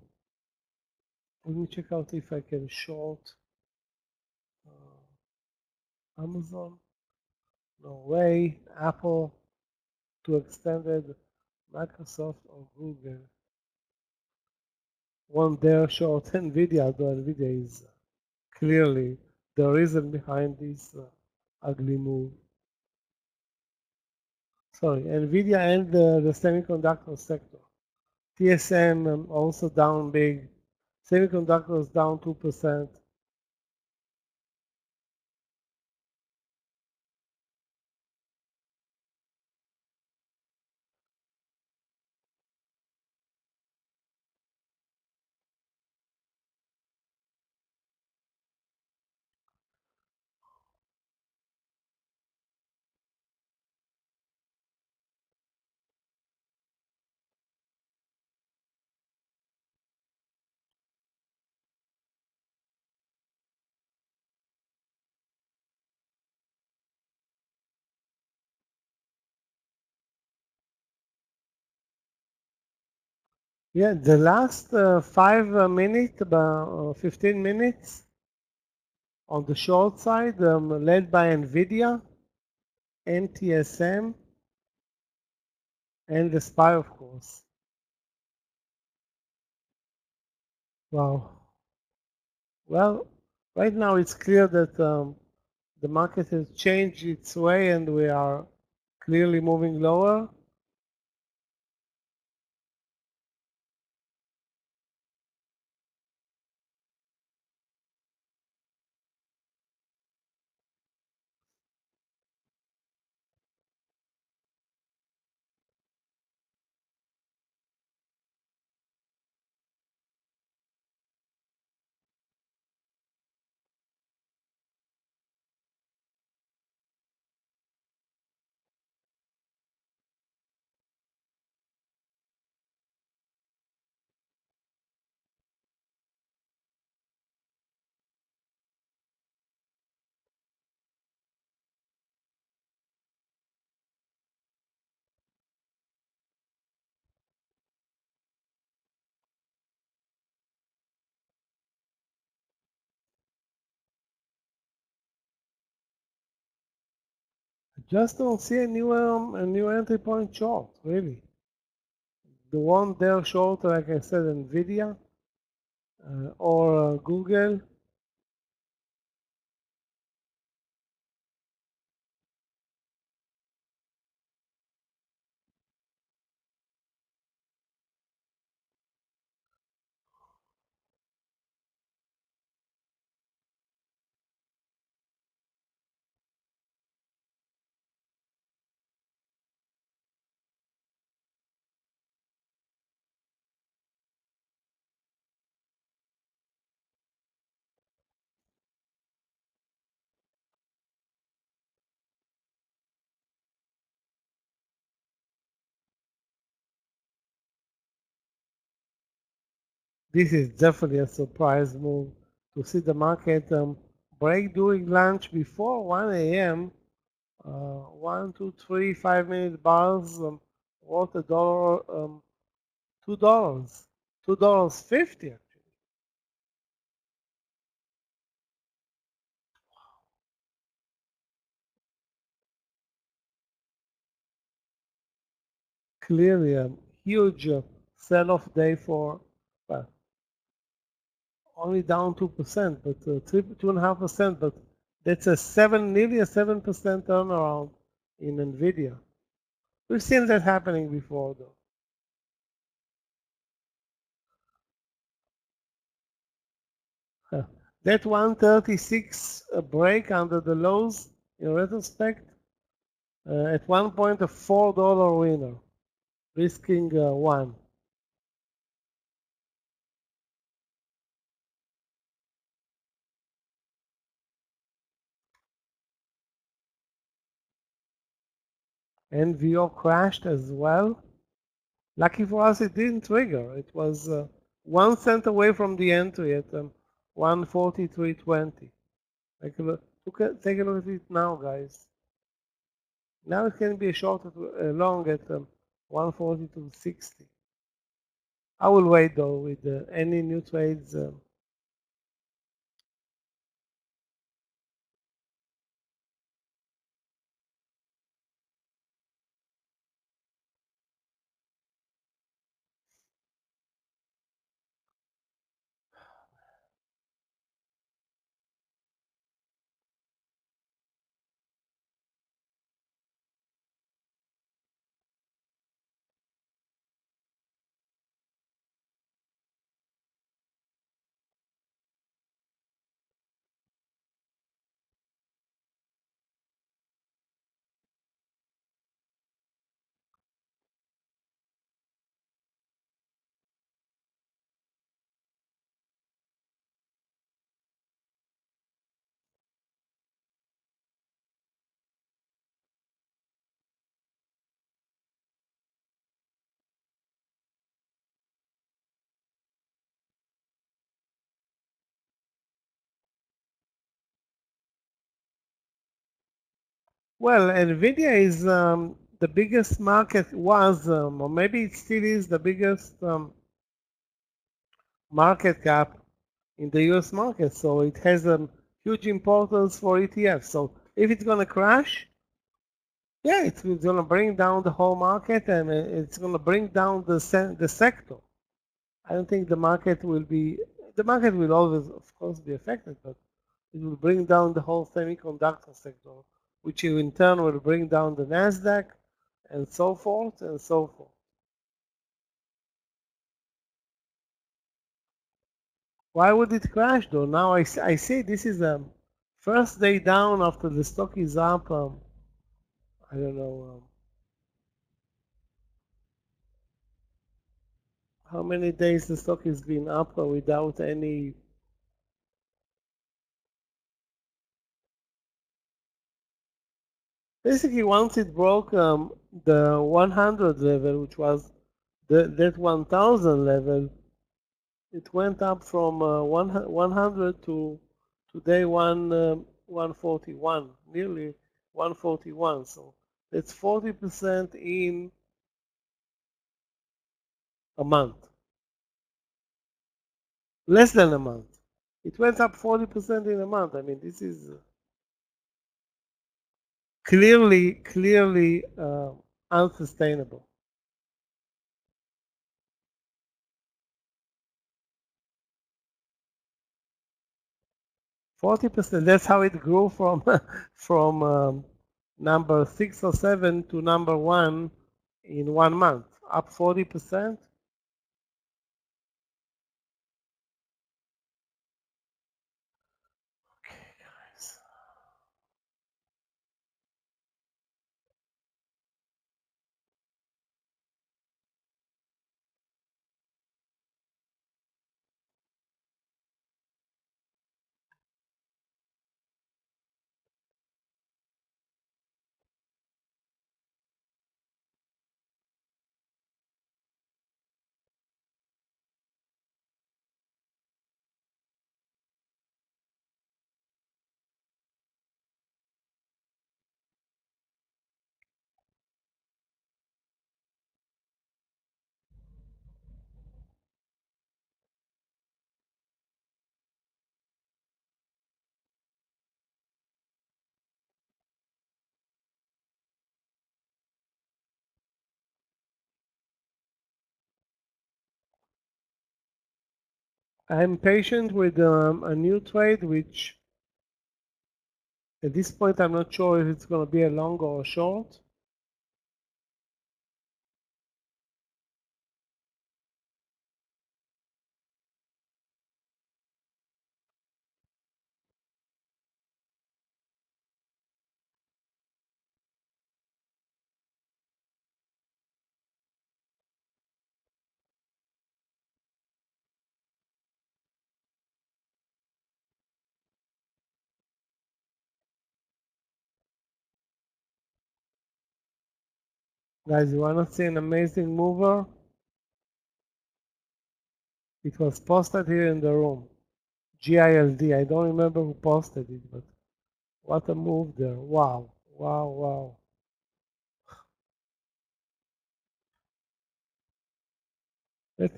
Let me check out if I can short Amazon. No way. Apple, too extended. Microsoft or Google. One dare short Nvidia, although Nvidia is clearly the reason behind this ugly move. Sorry, Nvidia and the semiconductor sector. TSM also down big. Semiconductors down 2%. Yeah, the last 5 minutes, about 15 minutes on the short side, led by Nvidia, NTSM, and the SPY, of course. Wow. Well, right now it's clear that the market has changed its way and we are clearly moving lower. Just don't see a new entry point short, really. The one there short, like I said, Nvidia or Google. This is definitely a surprise move to see the market break during lunch before 1 a.m. 1, 2, 3, 5 minute bars worth a dollar, $2, $2.50 actually. Clearly a huge sell-off day for, well, only down 2%, but 2.5%, but that's nearly a 7% turnaround in Nvidia. We've seen that happening before, though. That 136 break under the lows, in retrospect, at one point a $4 winner, risking one. NVO crashed as well. Lucky for us, it didn't trigger. It was 1 cent away from the entry at 143.20. Take a look. Take a look at it now, guys. Now it can be a short long at 142.60. I will wait though with any new trades. Well, Nvidia is the biggest market or maybe it still is the biggest market cap in the US market. So it has a huge importance for ETFs. So if it's going to crash, yeah, it's going to bring down the whole market and it's going to bring down the sector. I don't think the market will always, of course, be affected, but it will bring down the whole semiconductor sector, which in turn will bring down the NASDAQ and so forth and so forth. Why would it crash though? Now I say this is a first day down after the stock is up, I don't know, how many days the stock has been up without any. Basically, once it broke the 100 level, which was that 1000 level, it went up from 100 to today 141, nearly 141. So that's 40% in a month, less than a month. It went up 40% in a month. I mean, this is clearly unsustainable. 40%. That's how it grew from from number 6 or 7 to number 1 in 1 month. Up 40%. Okay, guys. I'm patient with a new trade, which at this point I'm not sure if it's going to be a long or a short. Guys, you want to see an amazing mover? It was posted here in the room. GILD. I don't remember who posted it, but what a move there. Wow. Wow, wow.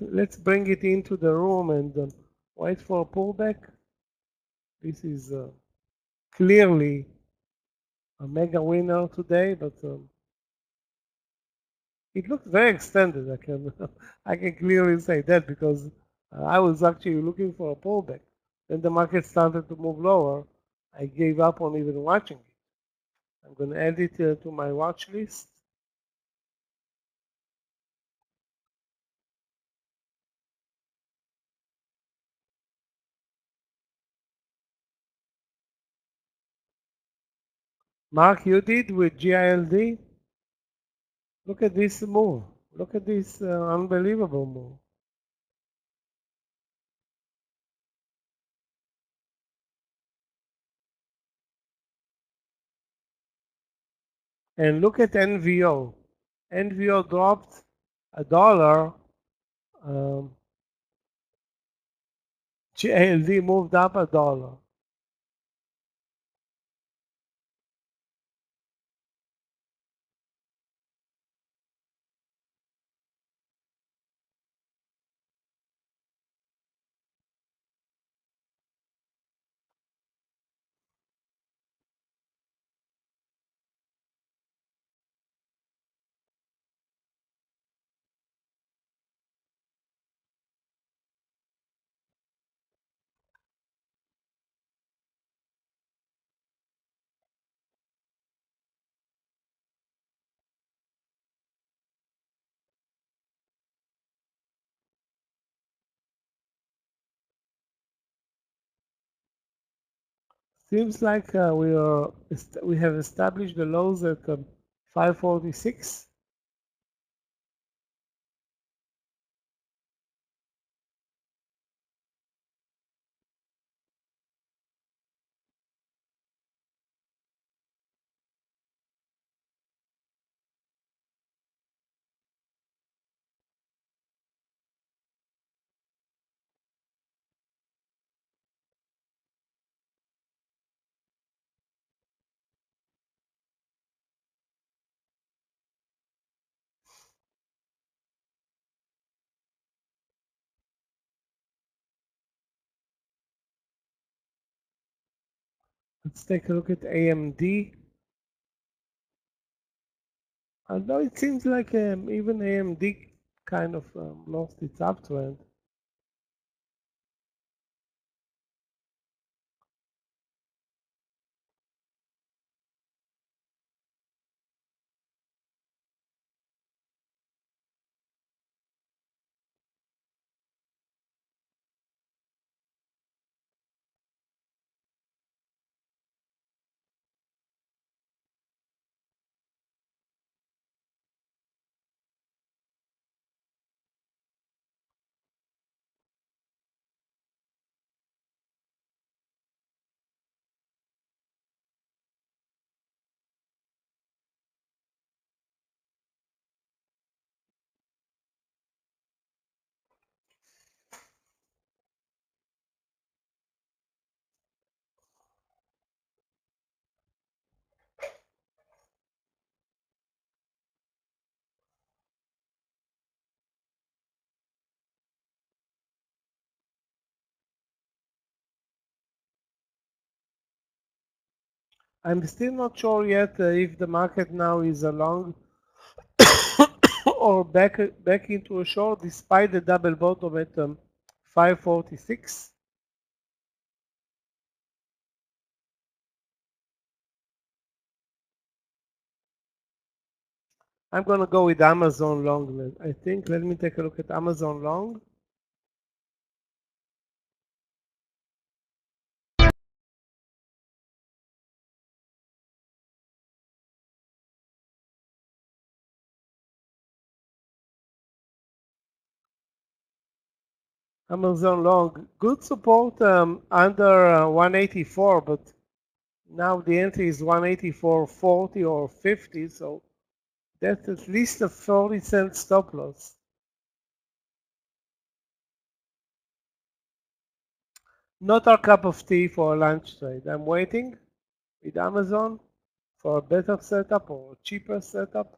Let's bring it into the room and wait for a pullback. This is clearly a mega winner today, but it looks very extended. I can clearly say that because I was actually looking for a pullback. Then the market started to move lower. I gave up on even watching it. I'm going to add it to my watch list. Mark, you did with GILD? Look at this move. Look at this unbelievable move. And look at NVO. NVO dropped $1. GILD moved up $1. Seems like we have established the lows at 546. Let's take a look at AMD. Although it seems like even AMD kind of lost its uptrend. I'm still not sure yet if the market now is a long or back into a short despite the double bottom at 546. I'm gonna go with Amazon long. I think. Let me take a look at Amazon long. Amazon long, good support under 184, but now the entry is 184.40 or 50, so that's at least a 40-cent stop loss. Not our cup of tea for a lunch trade. I'm waiting with Amazon for a better setup or a cheaper setup.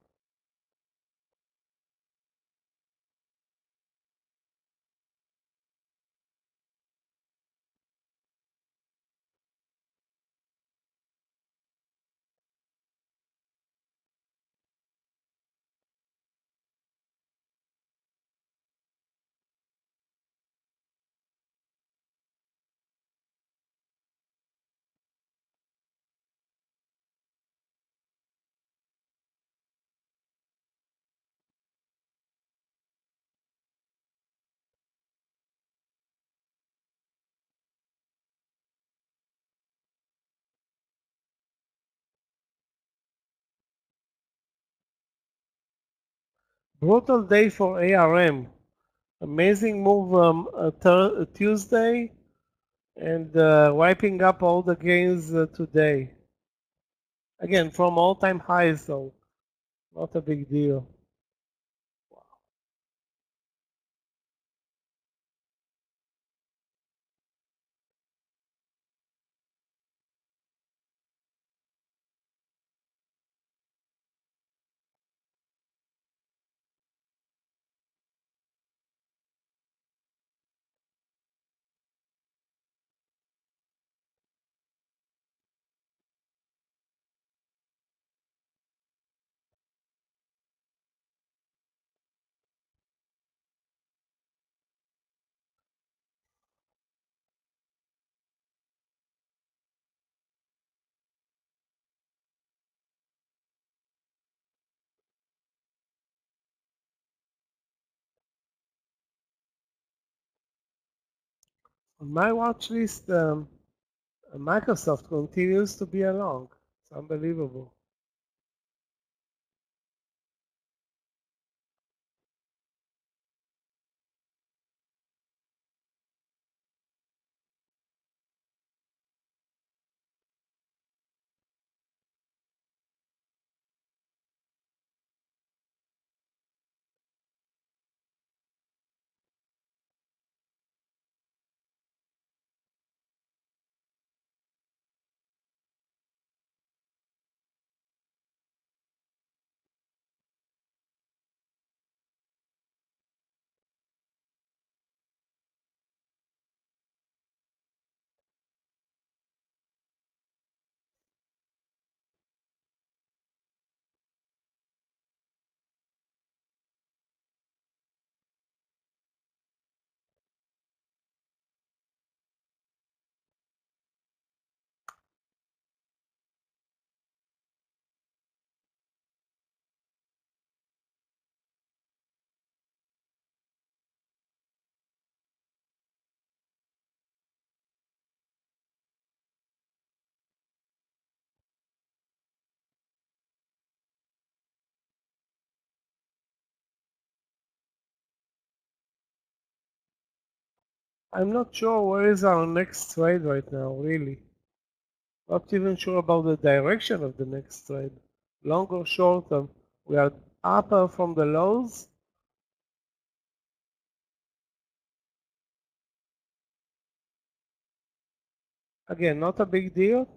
Brutal day for ARM. Amazing move Tuesday and wiping up all the gains today. Again, from all-time highs, so not a big deal. On my watch list, Microsoft continues to be along. It's unbelievable. I'm not sure where is our next trade right now, really. Not even sure about the direction of the next trade. Long or short term. We are upper from the lows. Again, not a big deal.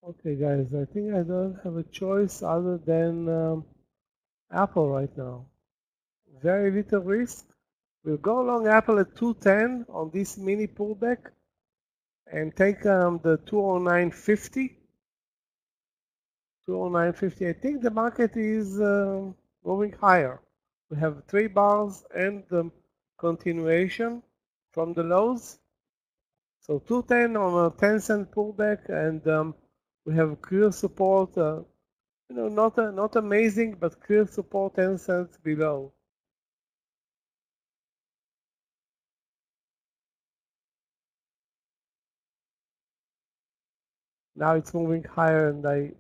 Okay, guys, I think I don't have a choice other than Apple right now. Very little risk. We'll go long Apple at 210 on this mini pullback and take the 209.50. 209.50. I think the market is moving higher. We have 3 bars and the continuation from the lows. So 210 on a 10-cent pullback, and we have clear support. Not amazing, but clear support 10 cents below. Now it's moving higher, and I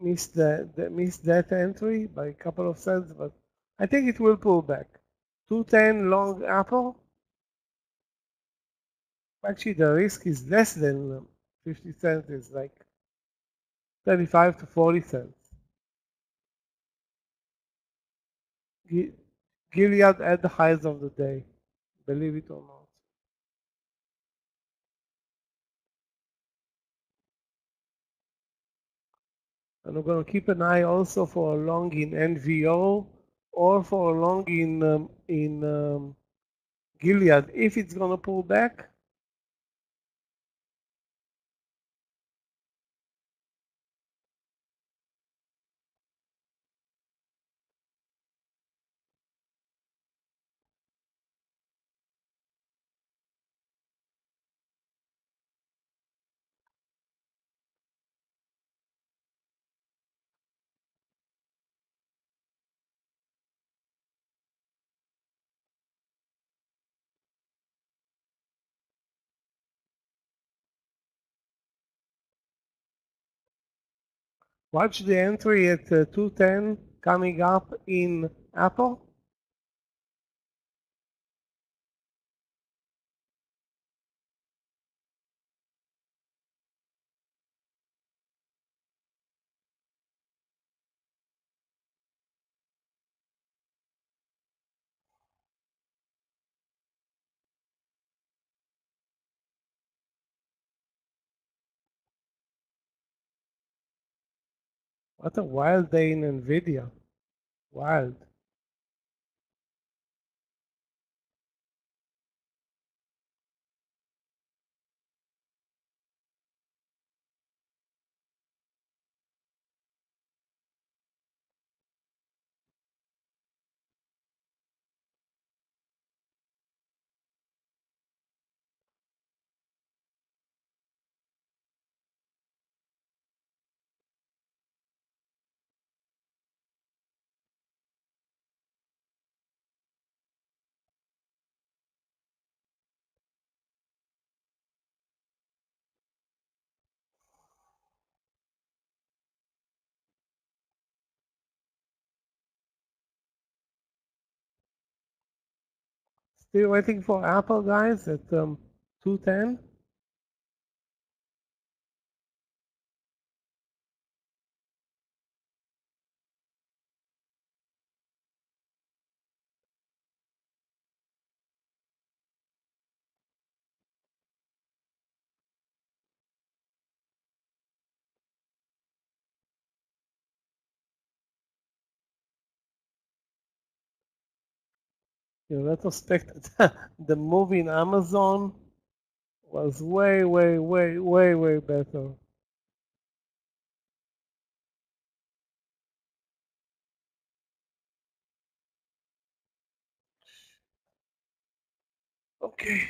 missed that entry by a couple of cents, but I think it will pull back. 210 long Apple. Actually, the risk is less than 50 cents. It's like 35 to 40 cents. Gilead at the highs of the day, believe it or not. And we're going to keep an eye also for a long in NVO or for a long in Gilead if it's going to pull back. Watch the entry at 210 coming up in Apple. What a wild day in NVIDIA. Wild. Still waiting for Apple, guys, at 210. In retrospect, the movie in Amazon was way, way, way, way, way better. Okay,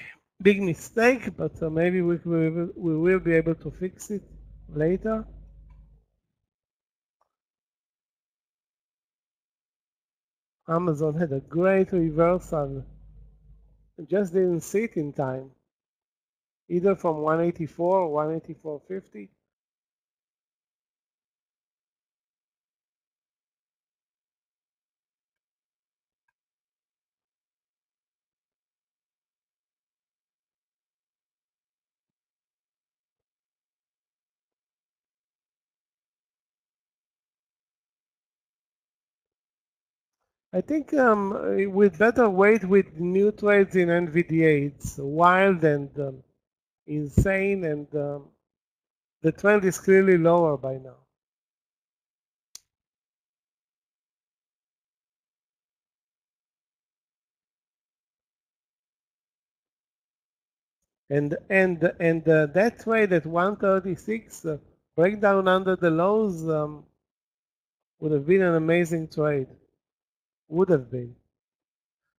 big mistake, but maybe we will be able to fix it later. Amazon had a great reversal. Just didn't see it in time, either from 184 or 184.50. I think with better weight with new trades in NVDA, it's wild and insane, and the trend is clearly lower by now. And that trade at 136 breakdown under the lows would have been an amazing trade. Would have been.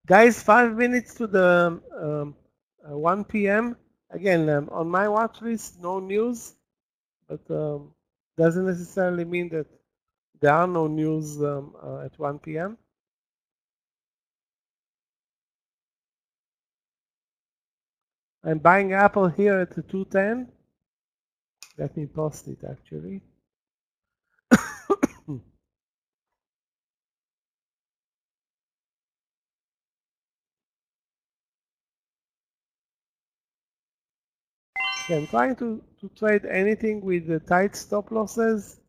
Guys, 5 minutes to the 1 p.m. Again, on my watch list, no news, but doesn't necessarily mean that there are no news at 1 p.m. I'm buying Apple here at 210. Let me post it actually. Okay, I'm trying to trade anything with the tight stop losses.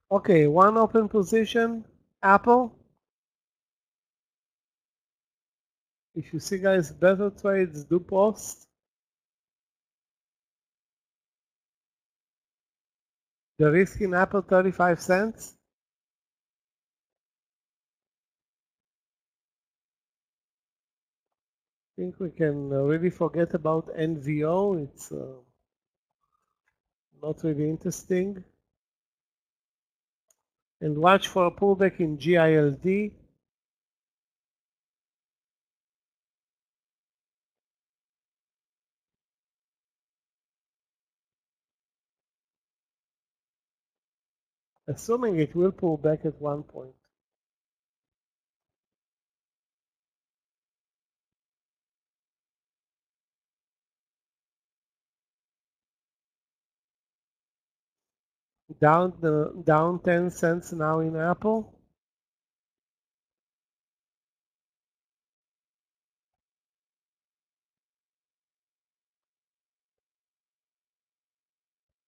Okay, one open position, Apple. If you see guys better trades, do post. The risk in Apple 35 cents. I think we can really forget about NVO. It's not really interesting. And watch for a pullback in GILD. Assuming it will pull back at one point. Down 10 cents now in Apple.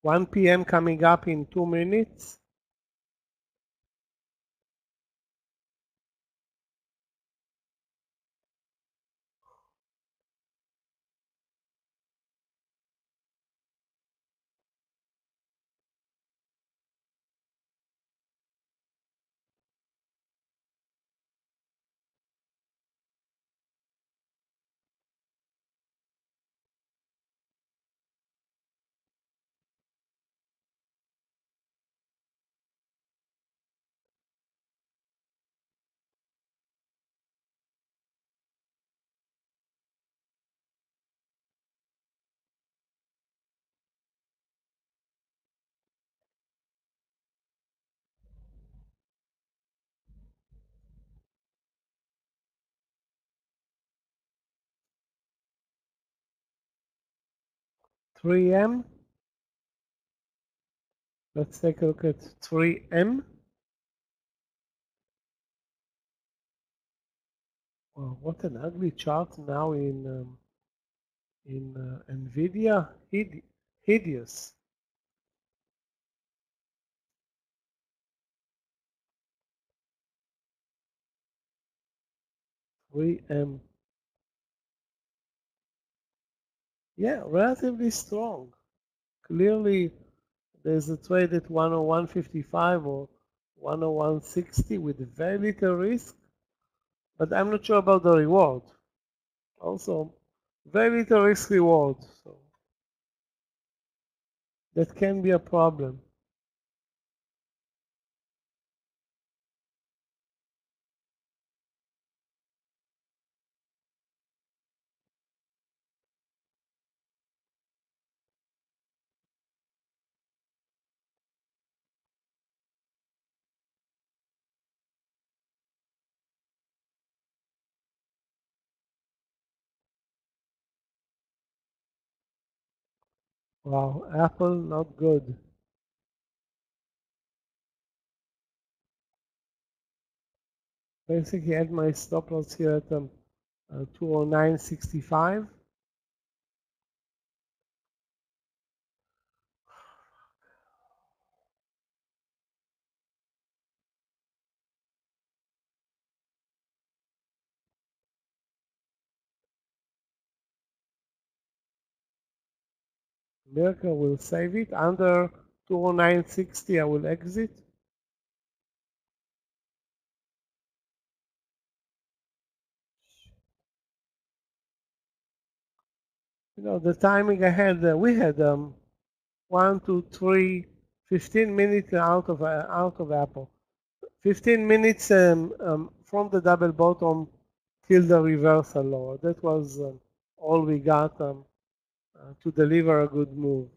1 p.m. coming up in 2 minutes. Three M. Let's take a look at 3M. Wow, what an ugly chart now in NVIDIA. Hideous. Three M. Yeah, relatively strong. Clearly, there's a trade at 101.55 or 101.60 with very little risk, but I'm not sure about the reward. Also, very little risk reward, so that can be a problem. Wow, Apple not good. Basically, I had my stop loss here at 209.65. Merkel will save it. Under 209.60, I will exit. You know, the timing I had, we had 1, 2, 3, 15 minutes out of Apple. 15 minutes from the double bottom till the reversal lower. That was all we got to deliver a good move.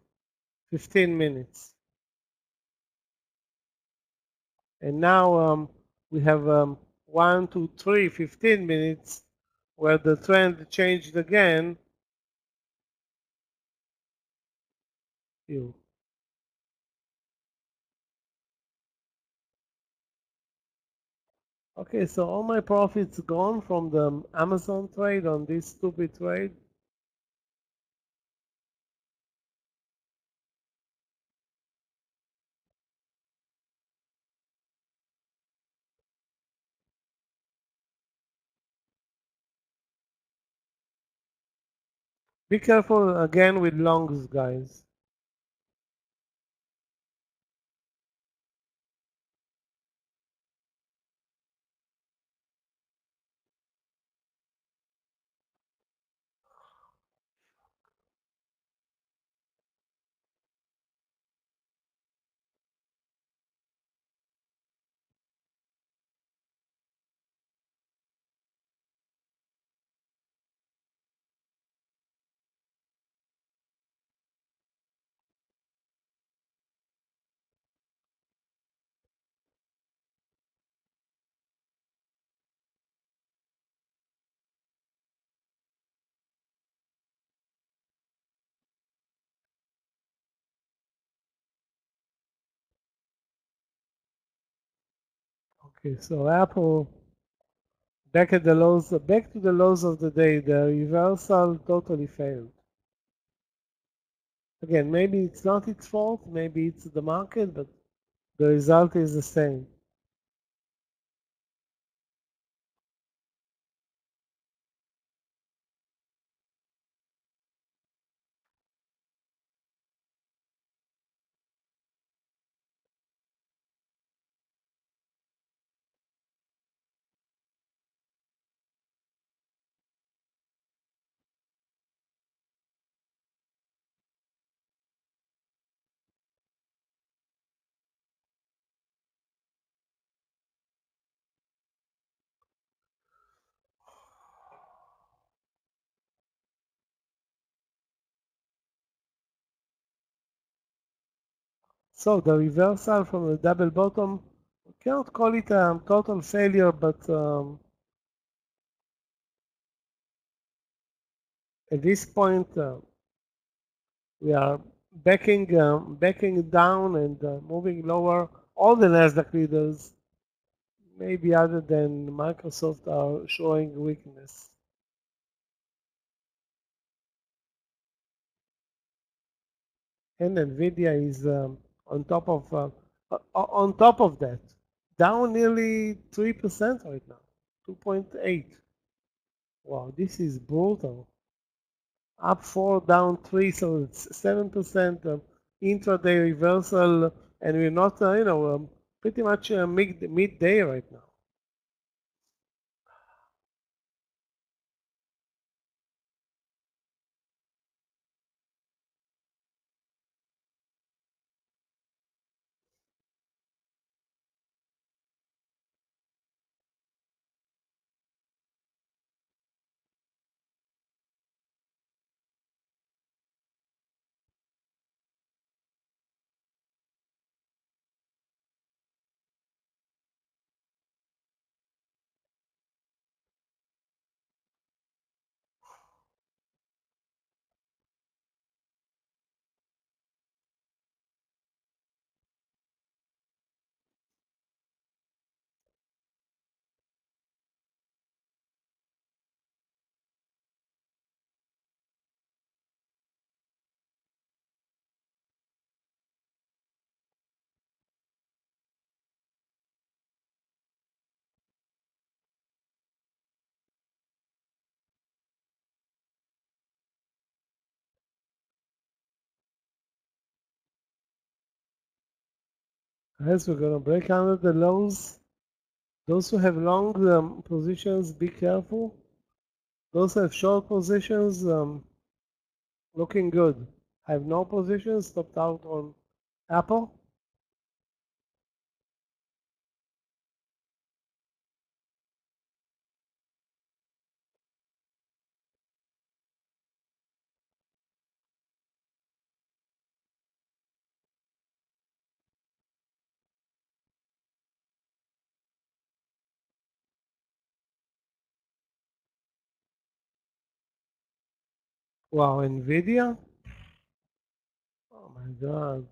15 minutes. And now we have 1, 2, 3, 15 minutes where the trend changed again. Ew. Okay, so all my profits gone from the Amazon trade on this stupid trade. Be careful again with longs, guys. Okay, so Apple back at the lows, back to the lows of the day. The reversal totally failed. Again, maybe it's not its fault, maybe it's the market, but the result is the same. So the reversal from the double bottom, we cannot call it a total failure, but at this point we are backing down and moving lower. All the Nasdaq leaders, maybe other than Microsoft, are showing weakness. And Nvidia is on top of that, down nearly 3% right now, 2.8. Wow, this is brutal. Up 4, down 3, so it's 7% intraday reversal, and we're not, pretty much midday right now. As we're gonna break under the lows. Those who have long positions, be careful. Those who have short positions, looking good. I have no positions, stopped out on Apple. Wow, Nvidia. Oh my God.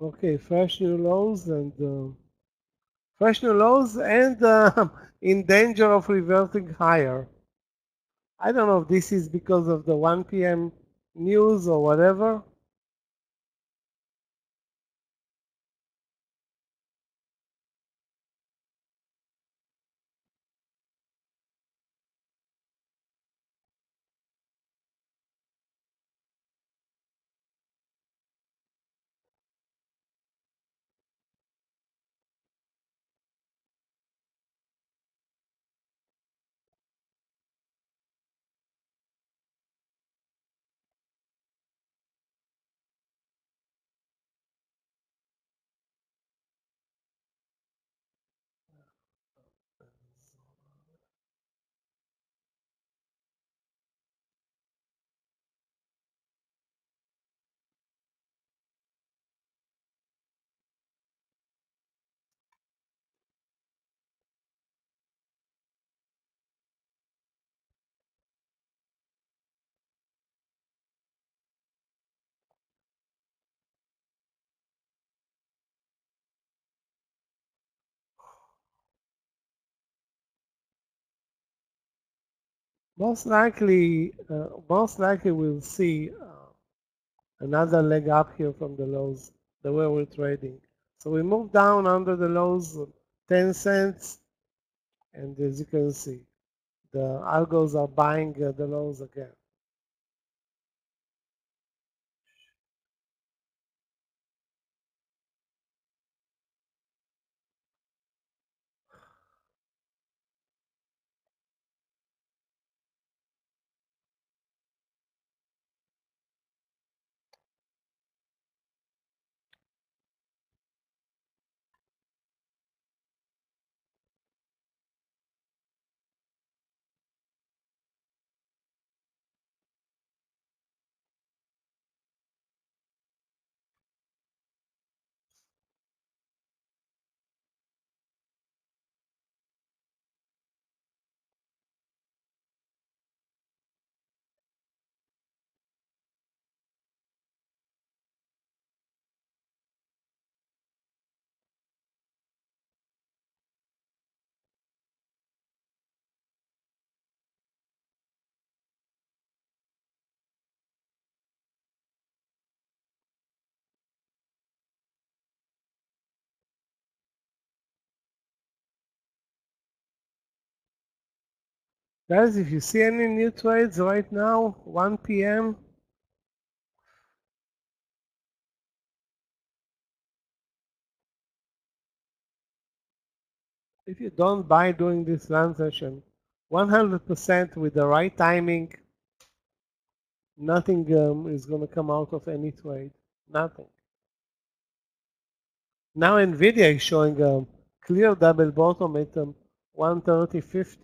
Okay, fresh new lows and in danger of reverting higher. I don't know if this is because of the 1 p.m. news or whatever. Most likely we'll see another leg up here from the lows, the way we're trading. So we move down under the lows, 10 cents, and as you can see, the algos are buying the lows again. Guys, if you see any new trades right now, 1 p.m., if you don't buy during this run session, 100% with the right timing, nothing is going to come out of any trade. Nothing. Now NVIDIA is showing a clear double bottom at 130.50.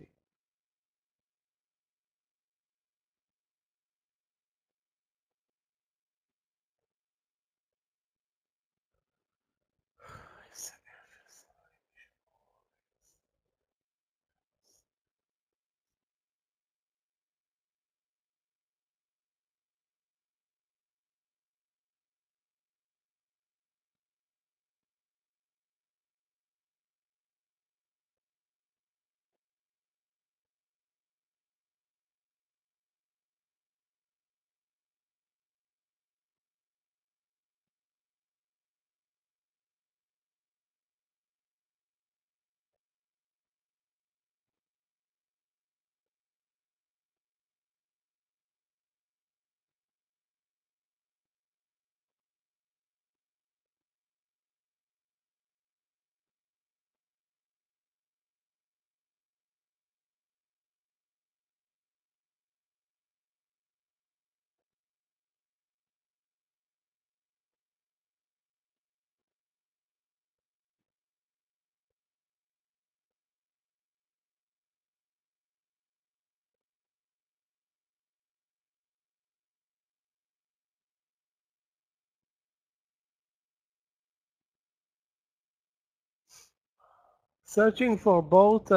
Searching for both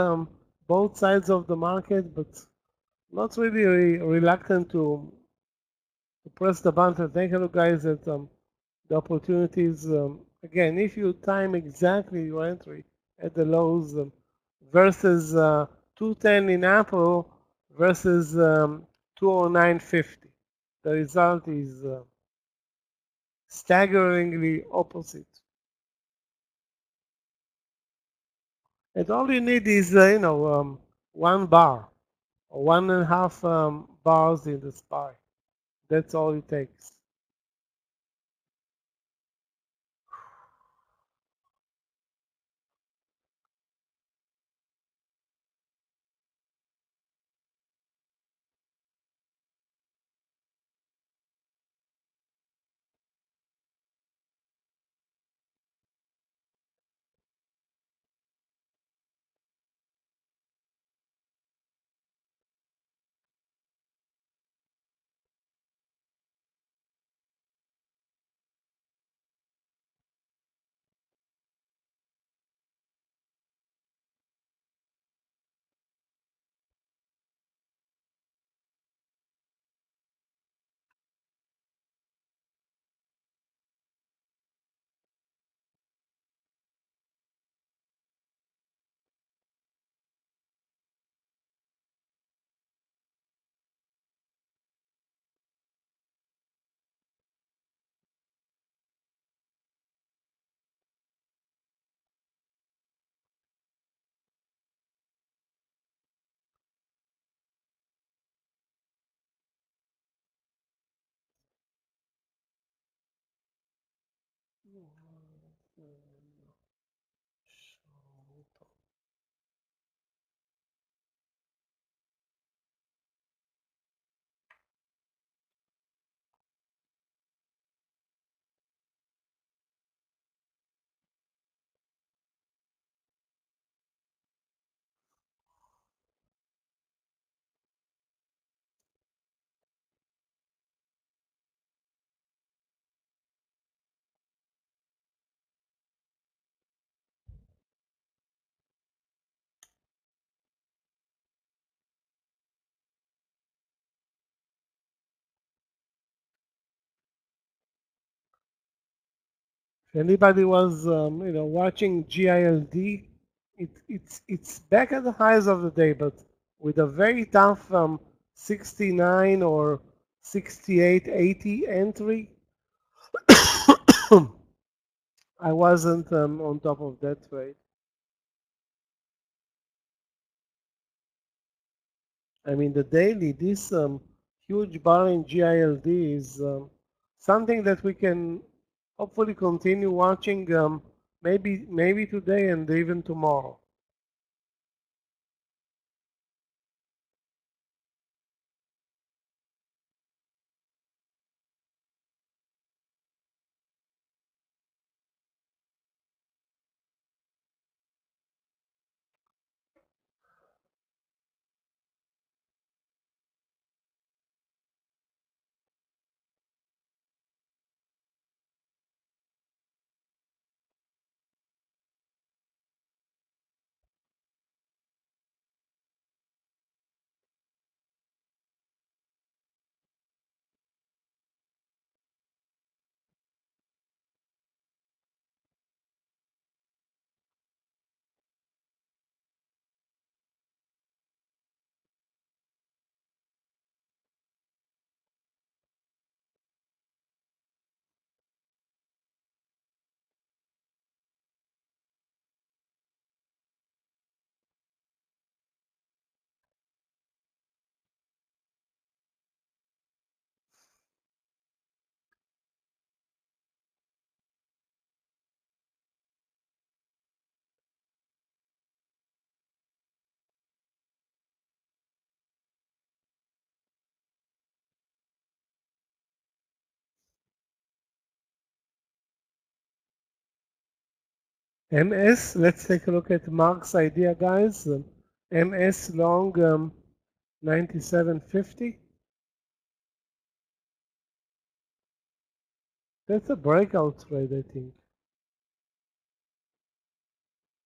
sides of the market, but not really reluctant to press the button. Take a look, guys, at the opportunities. Again, if you time exactly your entry at the lows versus 210 in Apple, versus 209.50. The result is staggeringly opposite. And all you need is, one bar or 1.5 bars in the SPY. That's all it takes. If anybody was, watching GILD, it's back at the highs of the day, but with a very tough 69 or 68.80 entry. I wasn't on top of that trade. I mean, the daily, this huge bar in GILD is something that we can hopefully continue watching maybe today and even tomorrow. MS, let's take a look at Mark's idea, guys. MS long 97.50. That's a breakout trade, I think.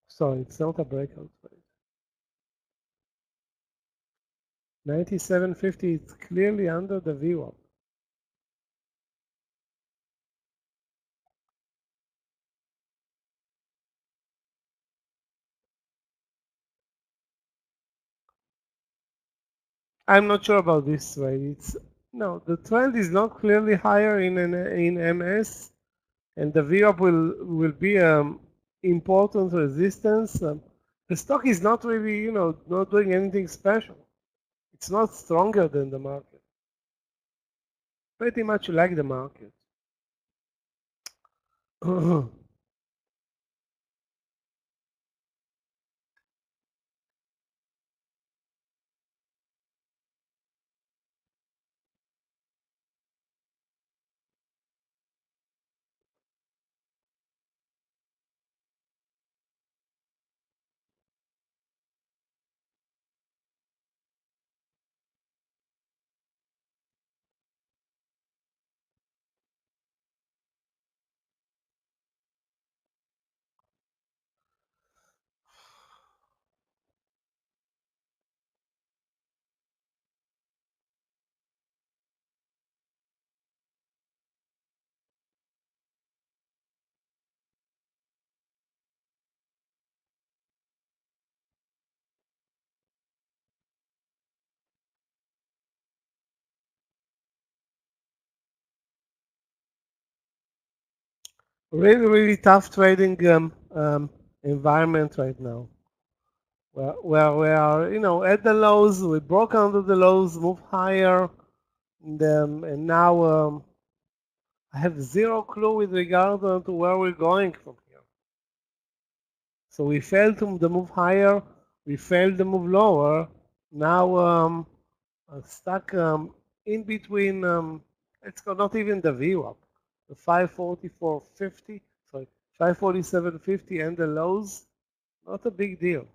Sorry, it's not a breakout trade. 97.50 is clearly under the VWAP. I'm not sure about this trade. It's no, the trend is not clearly higher in MS, and the VWAP will be important resistance. The stock is not really, not doing anything special. It's not stronger than the market. Pretty much like the market. Really, really tough trading environment right now. Where we are, at the lows, we broke under the lows, move higher, and now I have zero clue with regard to where we're going from here. So we failed to the move higher, we failed to move lower. Now stuck in between. Let's go, not even the VWAP, the 544.50, sorry, 547.50 and the lows. Not a big deal.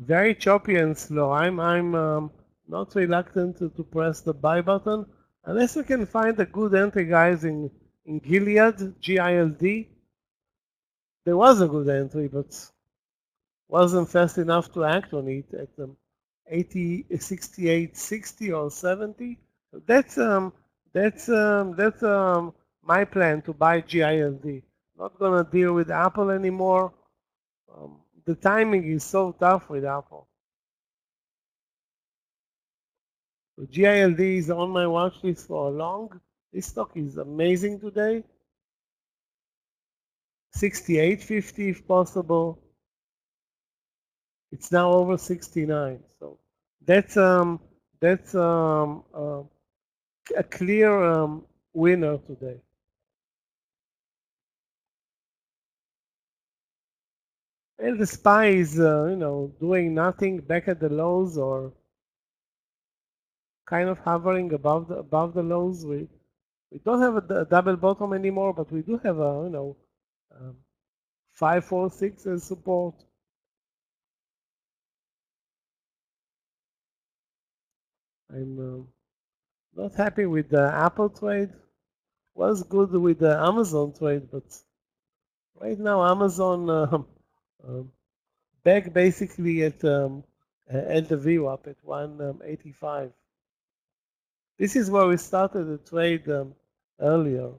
Very choppy and slow. I'm not reluctant to press the buy button unless we can find a good entry, guys, in Gilead, Gild. There was a good entry, but wasn't fast enough to act on it at 80, 68, 60 or 70. That's my plan to buy Gild. Not gonna deal with Apple anymore. The timing is so tough with Apple. So GILD is on my watch list for long. This stock is amazing today. 68.50 if possible. It's now over 69. So that's a clear winner today. And the SPY is doing nothing back at the lows or kind of hovering above the lows. We don't have a double bottom anymore, but we do have a um, 546 as support. I'm not happy with the Apple trade. Was good with the Amazon trade, but right now Amazon back basically at the VWAP at 185. This is where we started the trade earlier.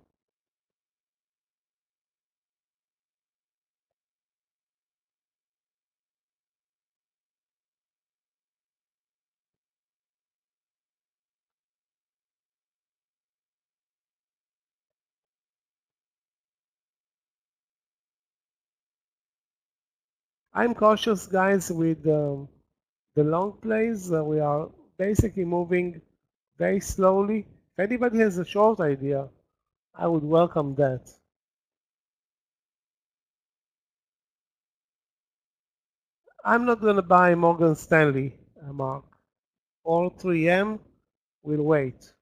I'm cautious, guys, with the long plays. We are basically moving very slowly. If anybody has a short idea, I would welcome that. I'm not going to buy Morgan Stanley, Mark, or 3M. We'll wait.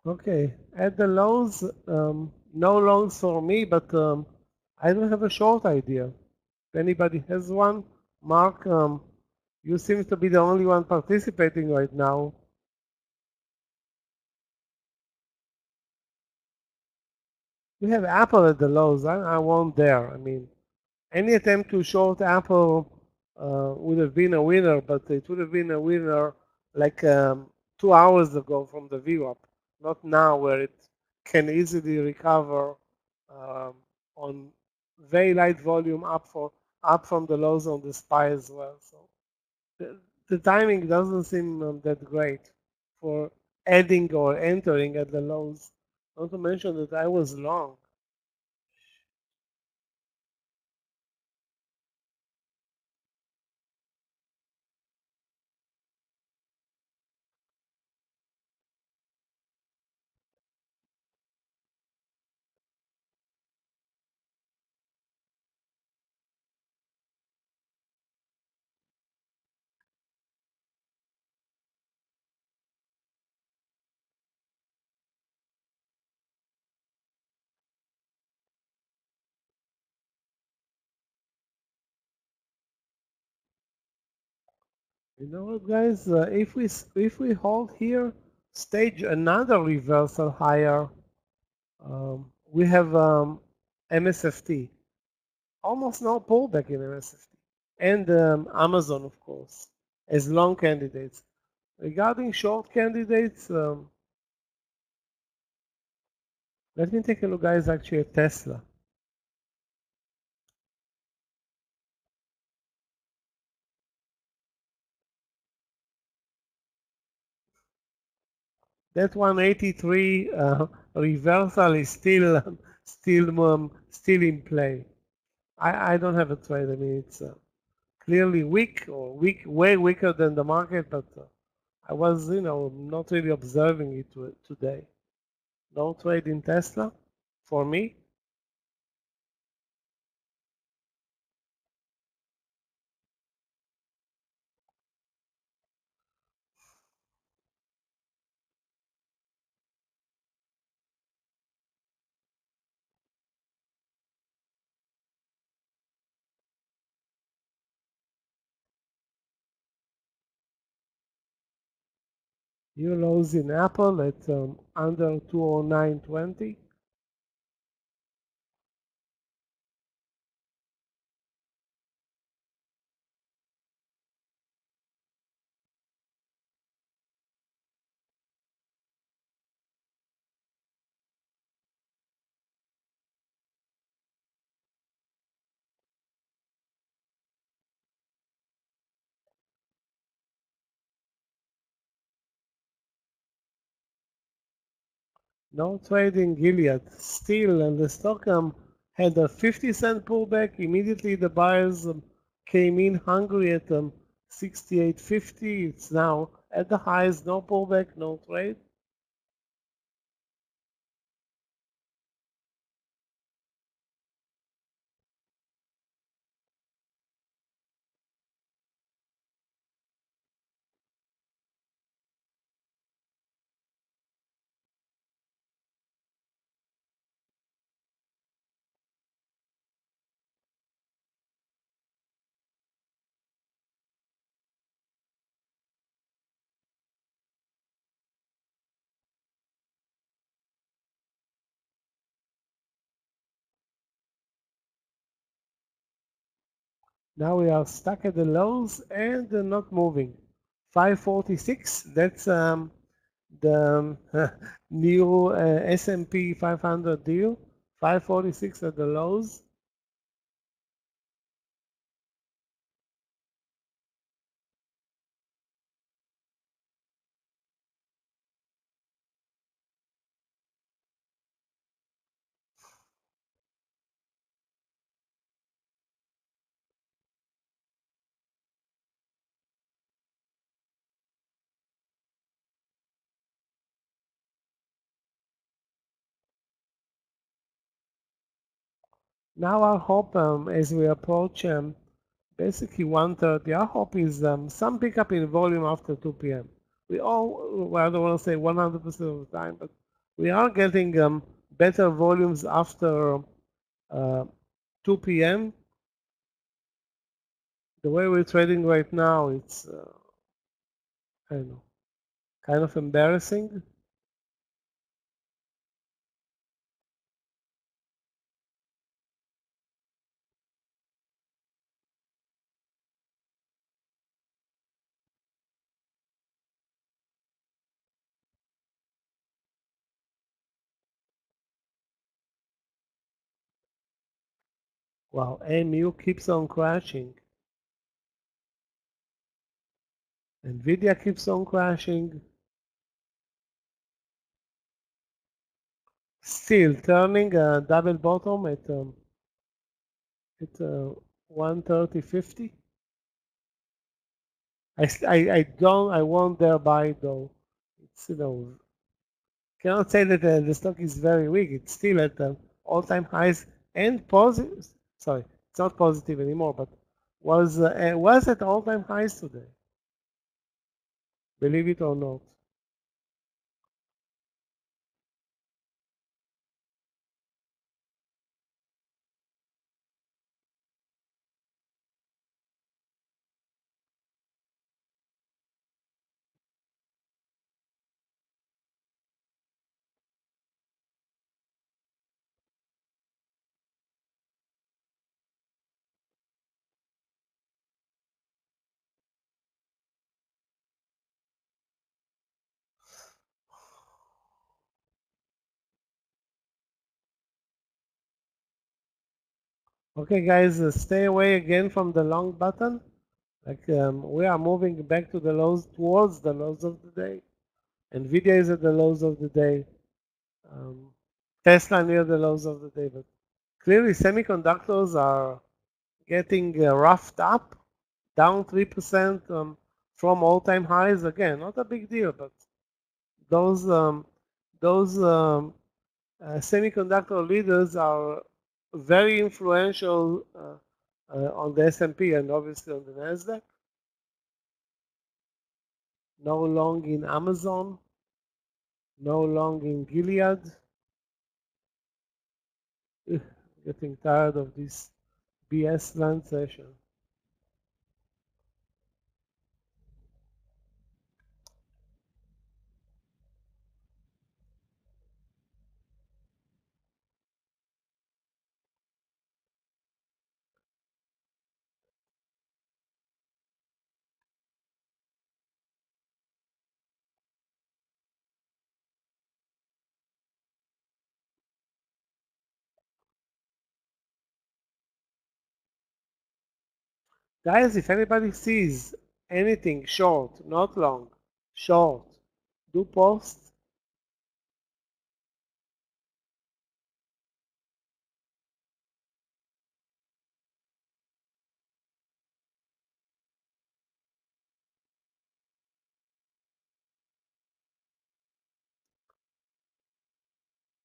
Okay, at the lows, no longs for me, but I don't have a short idea. If anybody has one, Mark, you seem to be the only one participating right now. We have Apple at the lows. I won't dare. I mean, any attempt to short Apple would have been a winner, but it would have been a winner like 2 hours ago from the VWAP, not now where it can easily recover um, on very light volume up from the lows on the SPY as well. So the timing doesn't seem that great for adding or entering at the lows. Not to mention that I was long. You know what, guys? If we hold here, stage another reversal higher, we have MSFT. Almost no pullback in MSFT, and Amazon, of course, as long candidates. Regarding short candidates, let me take a look, guys. Actually, at Tesla. That 183 reversal is still in play. I don't have a trade. I mean, it's clearly weak or way weaker than the market, but I was, not really observing it today. No trade in Tesla for me. New lows in Apple at under 209.20. No trade in Gilead. Still, and the stock had a 50-cent pullback. Immediately, the buyers came in hungry at 68.50. It's now at the highs. No pullback, no trade. Now we are stuck at the lows and not moving. 546, that's the new S&P 500 deal. 546 at the lows. Now our hope as we approach basically 1:30, our hope is some pickup in volume after 2 p.m. Well, I don't want to say 100% of the time, but we are getting better volumes after 2 p.m. The way we're trading right now, it's, I don't know, kind of embarrassing. Wow, AMU keeps on crashing. Nvidia keeps on crashing. Still turning a double bottom at 130.50. I won't dare buy though. It's, cannot say that the stock is very weak. It's still at all-time highs and positive. Sorry, it's not positive anymore, but was at all-time highs today. Believe it or not. Okay, guys, stay away again from the long button. Like we are moving back to the lows, towards the lows of the day. Nvidia is at the lows of the day. Um, Tesla near the lows of the day, but clearly semiconductors are getting roughed up, down 3% from all-time highs. Again, not a big deal, but those those semiconductor leaders are very influential on the S&P and obviously on the Nasdaq. No long in Amazon, no long in Gilead. Ugh, getting tired of this BS land session. Guys, if anybody sees anything short, not long, short, do post.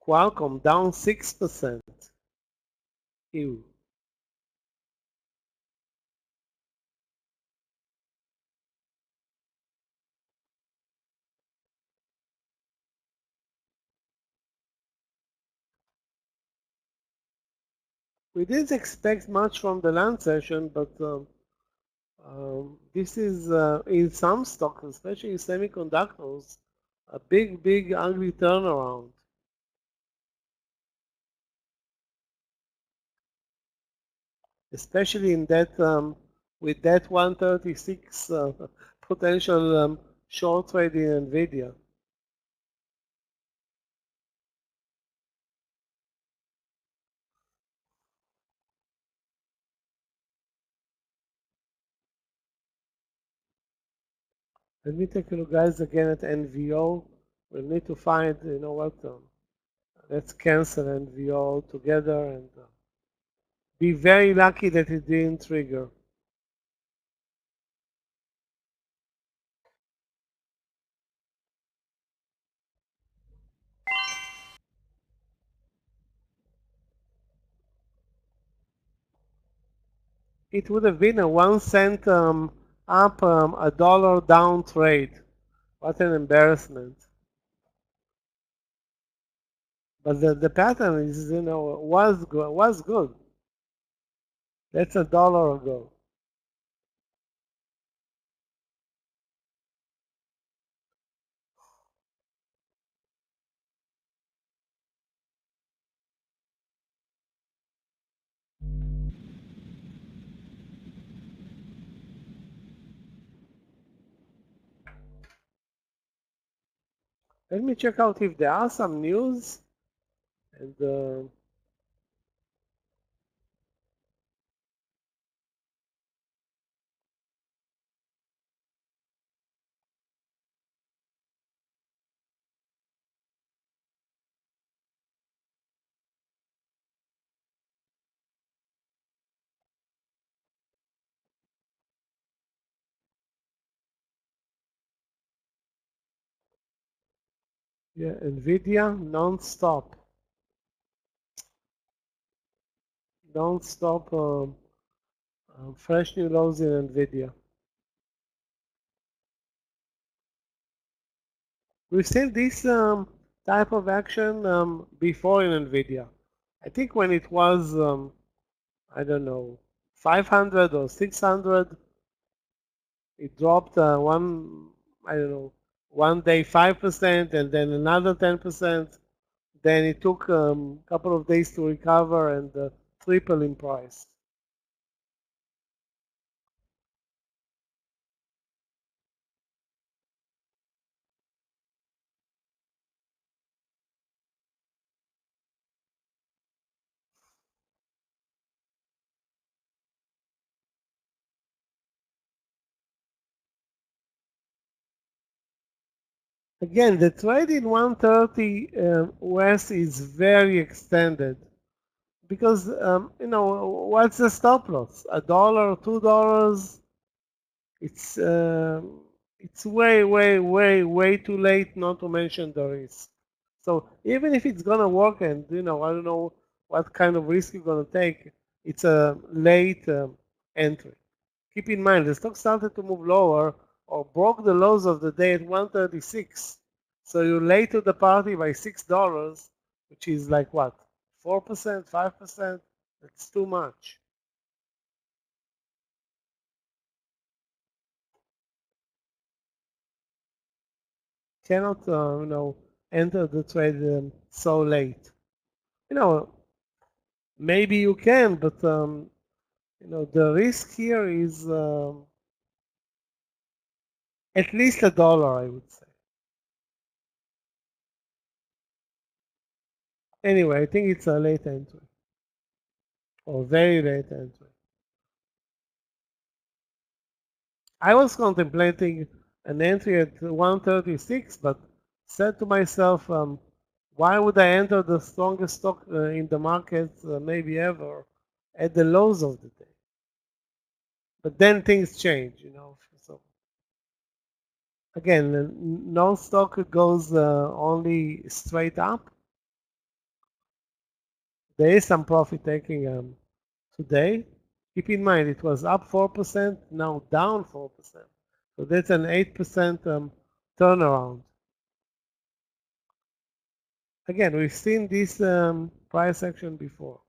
Qualcomm down 6%. Ew. We didn't expect much from the land session, but this is in some stocks, especially semiconductors, a big, big, ugly turnaround. especially in that with that 136 potential short trade in Nvidia. Let me take a look, guys, again at NVO. We'll need to find, you know what, let's cancel NVO together and be very lucky that it didn't trigger. It would have been a 1 cent up, a dollar down trade. What an embarrassment. But the pattern is, you know, was good. That's a dollar ago. Let me check out if there are some news. And yeah, Nvidia non-stop, non-stop fresh new lows in Nvidia. We've seen this type of action before in Nvidia. I think when it was, I don't know, 500 or 600, it dropped I don't know, one day 5% and then another 10%. Then it took a couple of days to recover and triple in price. Again, the trade in 130 West is very extended because you know what's the stop loss? A dollar, $2? It's it's way too late not to mention the risk. So even if it's gonna work, and you know I don't know what kind of risk you're gonna take, it's a late entry. Keep in mind the stock started to move lower or broke the lows of the day at 136. So you're late to the party by $6, which is like what, 4%, 5%? That's too much. Cannot you know enter the trade so late. You know maybe you can, but you know the risk here is at least a dollar, I would say. Anyway, I think it's a late entry or very late entry. I was contemplating an entry at 136, but said to myself, why would I enter the strongest stock in the market maybe ever at the lows of the day? But then things change, you know. So again, no stock goes only straight up. There is some profit taking today. Keep in mind it was up 4%, now down 4%. So that's an 8% turnaround. Again, we've seen this price action before.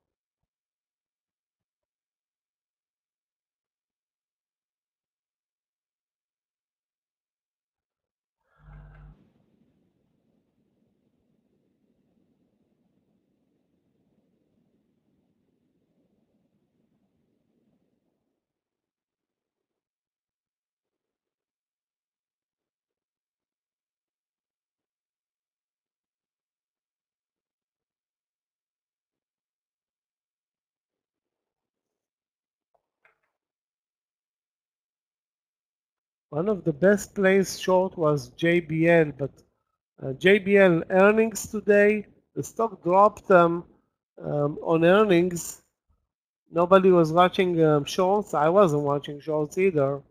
One of the best placed short was JBL, but JBL earnings today, the stock dropped on earnings. Nobody was watching shorts. I wasn't watching shorts either.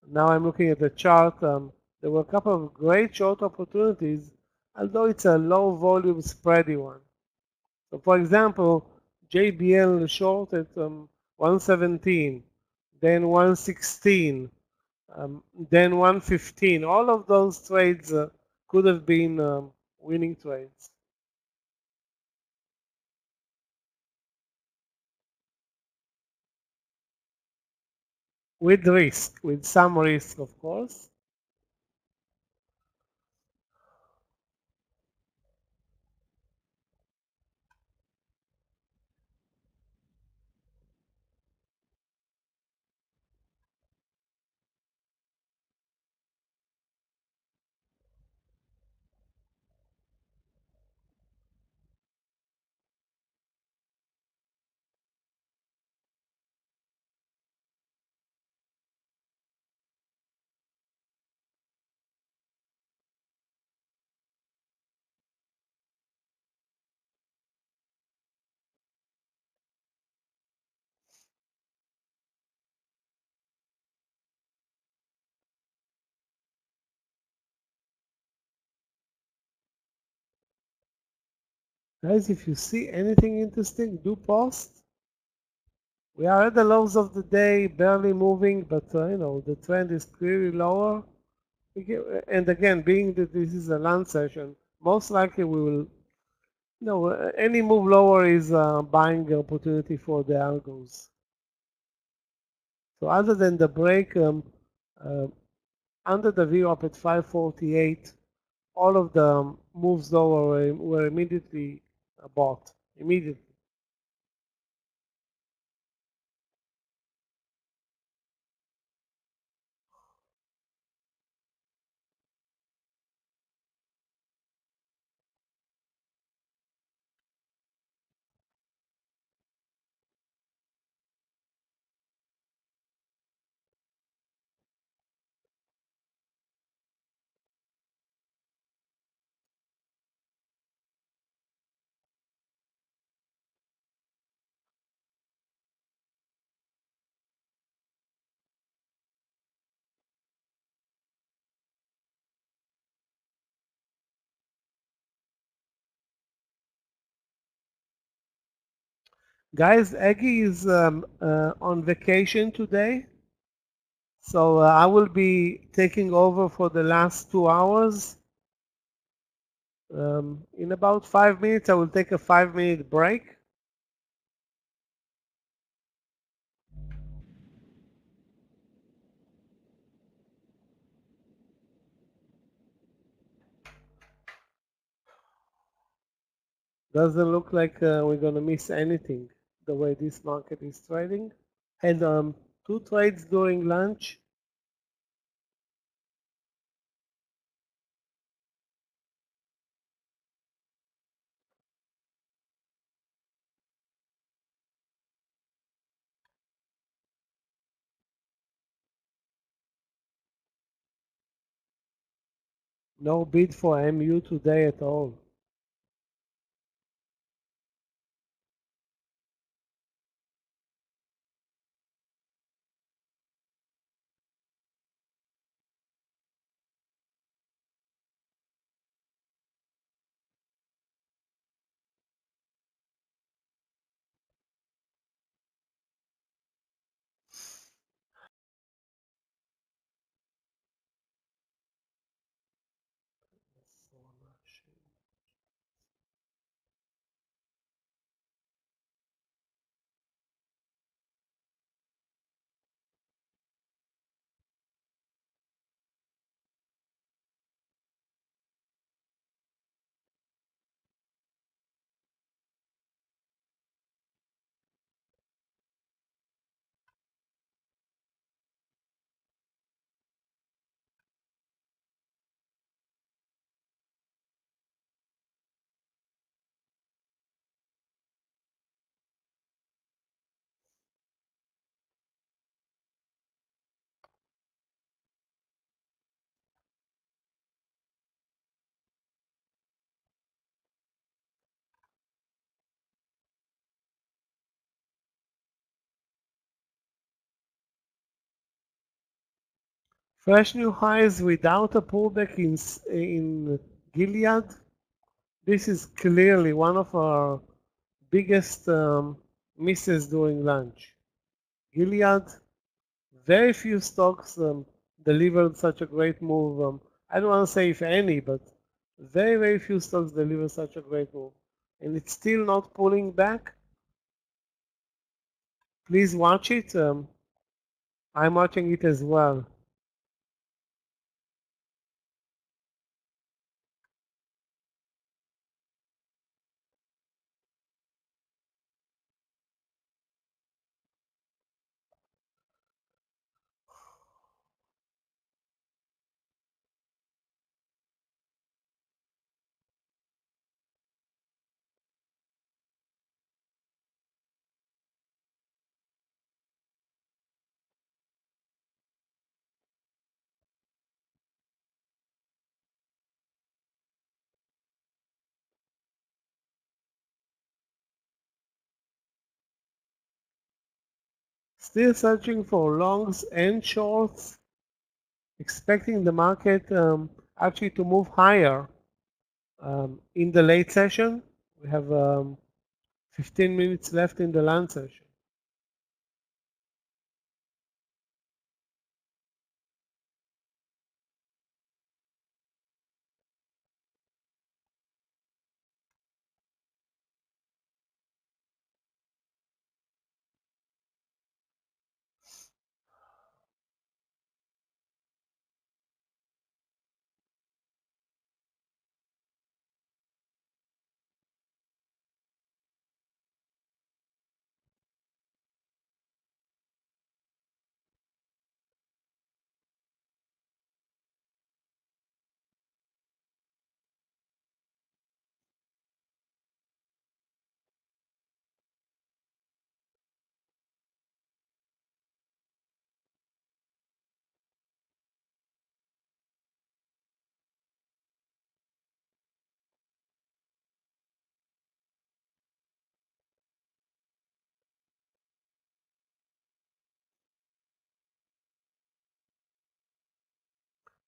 Now I'm looking at the chart. There were a couple of great short opportunities, although it's a low volume spready one. So for example, JBL short at 117, then 116, then 115. All of those trades could have been winning trades. With risk, with some risk, of course. Guys, if you see anything interesting, do post. We are at the lows of the day, barely moving, but the trend is clearly lower. And again, being that this is a lunch session, most likely we will, any move lower is a buying opportunity for the algos. So other than the break uh, under the VWAP at 548, all of the moves lower were immediately bought. Immediately. Guys, Aggie is on vacation today. So I will be taking over for the last 2 hours. In about 5 minutes, I will take a 5-minute break. Doesn't look like we're going to miss anything the way this market is trading. Had 2 trades during lunch. No bid for MU today at all. So much. Fresh new highs without a pullback in Gilead. This is clearly one of our biggest misses during lunch. Gilead, very few stocks delivered such a great move. I don't want to say if any, but very, very few stocks deliver such a great move. And it's still not pulling back. Please watch it. I'm watching it as well. Still searching for longs and shorts, expecting the market actually to move higher in the late session. We have 15 minutes left in the lunch session.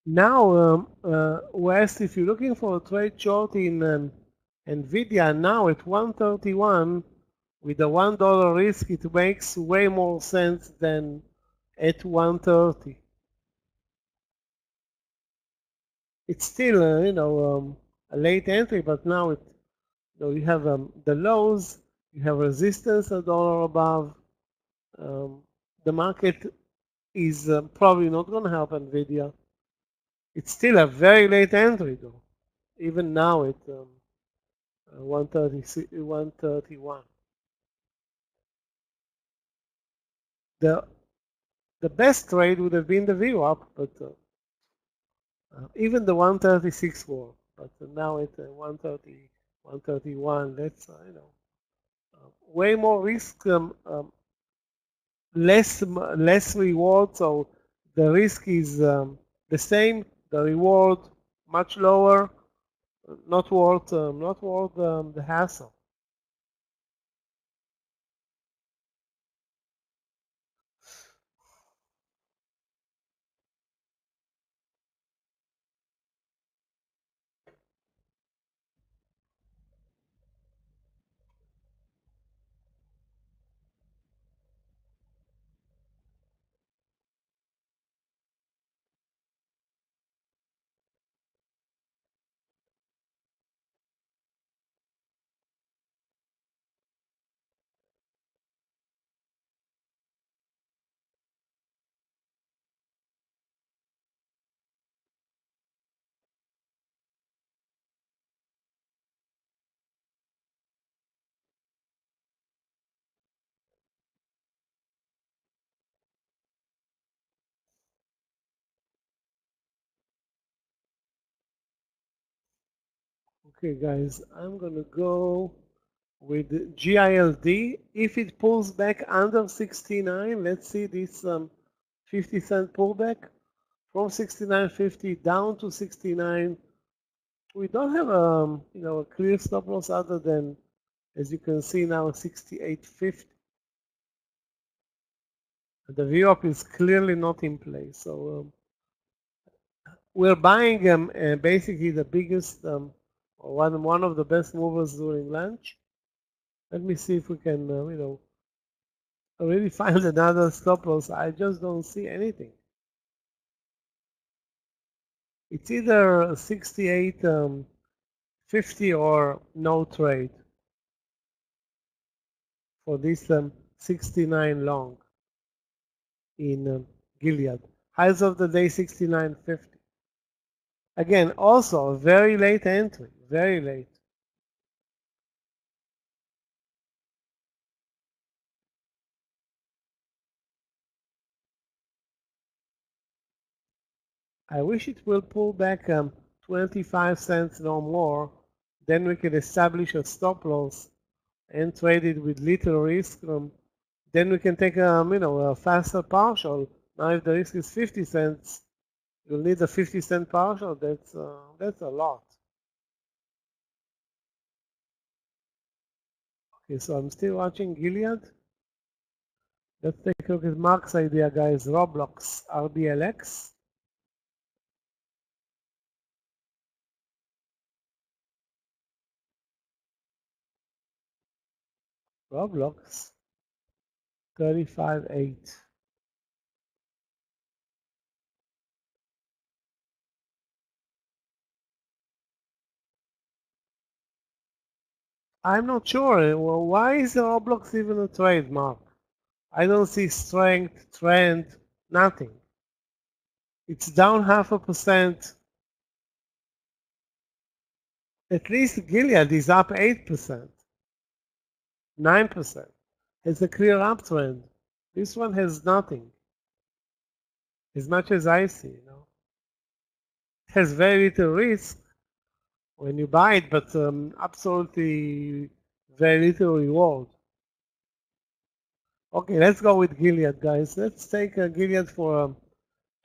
Now, West, if you're looking for a trade short in NVIDIA now at 131 with a $1 risk, it makes way more sense than at 130. It's still, a late entry, but now you have the lows, you have resistance $1 above. The market is probably not going to help NVIDIA. It's still a very late entry, though, even now at 131. The best trade would have been the VWAP, but even the 136 war. But now at 130, 131, that's way more risk, less reward. So the risk is the same, the reward much lower. Not worth the hassle. Okay, guys, I'm gonna go with GILD. If it pulls back under 69, let's see this 50-cent pullback from 69.50 down to 69. We don't have a clear stop loss other than, as you can see now, 68.50. The VWAP is clearly not in place. So we're buying basically the biggest, one of the best movers during lunch. Let me see if we can, really find another stop loss. I just don't see anything. It's either 68.50 or no trade for this 69 long in Gilead. Highs of the day 69.50. Again, also a very late entry, very late. I wish it will pull back 25 cents no more. Then we can establish a stop loss and trade it with little risk. Then we can take a faster partial. Now if the risk is 50 cents, you'll need a 50-cent partial. That's a lot. Okay, so I'm still watching Gilead. Let's take a look at Mark's idea, guys. Roblox, RBLX. Roblox, 35.8. I'm not sure. Well, why is the Roblox even a trade, Mark? I don't see strength, trend, nothing. It's down 0.5%. At least Gilead is up 8%, 9%. It's a clear uptrend. This one has nothing, as much as I see. It has very little risk when you buy it, but absolutely very little reward. Okay, let's go with Gilead, guys. Let's take Gilead for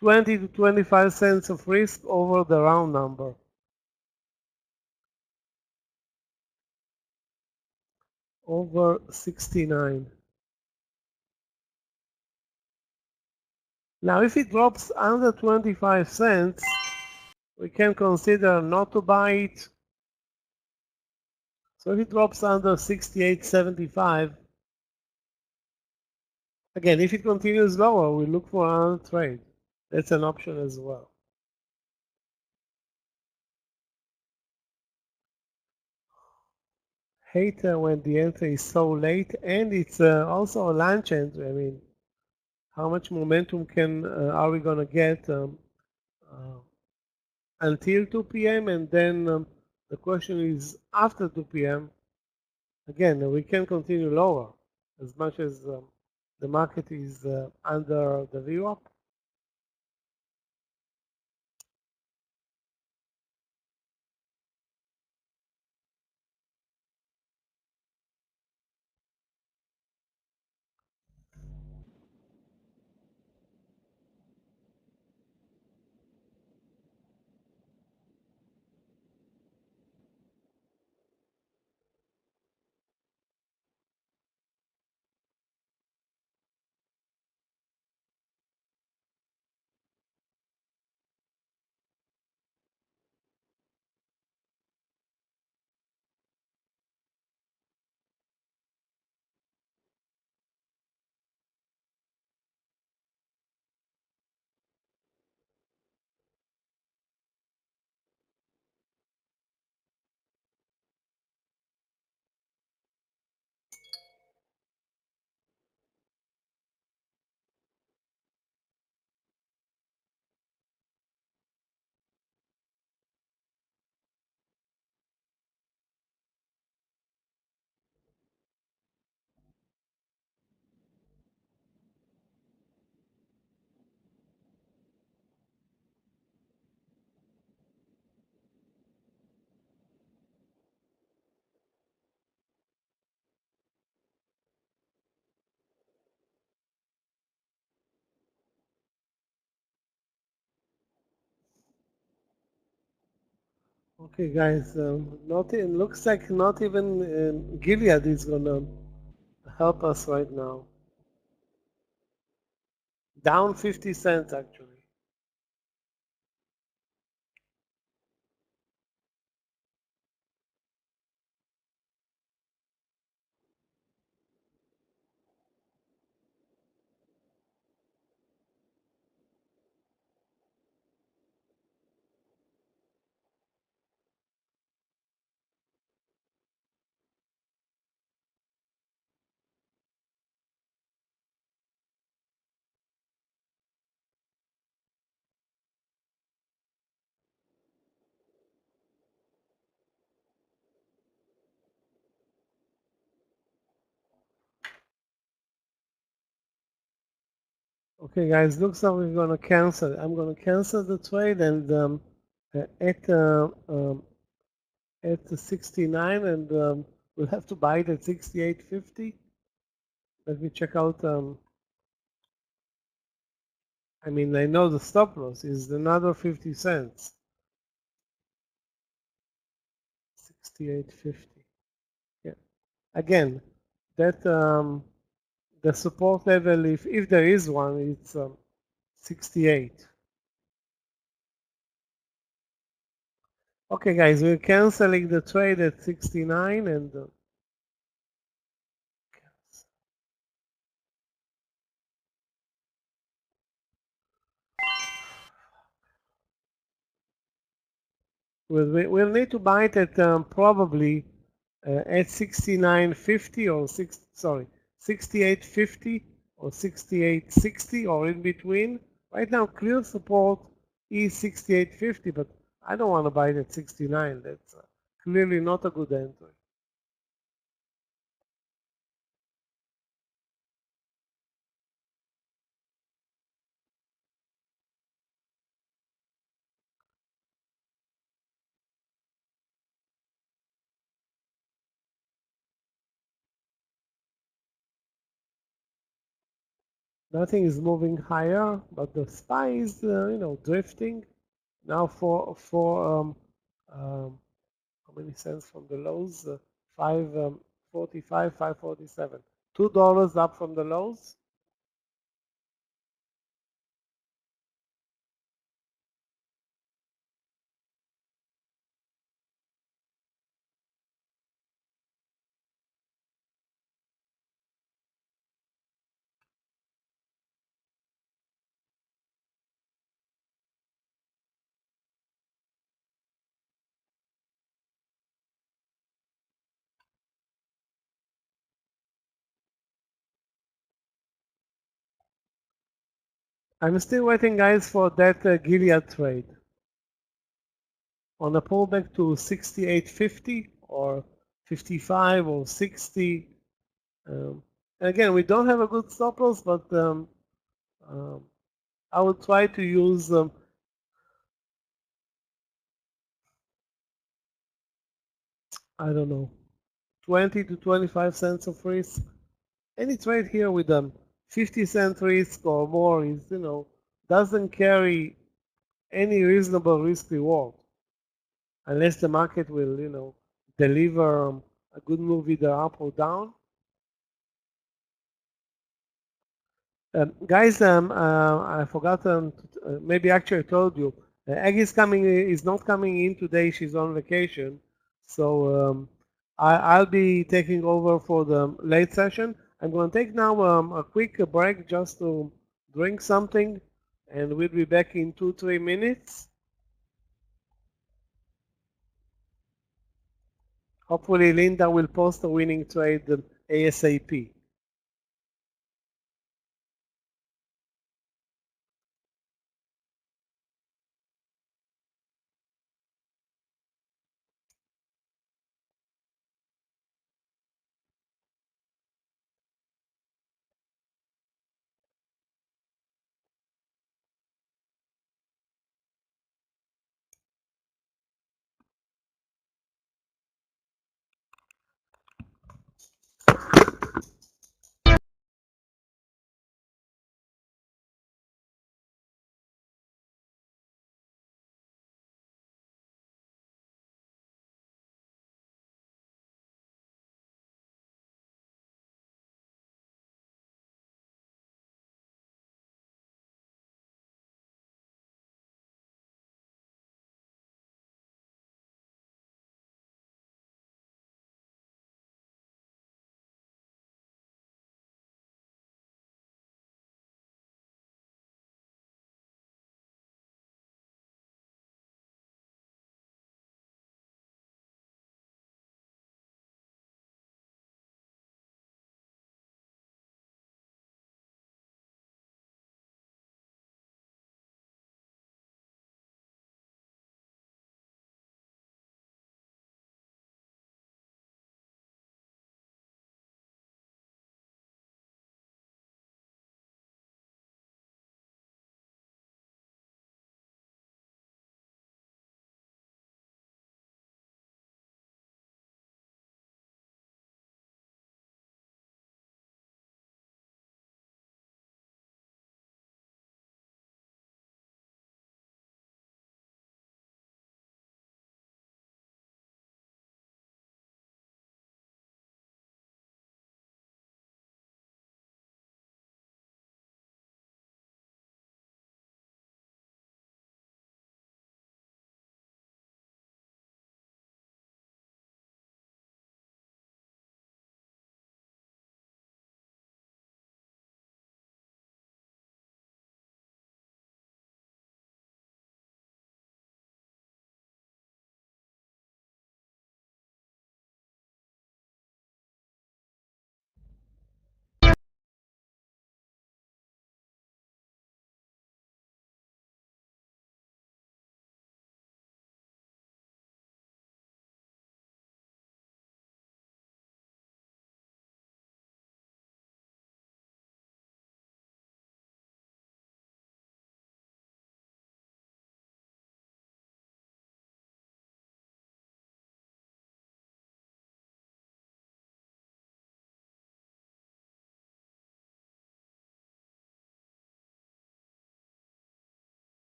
20 to 25 cents of risk over the round number. Over 69. Now, if it drops under 25 cents, we can consider not to buy it. So if it drops under 68.75, again, if it continues lower, we look for another trade. That's an option as well. Hate when the entry is so late, and it's also a lunch entry. I mean, how much momentum are we gonna get until 2 p.m. and then the question is after 2 p.m. Again, we can continue lower as much as the market is under the VWAP. Okay, guys, looks like not even Gilead is gonna help us right now. Down 50 cents actually. Okay, guys, looks like we're gonna cancel. I'm gonna cancel the trade and at at the 69, and we'll have to buy it at 68.50. Let me check out. I mean, I know the stop loss is another 50 cents. 68.50. Yeah. Again, that the support level, if there is one, it's 68. Okay, guys, we're canceling the trade at 69 and we'll need to buy it at probably at 69.50 or 68.50 or 68.60 or in between. Right now, clear support is 68.50, but I don't want to buy it at 69. That's clearly not a good entry. Nothing is moving higher, but the SPY is, drifting. Now how many cents from the lows? 5.45, 5.47. $2 up from the lows. I'm still waiting, guys, for that Gilead trade on a pullback to 68.50 or 55 or 60. Again, we don't have a good stop loss, but um, I will try to use, I don't know, 20 to 25 cents of risk. Any trade here with 50-cent risk or more is, doesn't carry any reasonable risk reward unless the market will, deliver a good move either up or down. Guys, I forgot, maybe actually I told you, Aggie is not coming in today. She's on vacation. So I'll be taking over for the late session. I'm going to take now a quick break just to drink something, and we'll be back in 2-3 minutes. Hopefully Linda will post a winning trade ASAP.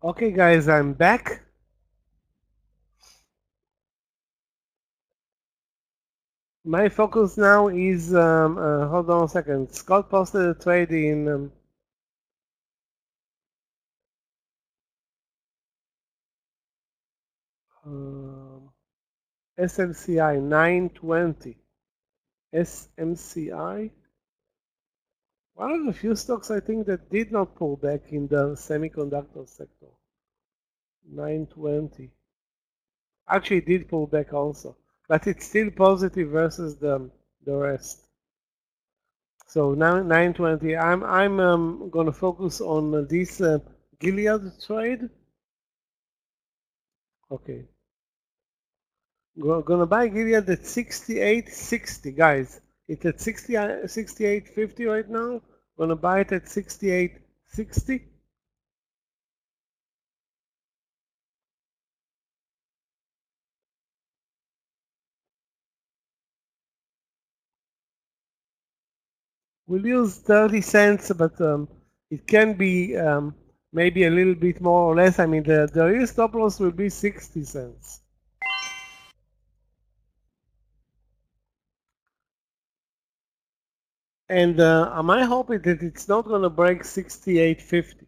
Okay, guys, I'm back. My focus now is, hold on a second. Scott posted a trade in SMCI 920. SMCI, one of the few stocks I think that did not pull back in the semiconductor sector. 920. Actually, it did pull back also, but it's still positive versus the rest. So now 920. I'm gonna focus on this Gilead trade. Okay, gonna buy Gilead at 68.60, guys. It's at 68.50 right now. Gonna buy it at 68.60. We'll use 30 cents, but it can be maybe a little bit more or less. I mean, the real stop loss will be 60 cents. And my hope is that it's not going to break 68.50.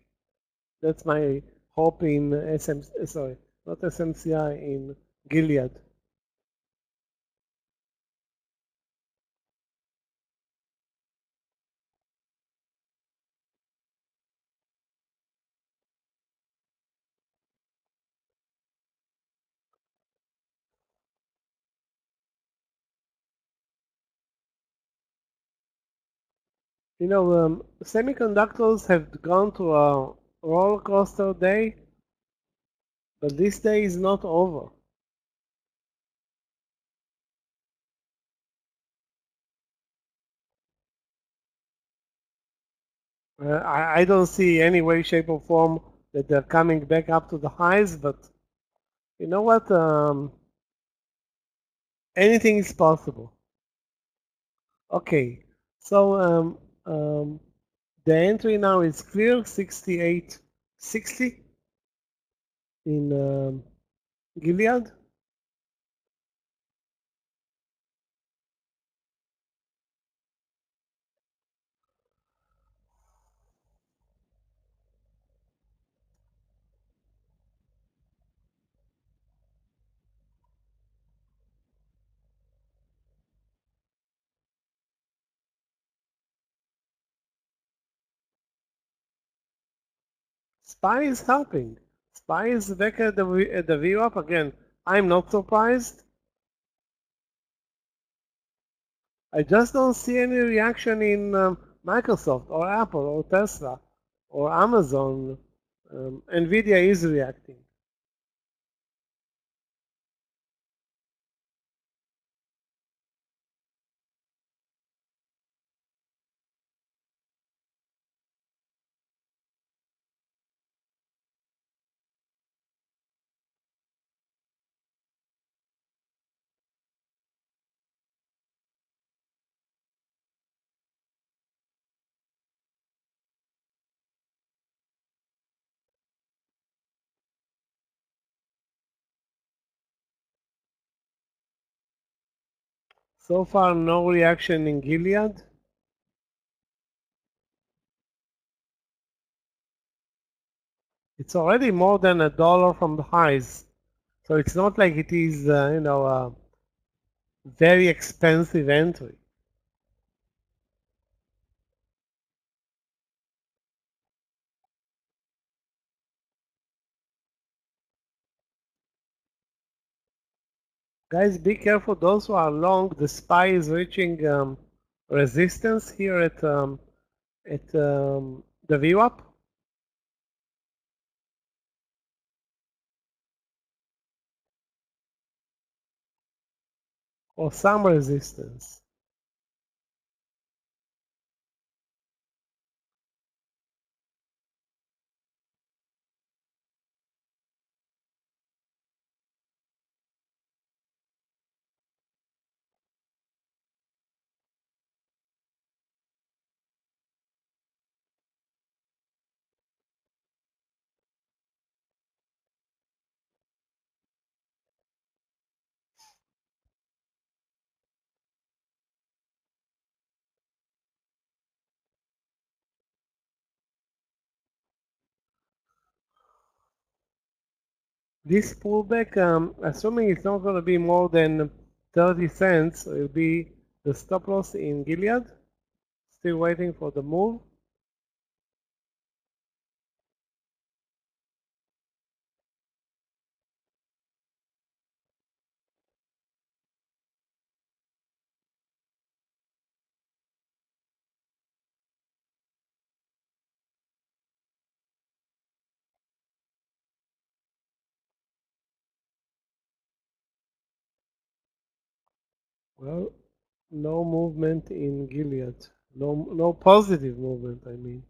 That's my hope in sorry, not SMCI, in Gilead. You know, semiconductors have gone to a roller coaster day, but this day is not over. I don't see any way, shape, or form that they're coming back up to the highs, but you know what? Anything is possible. Okay, so the entry now is clear, 68.60 in Gilead. SPY is helping. SPY is back at the VWAP again. I'm not surprised. I just don't see any reaction in Microsoft or Apple or Tesla or Amazon. Nvidia is reacting. So far, no reaction in Gilead. It's already more than $1 from the highs. So it's not like it is, a very expensive entry. Guys, be careful. Those who are long, the SPY is reaching resistance here at the VWAP. Or some resistance. This pullback, assuming it's not going to be more than 30 cents, it will be the stop loss in Gilead. Still waiting for the move. Well, no movement in Gilead. No positive movement, I mean.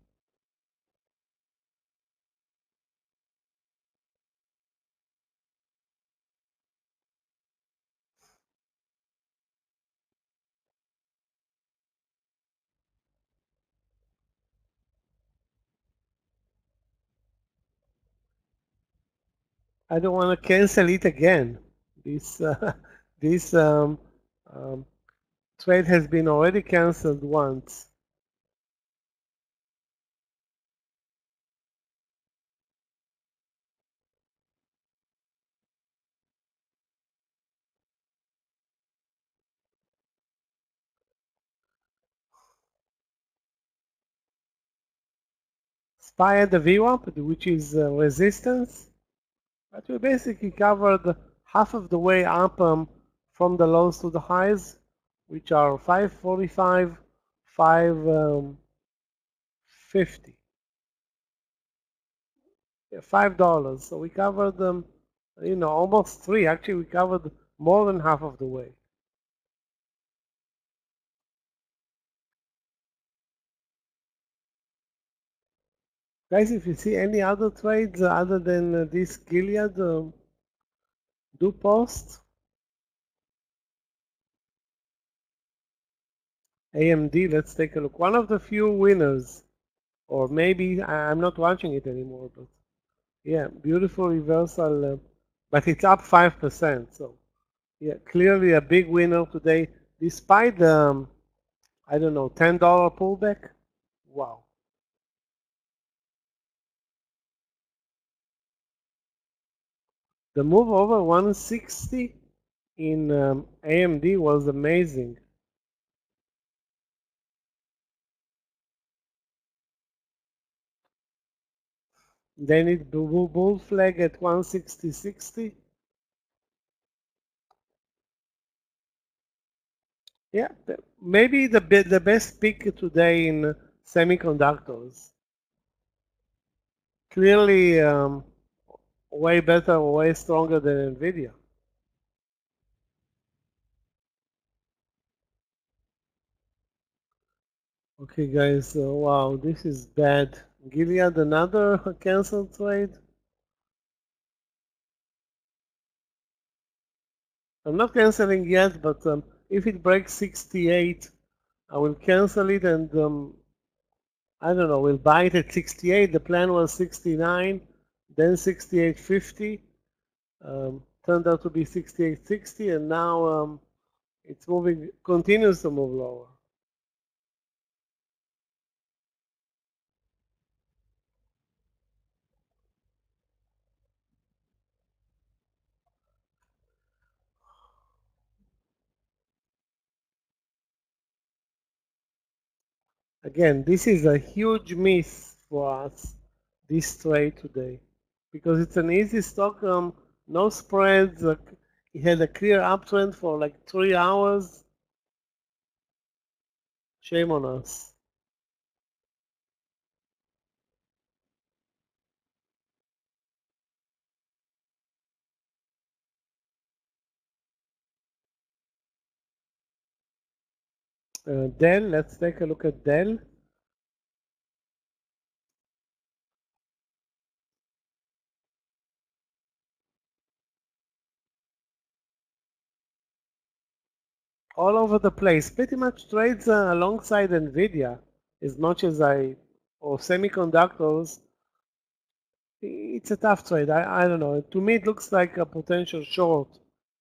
I don't want to cancel it again. This this um, trade has been already canceled once. SPY at the VWAP, which is resistance, but we basically covered half of the way up from the lows to the highs, which are 545, 550, $5. So we covered them, almost three. Actually, we covered more than half of the way. Guys, if you see any other trades other than this Gilead, do post. AMD, let's take a look. One of the few winners, or maybe I'm not watching it anymore, but yeah, beautiful reversal, but it's up 5%. So yeah, clearly a big winner today, despite the, I don't know, $10 pullback. Wow. The move over 160 in AMD was amazing. Then it bull flag at 160.60. Yeah, maybe the best pick today in semiconductors. Clearly, way better, way stronger than Nvidia. Okay, guys, wow, this is bad. Gilead, another canceled trade. I'm not canceling yet, but if it breaks 68, I will cancel it and I don't know, we'll buy it at 68. The plan was 69, then 68.50. Turned out to be 68.60, and now it's moving, continues to move lower. Again, this is a huge miss for us, this trade today, because it's an easy stock, no spreads. It had a clear uptrend for like 3 hours. Shame on us. Dell, let's take a look at Dell. All over the place, pretty much trades alongside Nvidia as much as or semiconductors. It's a tough trade. I don't know. To me, it looks like a potential short,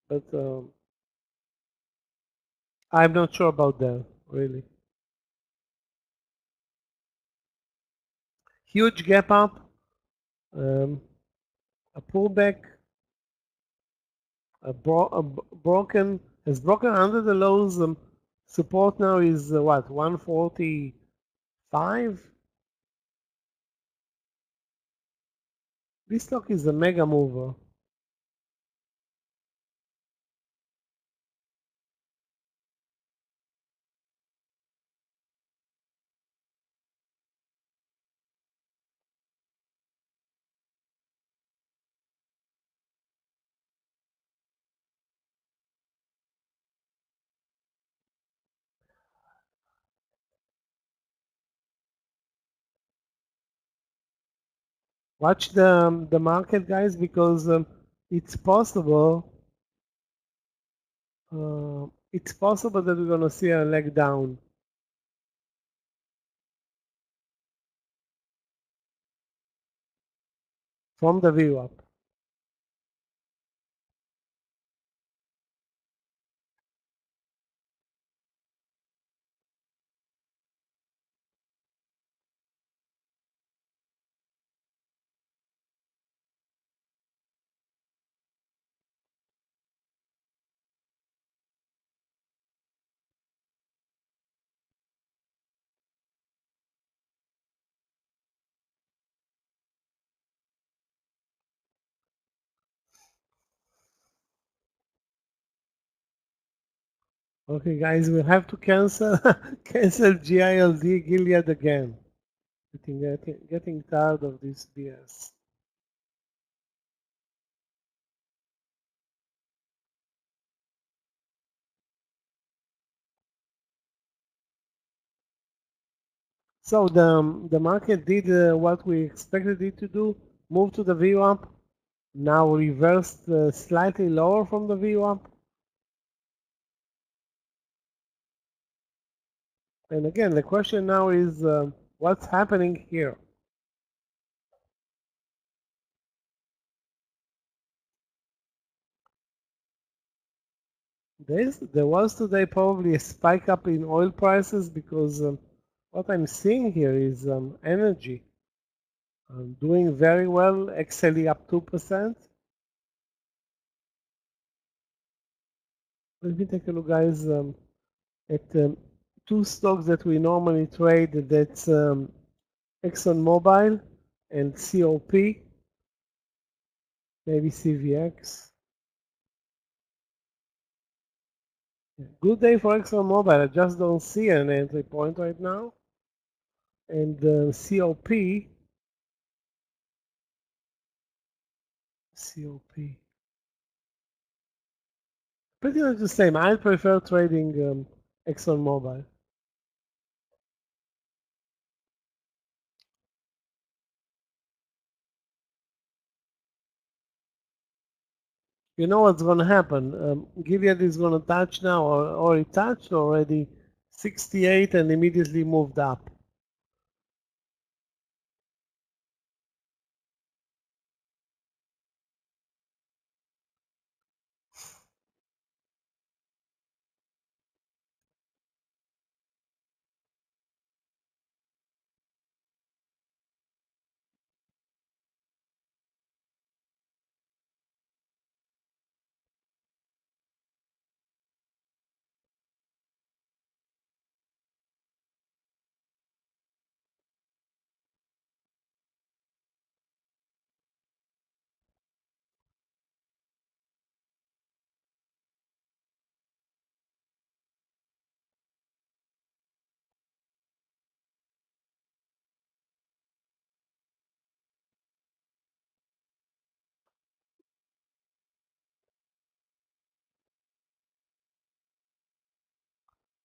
but I'm not sure about that, really. Huge gap up, a pullback. has broken under the lows. Support now is what, 145? This stock is a mega mover. Watch the market, guys, because it's possible. It's possible that we're going to see a leg down from the view up. Okay, guys, we have to cancel cancel GILD Gilead again. Getting tired of this BS. So the market did what we expected it to do, move to the view up, now reversed slightly lower from the view up. And again, the question now is what's happening here? There was today probably a spike up in oil prices because what I'm seeing here is energy doing very well, XLE up 2%. Let me take a look, guys, at two stocks that we normally trade. That's ExxonMobil and COP, maybe CVX. Good day for ExxonMobil. I just don't see an entry point right now. And COP. Pretty much the same. I prefer trading ExxonMobil. You know what's going to happen. Gilead is going to touch now, or it touched already 68 and immediately moved up.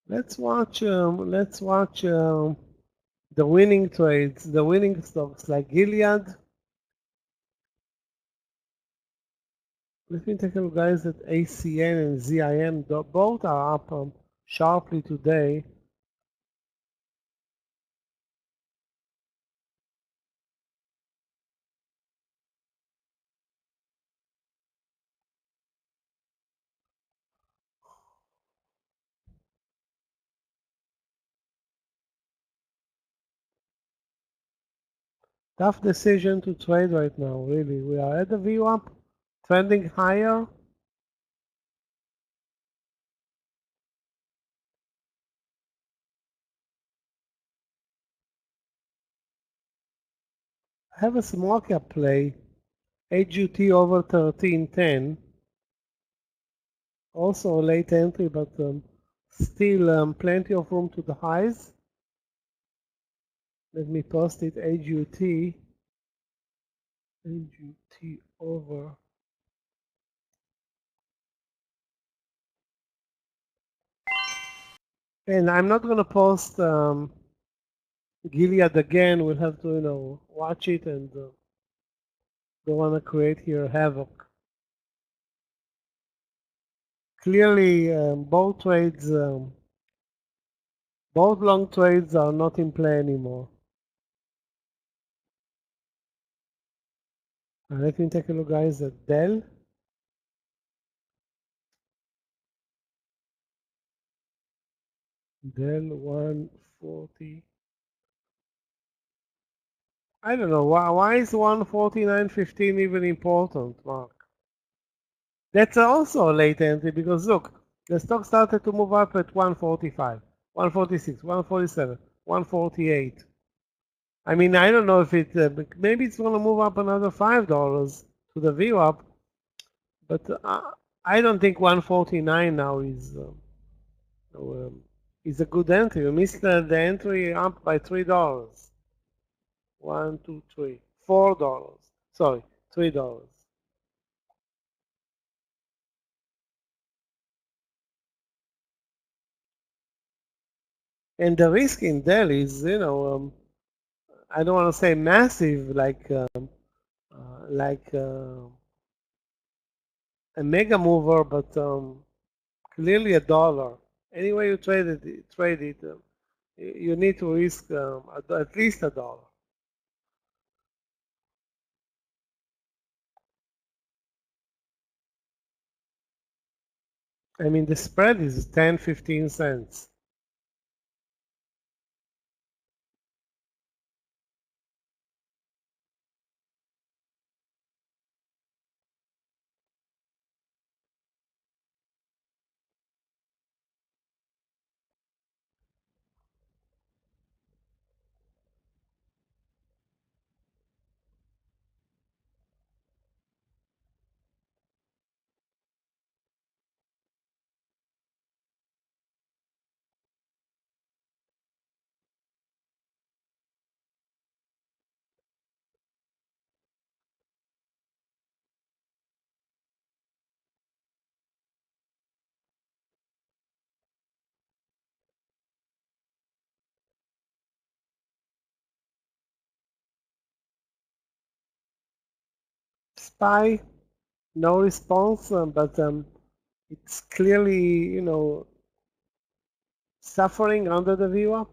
Let's watch. The winning trades, the winning stocks like Gilead. Let me take a look, guys, at ACN and ZIM. Both are up sharply today. Tough decision to trade right now, really. We are at the view up, trending higher. I have a small cap play, HUT over 1310. Also a late entry, but still plenty of room to the highs. Let me post it, HUT over. And I'm not going to post Gilead again. We'll have to, watch it and don't want to create here havoc. Clearly, both trades, both long trades are not in play anymore. Let me take a look, guys, at Dell. Dell 140. I don't know why is 149.15 even important, Mark? That's also a late entry because look, the stock started to move up at 145, 146, 147, 148. I mean, I don't know if it maybe it's going to move up another $5 to the VWAP, but I don't think 149 now is a good entry. You missed the entry up by $3. One, two, three, $4. Sorry, $3. And the risk in Dell is, I don't want to say massive like a mega mover, but clearly a dollar. Anyway you trade it, you need to risk at least a dollar. I mean, the spread is 10, 15 cents. SPY, no response, but it's clearly, suffering under the VWAP.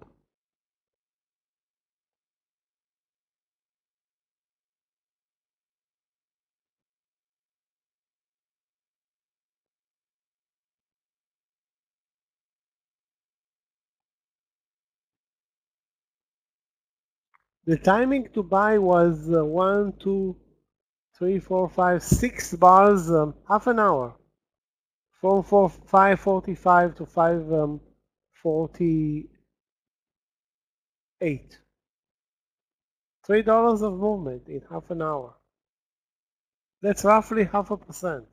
The timing to buy was 1, 2, 3, 4, 5, 6 bars, half an hour, from 5:45 to 5:48. $3 of movement in half an hour. That's roughly 0.5%.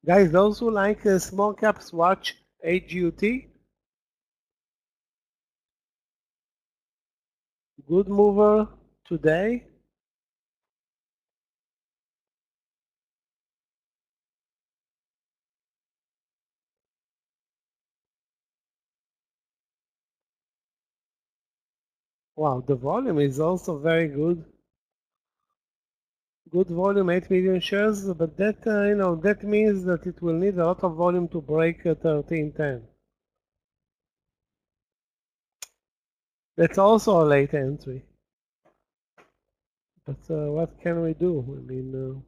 Guys, those who like small caps, watch HUT. Good mover today. Wow, the volume is also very good. Good volume, 8 million shares, but that that means that it will need a lot of volume to break 1310. That's also a late entry. But what can we do? I mean,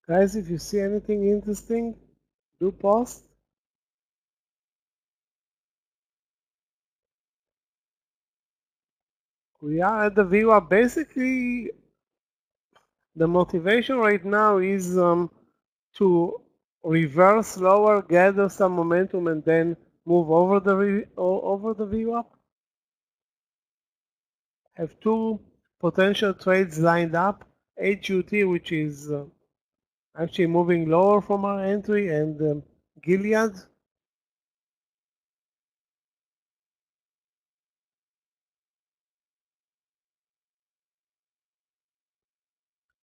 Guys, if you see anything interesting, do post. We are at the VWAP. Basically, the motivation right now is to reverse lower, gather some momentum, and then move over the VWAP. Have two potential trades lined up. HUT, which is actually moving lower from our entry, and Gilead.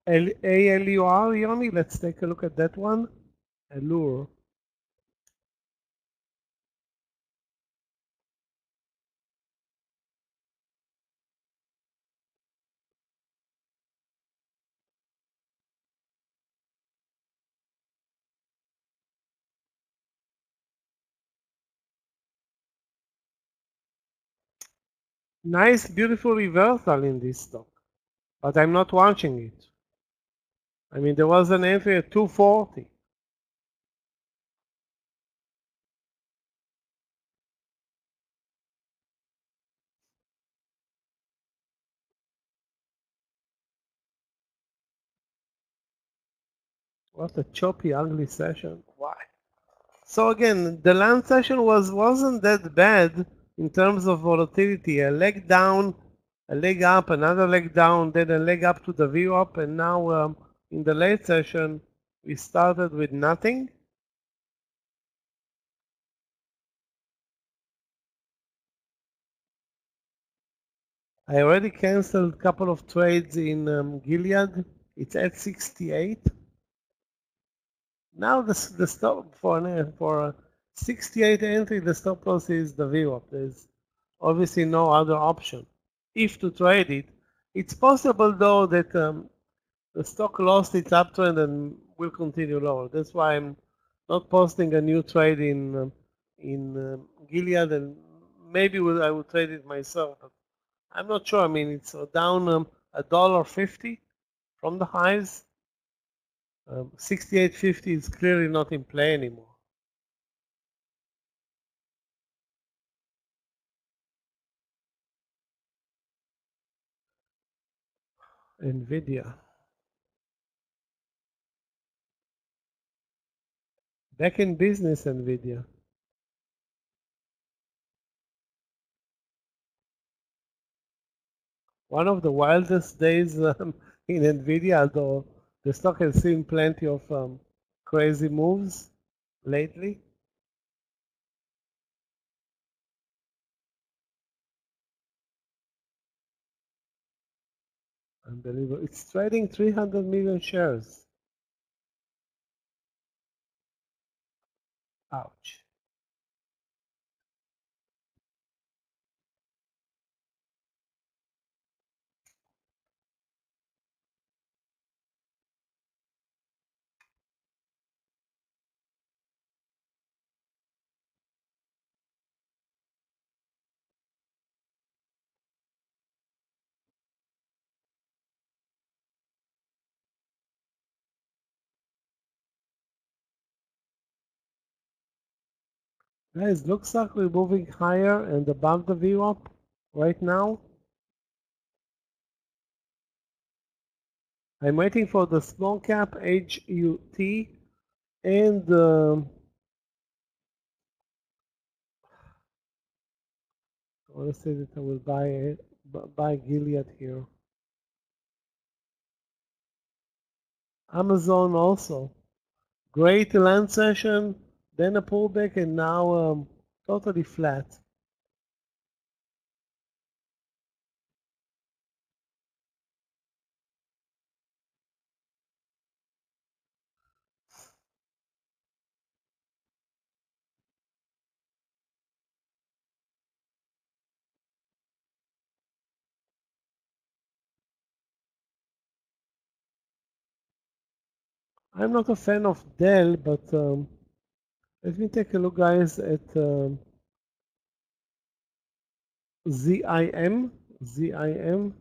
ALUR, Yoni, let's take a look at that one. Allure. Nice, beautiful reversal in this stock, but I'm not watching it. I mean, there was an entry at 240. What a choppy, ugly session. Why? So again, the land session wasn't that bad in terms of volatility. A leg down, a leg up, another leg down, then a leg up to the VWAP, and now in the late session we started with nothing. I already canceled a couple of trades in Gilead. It's at 68. Now the stop for 68 entry, the stop loss is the VWAP. There's obviously no other option. If to trade it, it's possible though that the stock lost its uptrend and will continue lower. That's why I'm not posting a new trade in Gilead, and maybe I will trade it myself. But I'm not sure. I mean, it's down $1.50 from the highs. 68.50 is clearly not in play anymore. Nvidia. Back in business, Nvidia. One of the wildest days in Nvidia, although the stock has seen plenty of crazy moves lately. Unbelievable. It's trading 300 million shares. Ouch. Guys, looks like we're moving higher and above the VWAP right now. I'm waiting for the small cap HUT and I want to say that I will buy Gilead here. Amazon also. Great land session, then a pullback, and now totally flat. I'm not a fan of Dell, but let me take a look, guys, at ZIM. ZIM.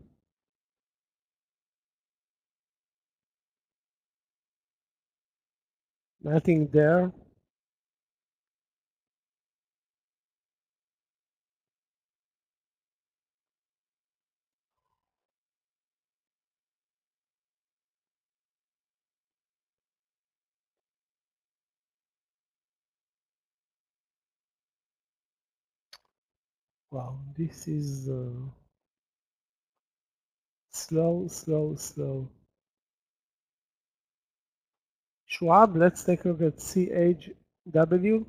Nothing there. Wow, this is slow, slow, slow. Schwab, let's take a look at CHW.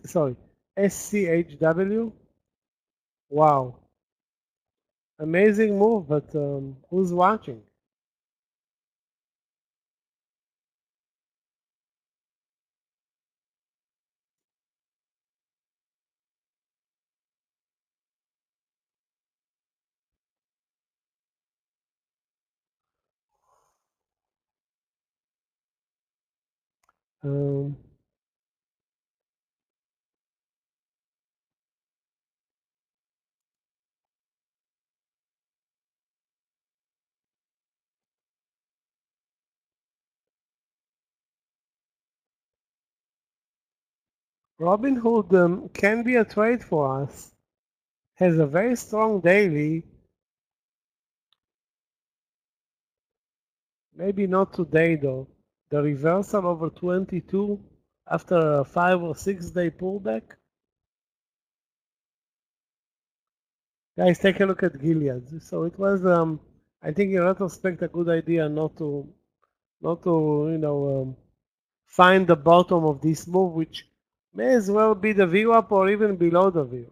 Sorry, SCHW. Wow, amazing move, but who's watching? Um, Robinhood can be a trade for us. Has a very strong daily. Maybe not today though. The reversal over 22 after a 5 or 6 day pullback. Guys, take a look at Gilead. So it was, I think in retrospect, a good idea not to, find the bottom of this move, which may as well be the VWAP or even below the VWAP.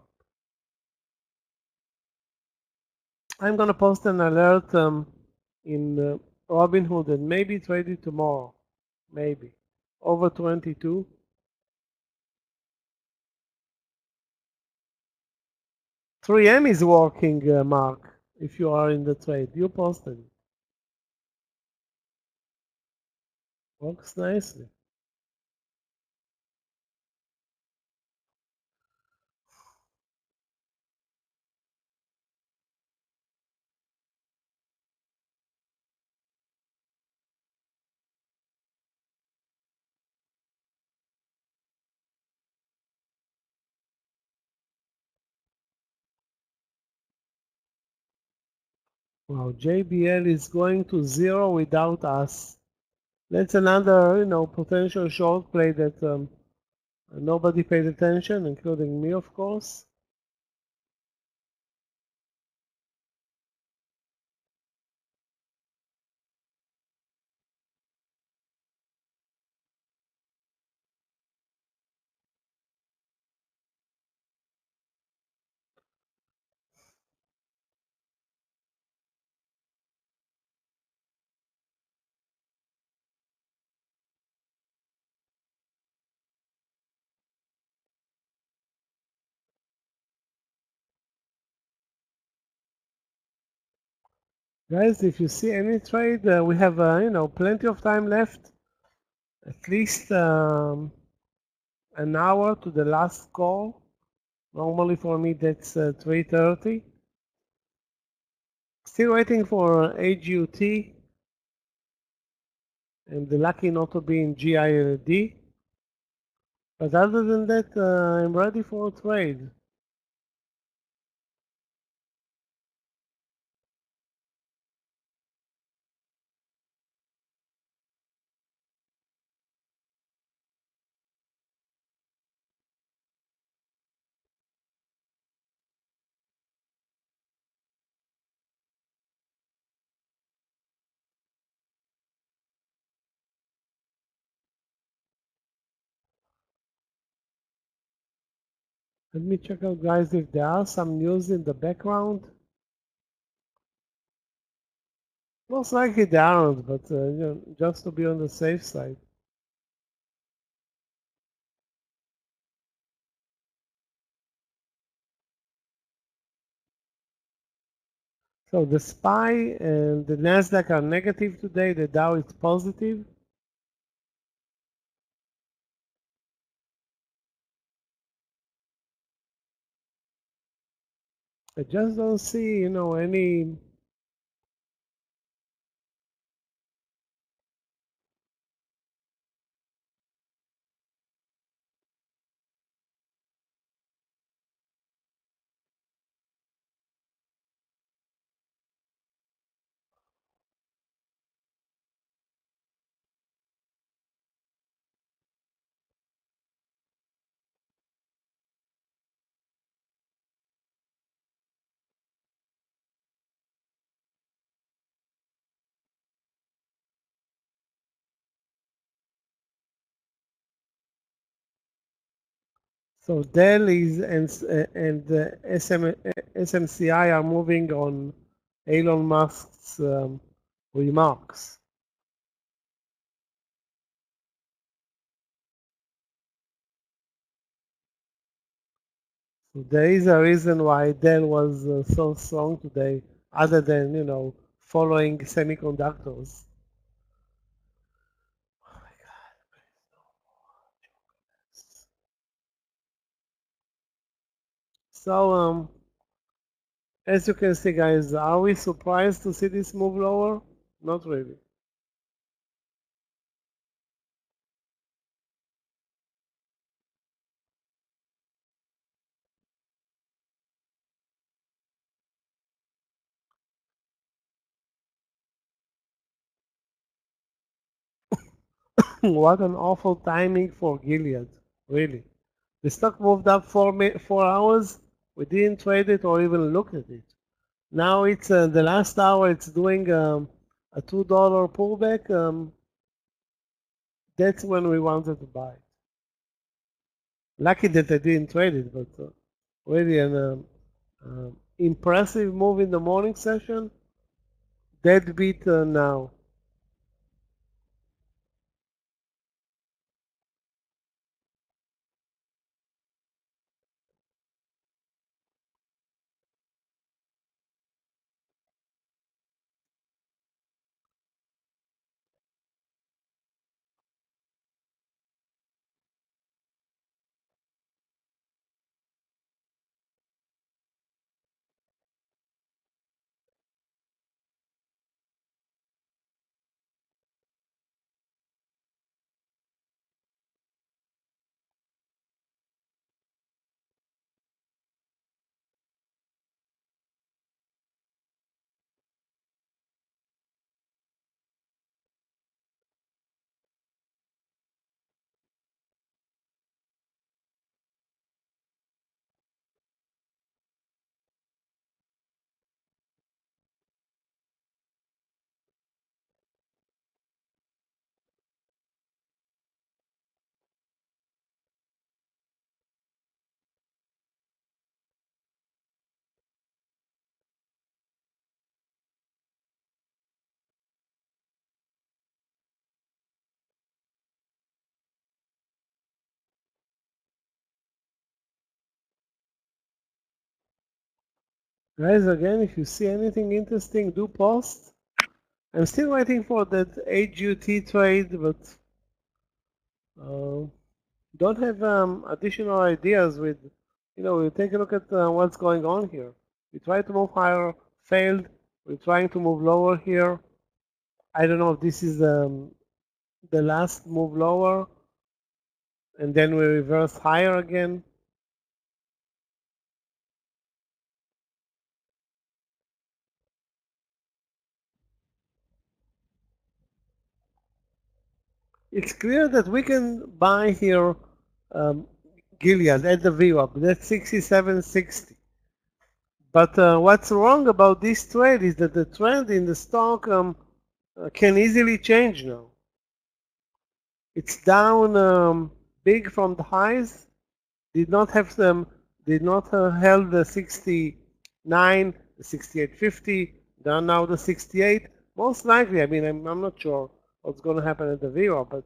I'm gonna post an alert in Robinhood and maybe trade it tomorrow, maybe over 22. 3M is working, Mark. If you are in the trade, you posted it. Works nicely. Wow, JBL is going to zero without us. That's another, potential short play that nobody paid attention, including me, of course. Guys, if you see any trade, we have, plenty of time left. At least an hour to the last call. Normally for me that's 3:30. Still waiting for AGUT and lucky not to be in GILD. But other than that, I'm ready for a trade. Let me check out, guys, if there are some news in the background. Most likely there aren't, but just to be on the safe side. So the SPY and the Nasdaq are negative today. The Dow is positive. I just don't see, any So Dell is and SMCI are moving on Elon Musk's remarks. So there is a reason why Dell was so strong today, other than following semiconductors. Oh my God. So as you can see, guys, are we surprised to see this move lower? Not really. What an awful timing for Gilead, really. The stock moved up 4 hours. We didn't trade it or even look at it. Now it's the last hour. It's doing a $2 pullback. That's when we wanted to buy. Lucky that I didn't trade it, but really an impressive move in the morning session. Dead beat now. Guys, again, if you see anything interesting, do post. I'm still waiting for that AGUT trade, but uh, don't have additional ideas with, we take a look at what's going on here. We tried to move higher, failed. We're trying to move lower here. I don't know if this is the last move lower, and then we reverse higher again. It's clear that we can buy here um, Gilead at the VWAP. That's 67.60. But what's wrong about this trade is that the trend in the stock can easily change now. It's down big from the highs. Did not have them. Did not held the 69, the 68.50. Down now the 68. Most likely, I mean, I'm not sure what's going to happen at the VWAP, but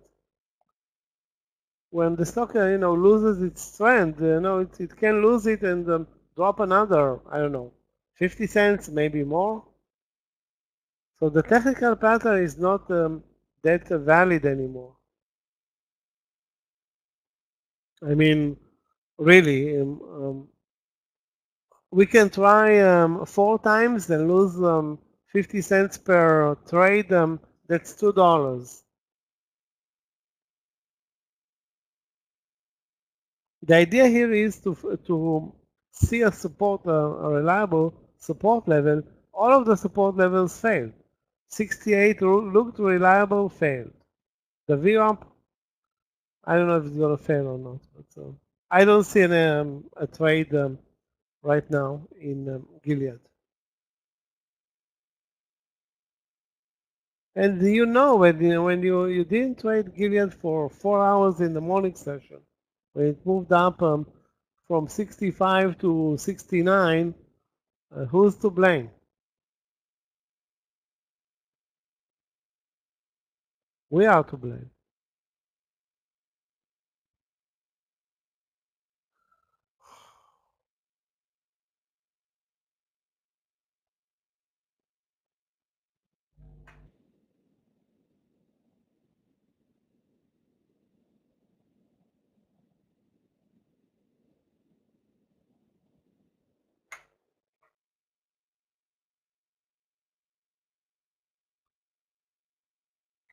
when the stock loses its trend, it can lose it and drop another, I don't know, 50 cents, maybe more. So the technical pattern is not that valid anymore. I mean, really, we can try 4 times and lose 50 cents per trade. That's $2. The idea here is to see a support, a reliable support level. All of the support levels failed. 68 looked reliable, failed. The VWAP, I don't know if it's gonna fail or not, but I don't see a trade right now in Gilead. And when you didn't trade Gilead for 4 hours in the morning session, when it moved up from 65 to 69, who's to blame? We are to blame.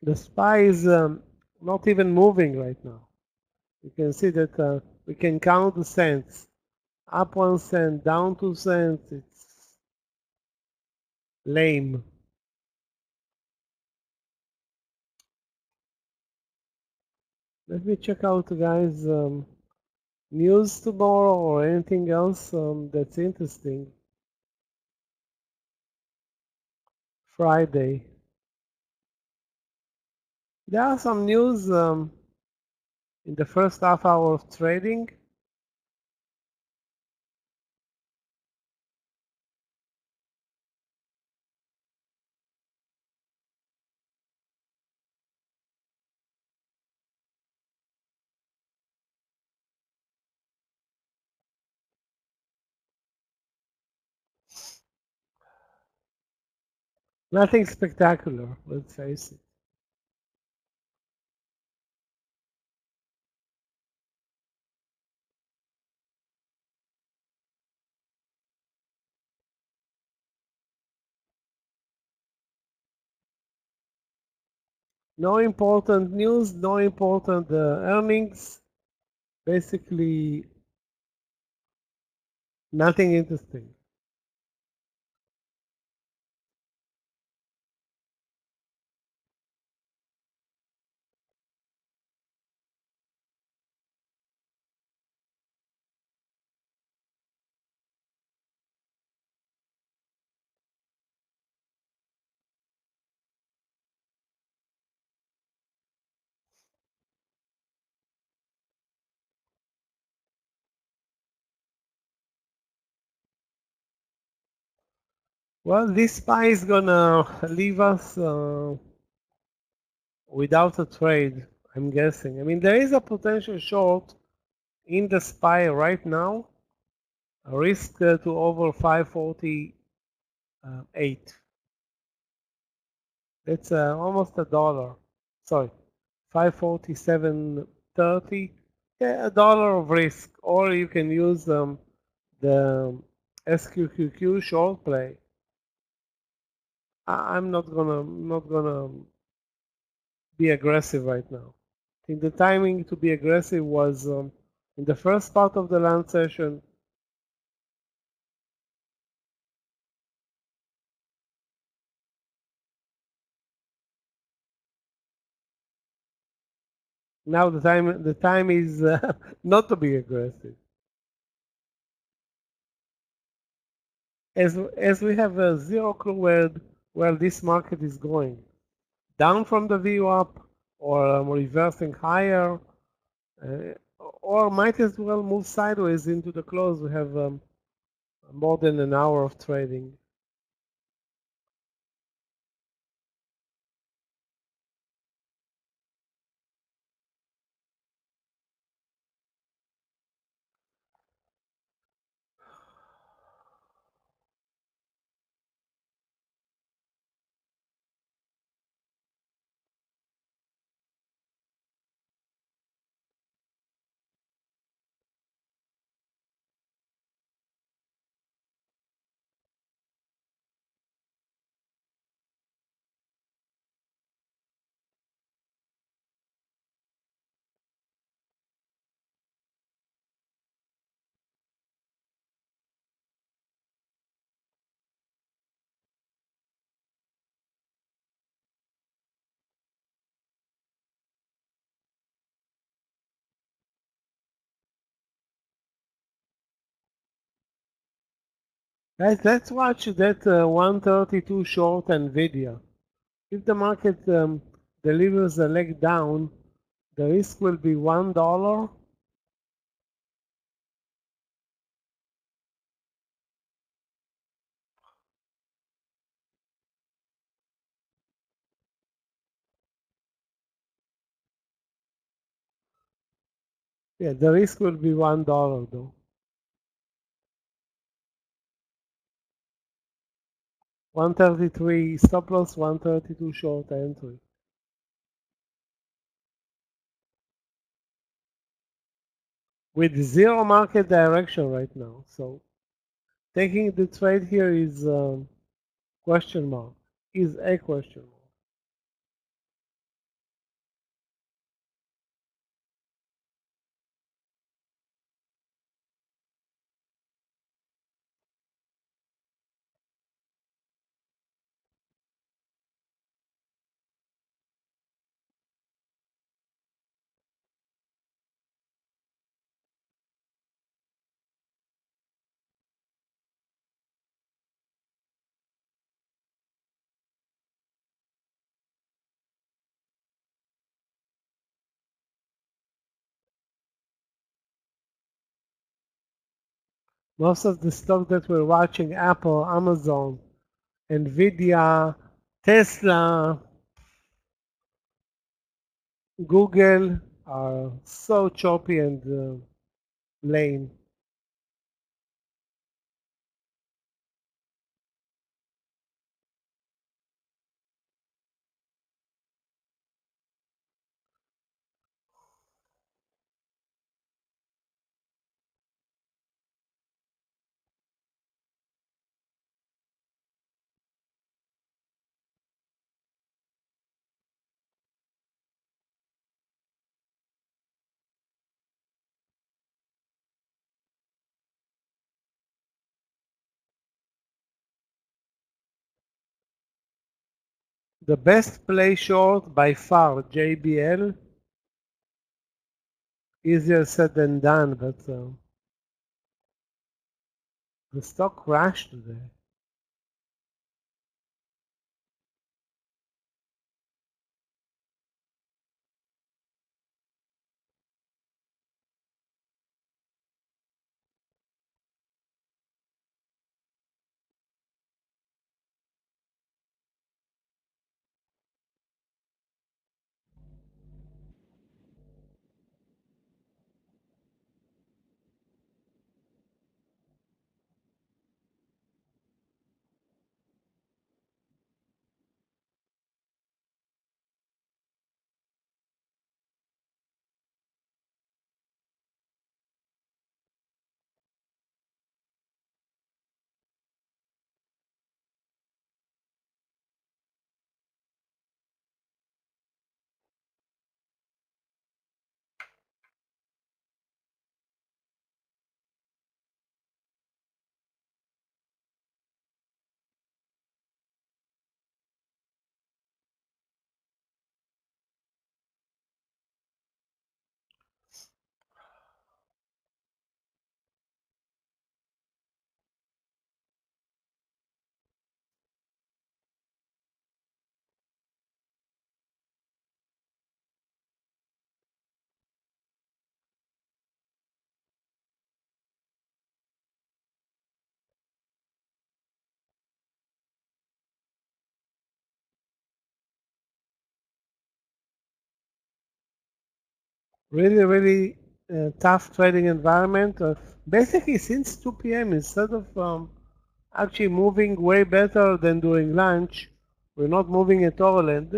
The SPY is not even moving right now. You can see that we can count the cents. Up 1 cent, down 2 cents. It's lame. Let me check out, guys, news tomorrow or anything else that's interesting. Friday. There are some news in the first half hour of trading. Nothing spectacular, let's face it. No important news, no important earnings. Basically, nothing interesting. Well, this SPY is gonna leave us without a trade, I'm guessing. I mean, there is a potential short in the SPY right now, a risk to over 548. That's almost $1. Sorry, 547.30. Yeah, $1 of risk, or you can use the SQQQ short play. I'm not gonna be aggressive right now. I think the timing to be aggressive was in the first part of the land session. Now the time is not to be aggressive. As we have zero clue where this market is going, down from the VWAP or reversing higher, or might as well move sideways into the close. We have more than an hour of trading. Guys, let's watch that 132 short NVIDIA. If the market delivers a leg down, the risk will be $1. Yeah, the risk will be $1 though. 133 stop loss, 132 short entry. With zero market direction right now. So taking the trade here is question mark. Is a question mark. Most of the stocks that we're watching, Apple, Amazon, Nvidia, Tesla, Google, are so choppy and lame. The best play short by far, JBL. Easier said than done, but the stock crashed today. Really, really tough trading environment. Basically, since 2 p.m., instead of actually moving way better than during lunch, we're not moving at all. And,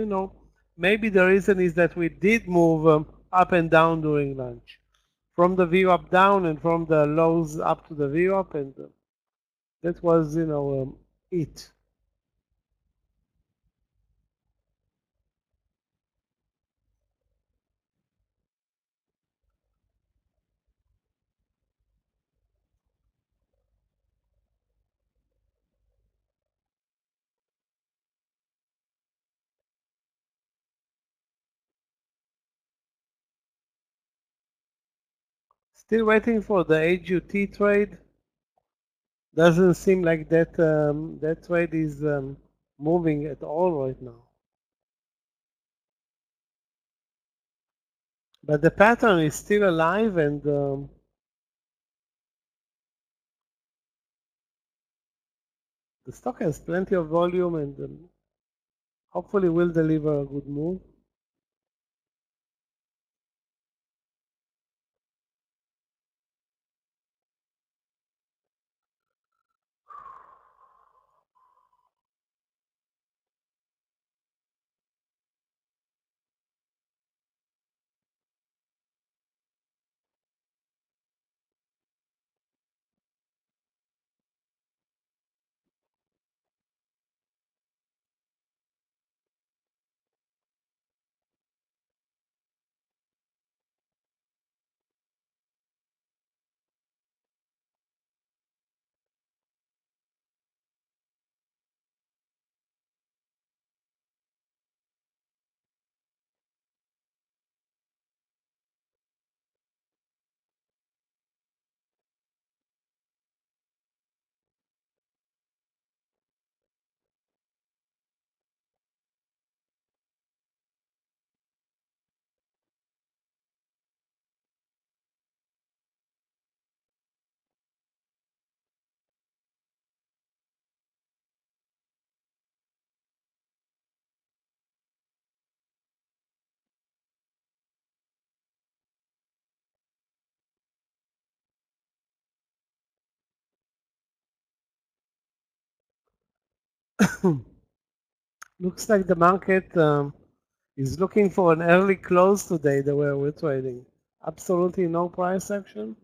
maybe the reason is that we did move up and down during lunch. From the view up down and from the lows up to the view up. And that was, it. Still waiting for the HUT trade. Doesn't seem like that trade is moving at all right now. But the pattern is still alive, and the stock has plenty of volume, and hopefully will deliver a good move. Looks like the market is looking for an early close today the way we're trading. Absolutely no price action.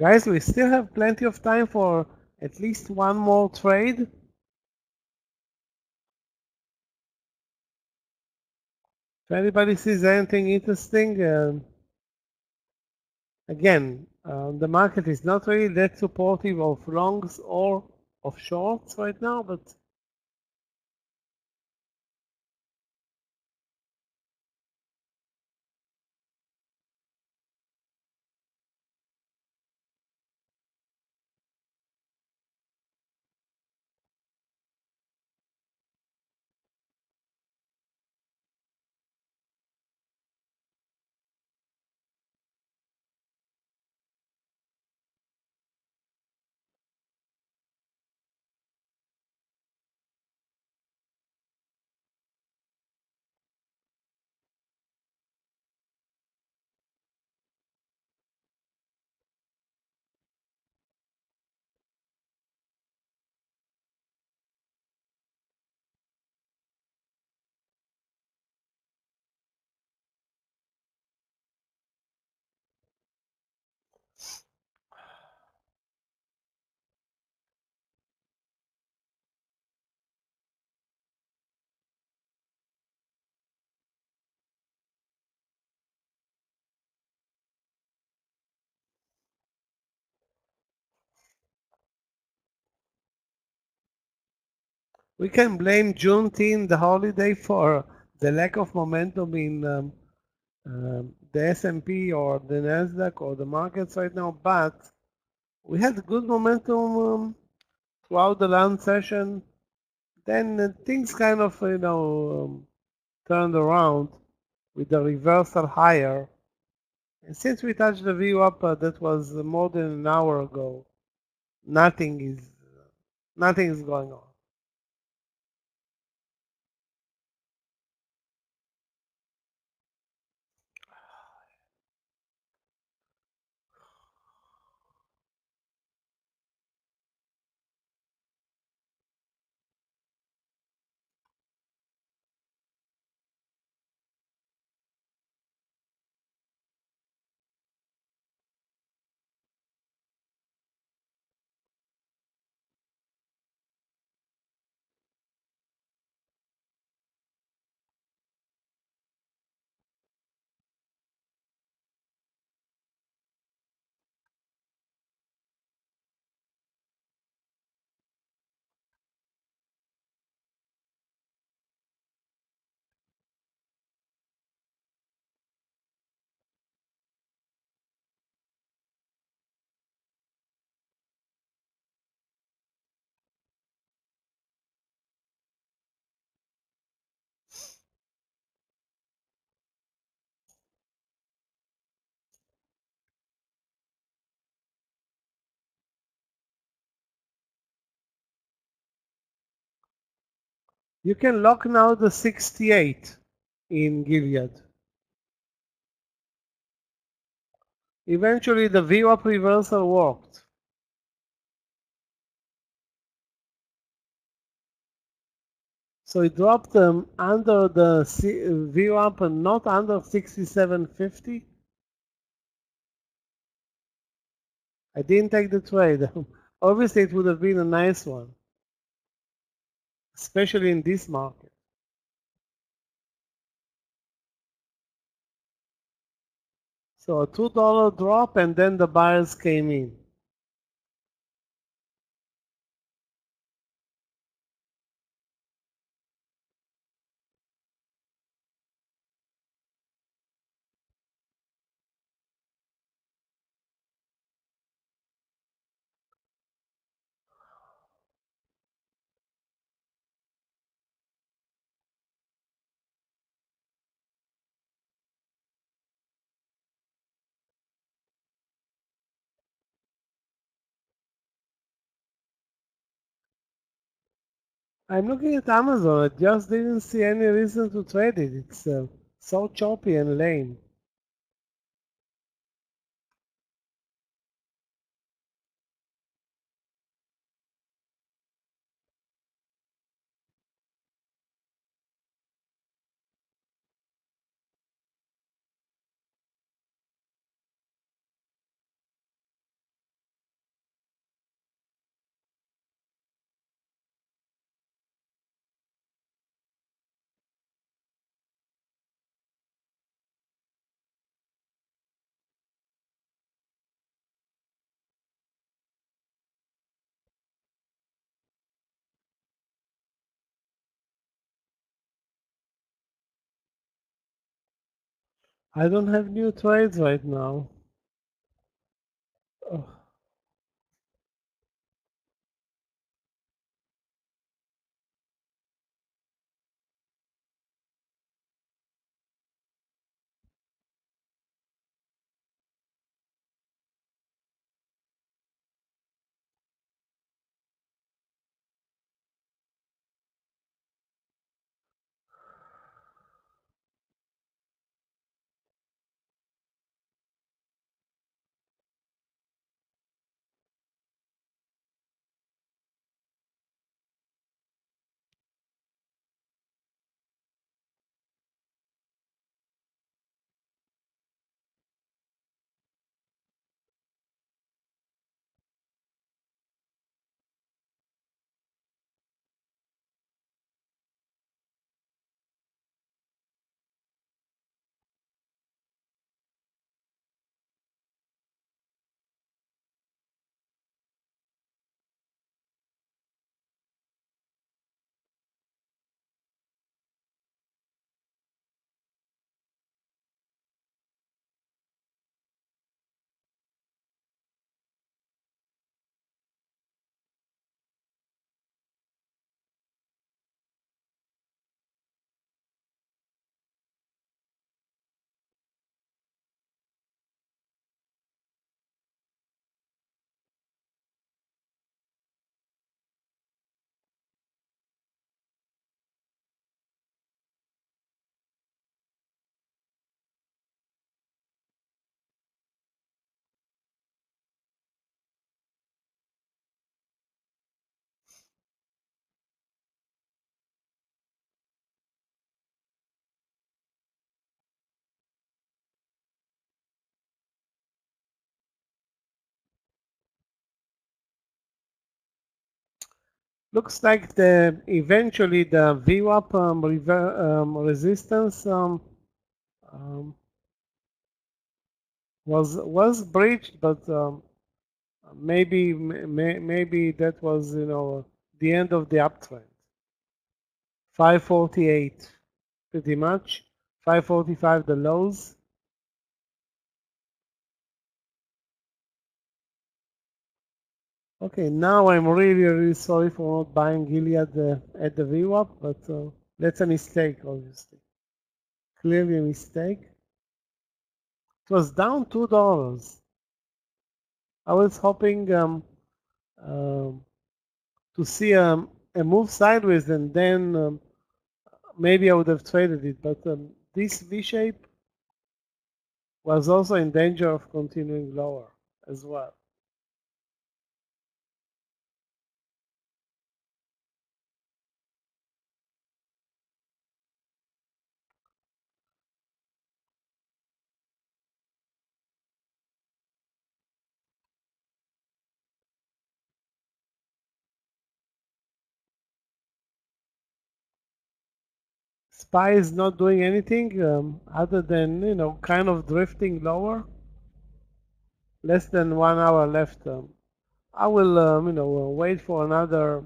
Guys, we still have plenty of time for at least one more trade. If anybody sees anything interesting, again, the market is not really that supportive of longs or of shorts right now, but we can blame Juneteenth, the holiday, for the lack of momentum in the S&P or the Nasdaq or the markets right now. But we had good momentum throughout the last session. Then things kind of turned around with the reversal higher. And since we touched the view up, that was more than an hour ago. Nothing is going on. You can lock now the 68 in Gilead. Eventually the VWAP reversal worked. So it dropped under the VWAP and not under 67.50. I didn't take the trade. Obviously it would have been a nice one, especially in this market. So a $2 drop and then the buyers came in. I'm looking at Amazon. I just didn't see any reason to trade it. It's so choppy and lame. I don't have new trades right now. Ugh. Looks like the eventually the VWAP resistance um, was breached, but maybe that was the end of the uptrend. 548, pretty much. 545 the lows. Okay, now I'm really sorry for not buying Gilead at the VWAP, but that's a mistake, obviously. Clearly a mistake. It was down $2. I was hoping to see a move sideways, and then maybe I would have traded it. But this V shape was also in danger of continuing lower as well. SPY is not doing anything other than kind of drifting lower. Less than 1 hour left. I will wait for another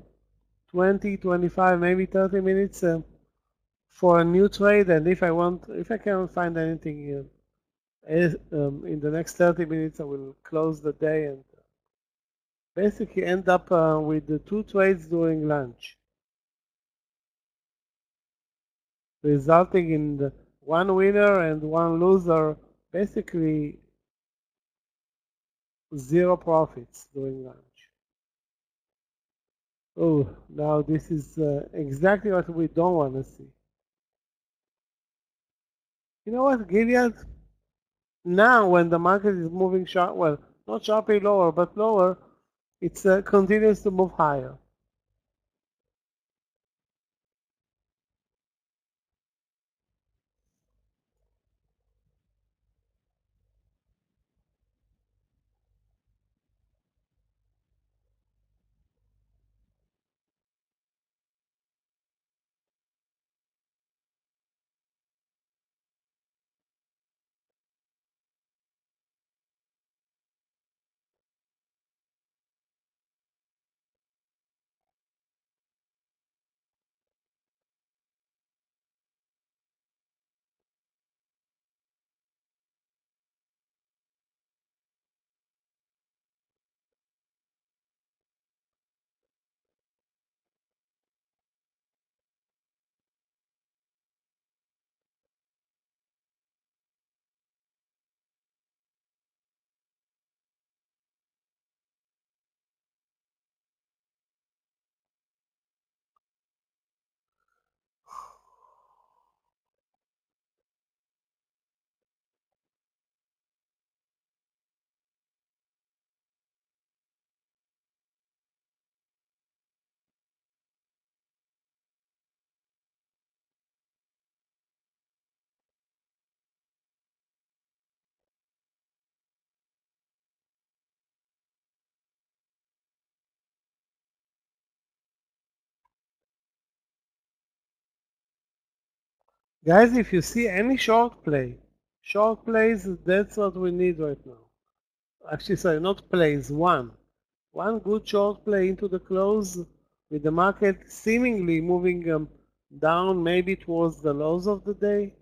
20, 25, maybe 30 minutes for a new trade, and if I can find anything in the next 30 minutes, I will close the day and basically end up with the two trades during lunch, resulting in the one winner and one loser, basically zero profits during lunch. Oh, now this is exactly what we don't want to see. You know what, Gilead? Now, when the market is moving sharp, well, not sharply lower, but lower, it continues to move higher. Guys, if you see any short plays, that's what we need right now. Actually, sorry, not plays, one. One good short play into the close with the market seemingly moving down maybe towards the lows of the day.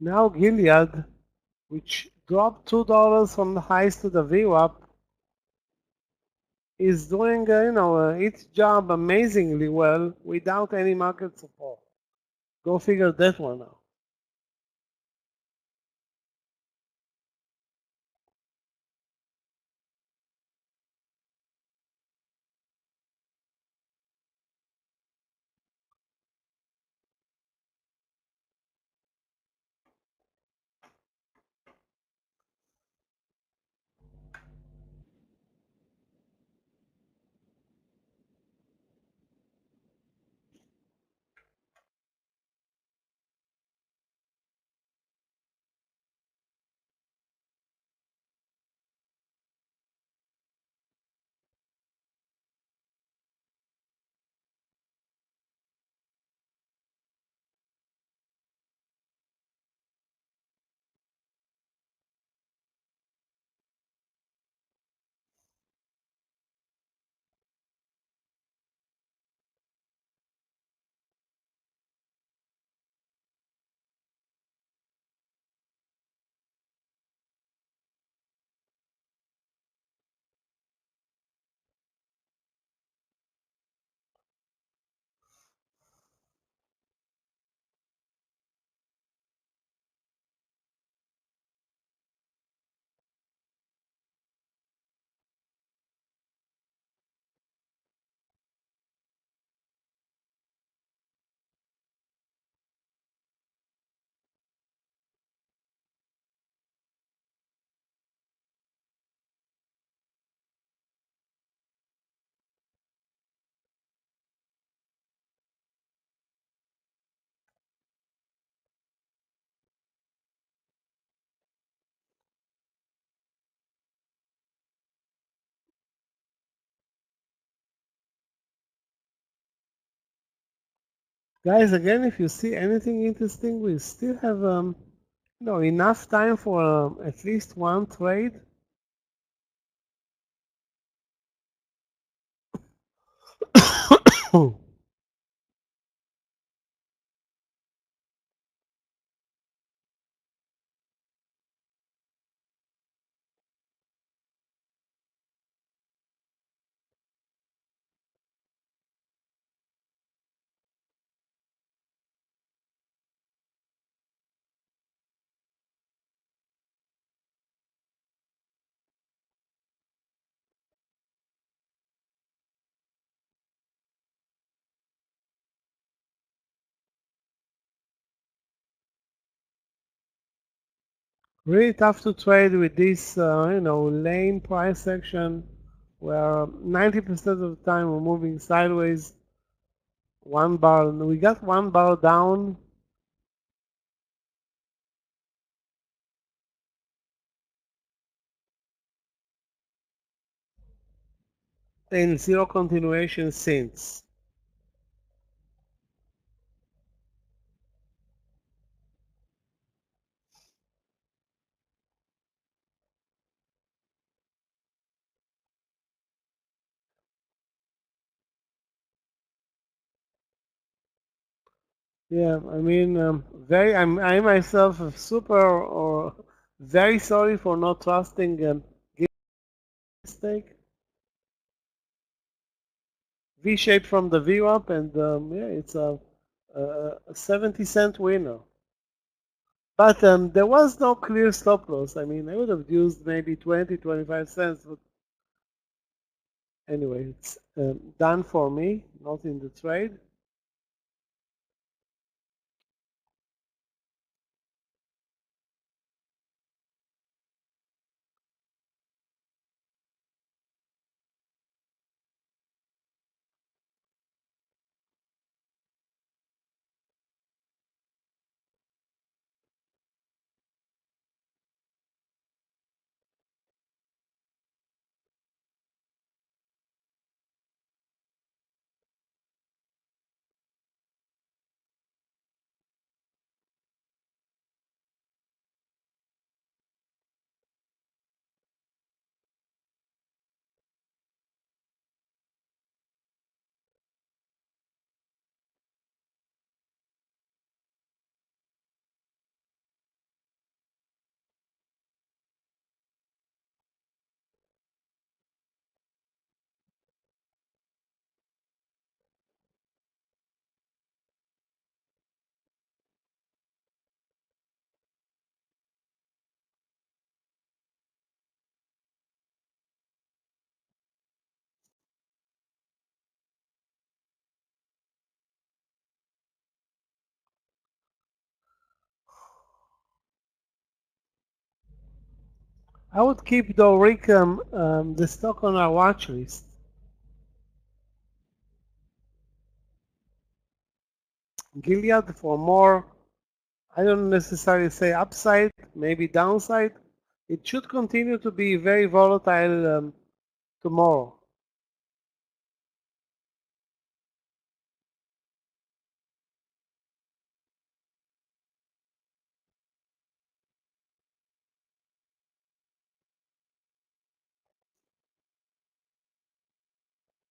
Now Gilead, which dropped $2 from the highs to the VWAP, is doing its job amazingly well without any market support. Go figure that one out. Guys, again, if you see anything interesting, we still have enough time for at least one trade. Really tough to trade with this, lane price action where 90% of the time we're moving sideways. One bar, we got one bar down. And zero continuation since. Yeah, I mean, I myself am super or very sorry for not trusting mistake. V shape from the VWAP, and yeah, it's a 70-cent winner. But there was no clear stop loss. I mean, I would have used maybe 20, 25 cents. But anyway, it's done for me, not in the trade. I would keep though, Rick, the stock on our watch list. Gilead for more, I don't necessarily say upside, maybe downside. It should continue to be very volatile tomorrow.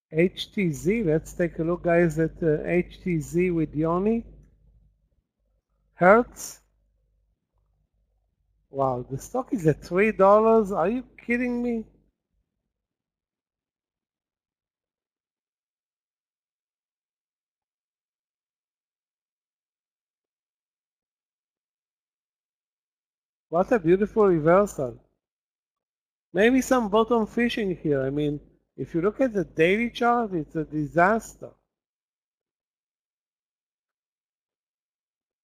HTZ, let's take a look, guys, at HTZ with Yoni. Hertz. Wow, the stock is at $3. Are you kidding me? What a beautiful reversal. Maybe some bottom fishing here. I mean, if you look at the daily chart, it's a disaster.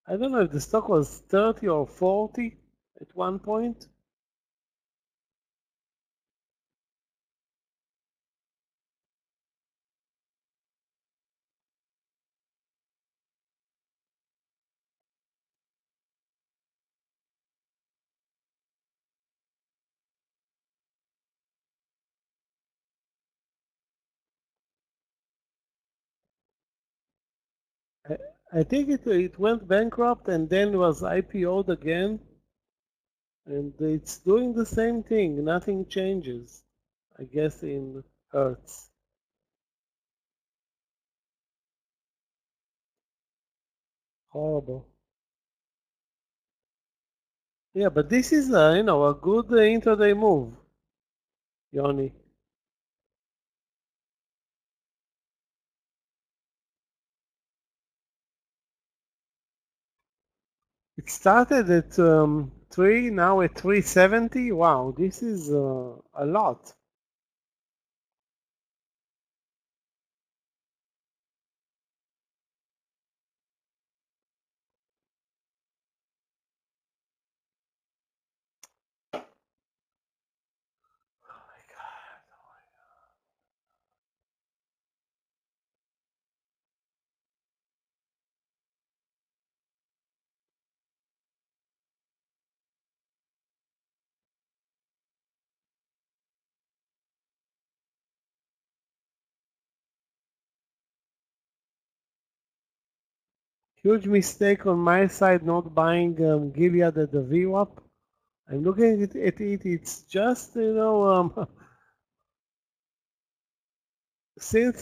I don't know if the stock was 30 or 40 at one point. I think it went bankrupt and then was IPO'd again, and it's doing the same thing. Nothing changes, I guess, in Hertz. Horrible. Yeah, but this is a good intraday move, Yoni. It started at 3, now at 370. Wow, this is a lot. Huge mistake on my side not buying Gilead at the VWAP. I'm looking at it. It's just since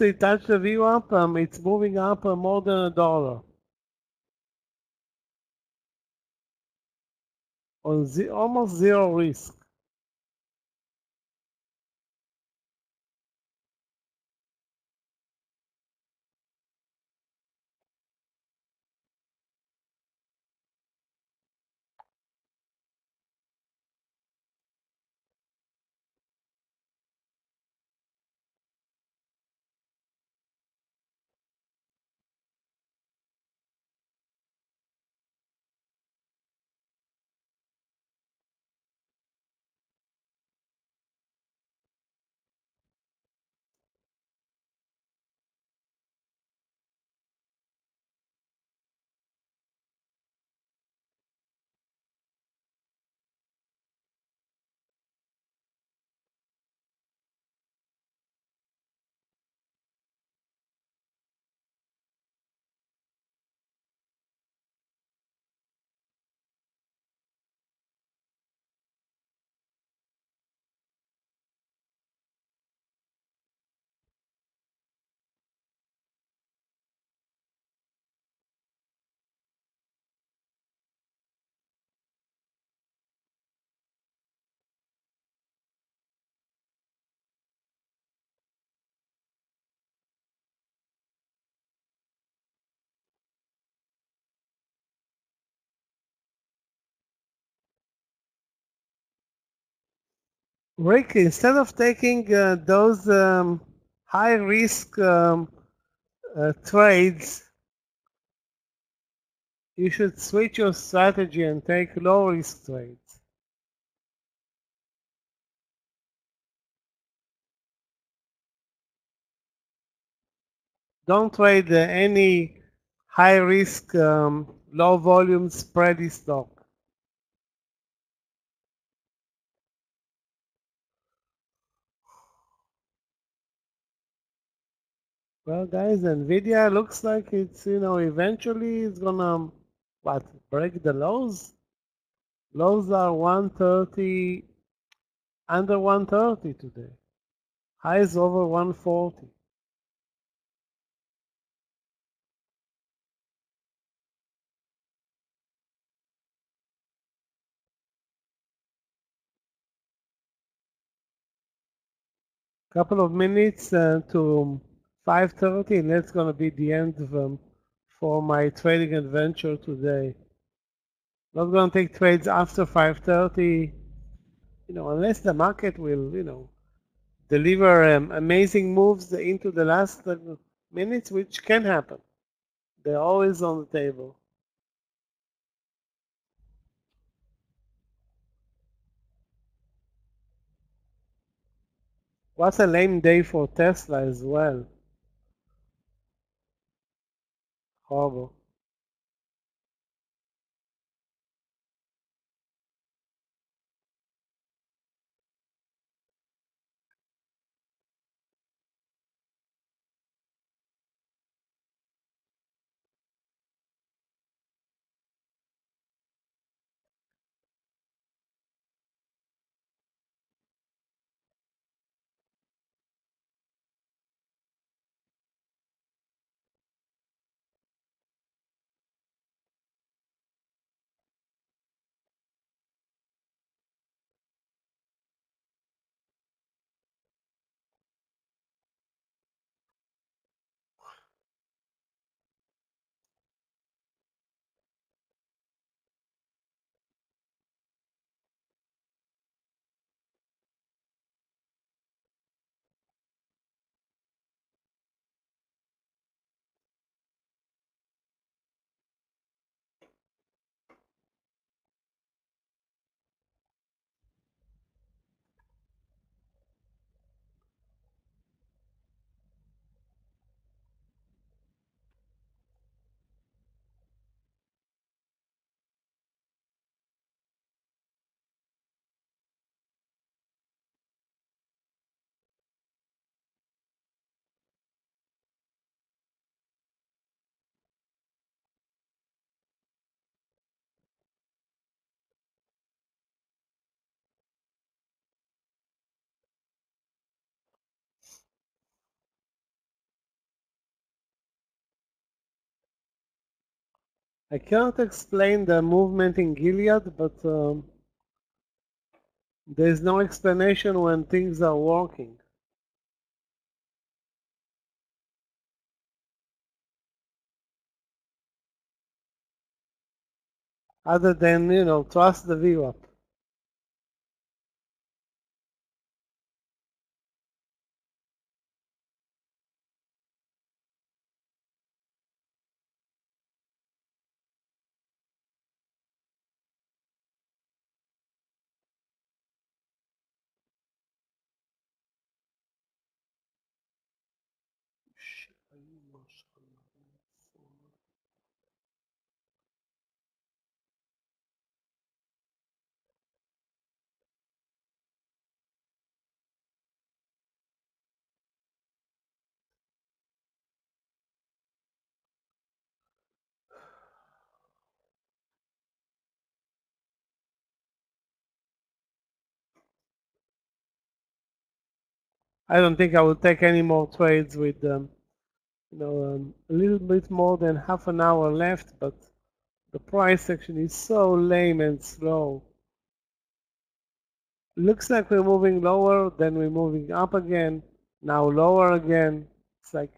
it touched the VWAP, it's moving up more than $1 on almost zero risk. Rick, instead of taking those high risk trades, you should switch your strategy and take low risk trades. Don't trade any high risk, low volume spready stock. Well, guys, Nvidia looks like it's, eventually it's gonna, what, break the lows? Lows are 130, under 130 today. Highs over 140. Couple of minutes to 5:30, and that's gonna be the end of, for my trading adventure today. Not gonna take trades after 5:30, unless the market will, deliver amazing moves into the last minutes, which can happen. They're always on the table. What a lame day for Tesla as well. Horrible. I cannot explain the movement in Gilead, but there's no explanation when things are working. Other than, trust the VWAP. I don't think I will take any more trades with a little bit more than half an hour left, but the price action is so lame and slow. Looks like we're moving lower, then we're moving up again, now lower again. It's like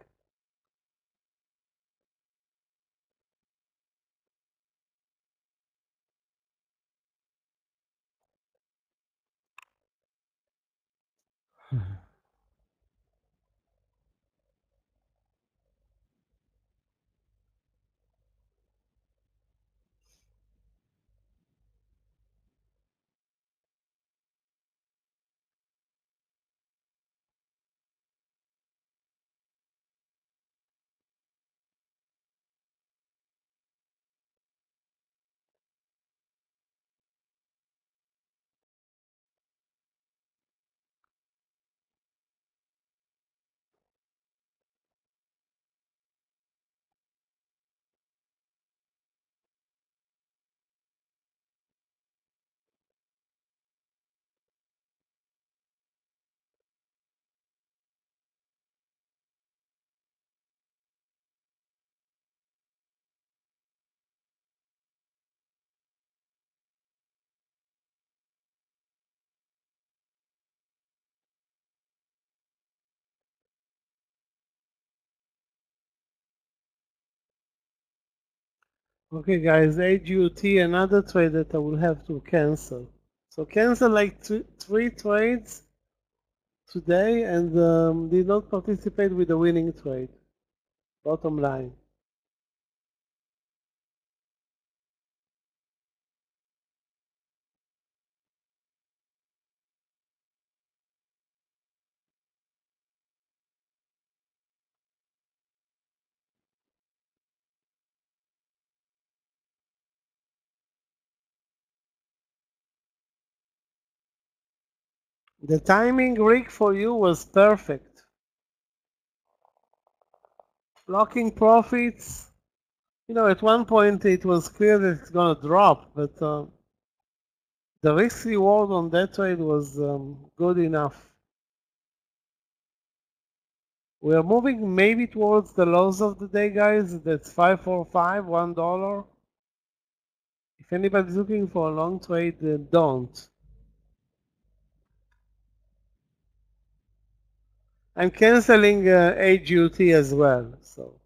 okay, guys, AGUT, another trade that I will have to cancel. So cancel like three trades today and did not participate with the winning trade. Bottom line. The timing, Rick, for you was perfect. Blocking profits. At one point it was clear that it's going to drop, but the risk reward on that trade was good enough. We are moving maybe towards the lows of the day, guys. That's 545, $1. If anybody's looking for a long trade, don't. I'm canceling AGUT as well. So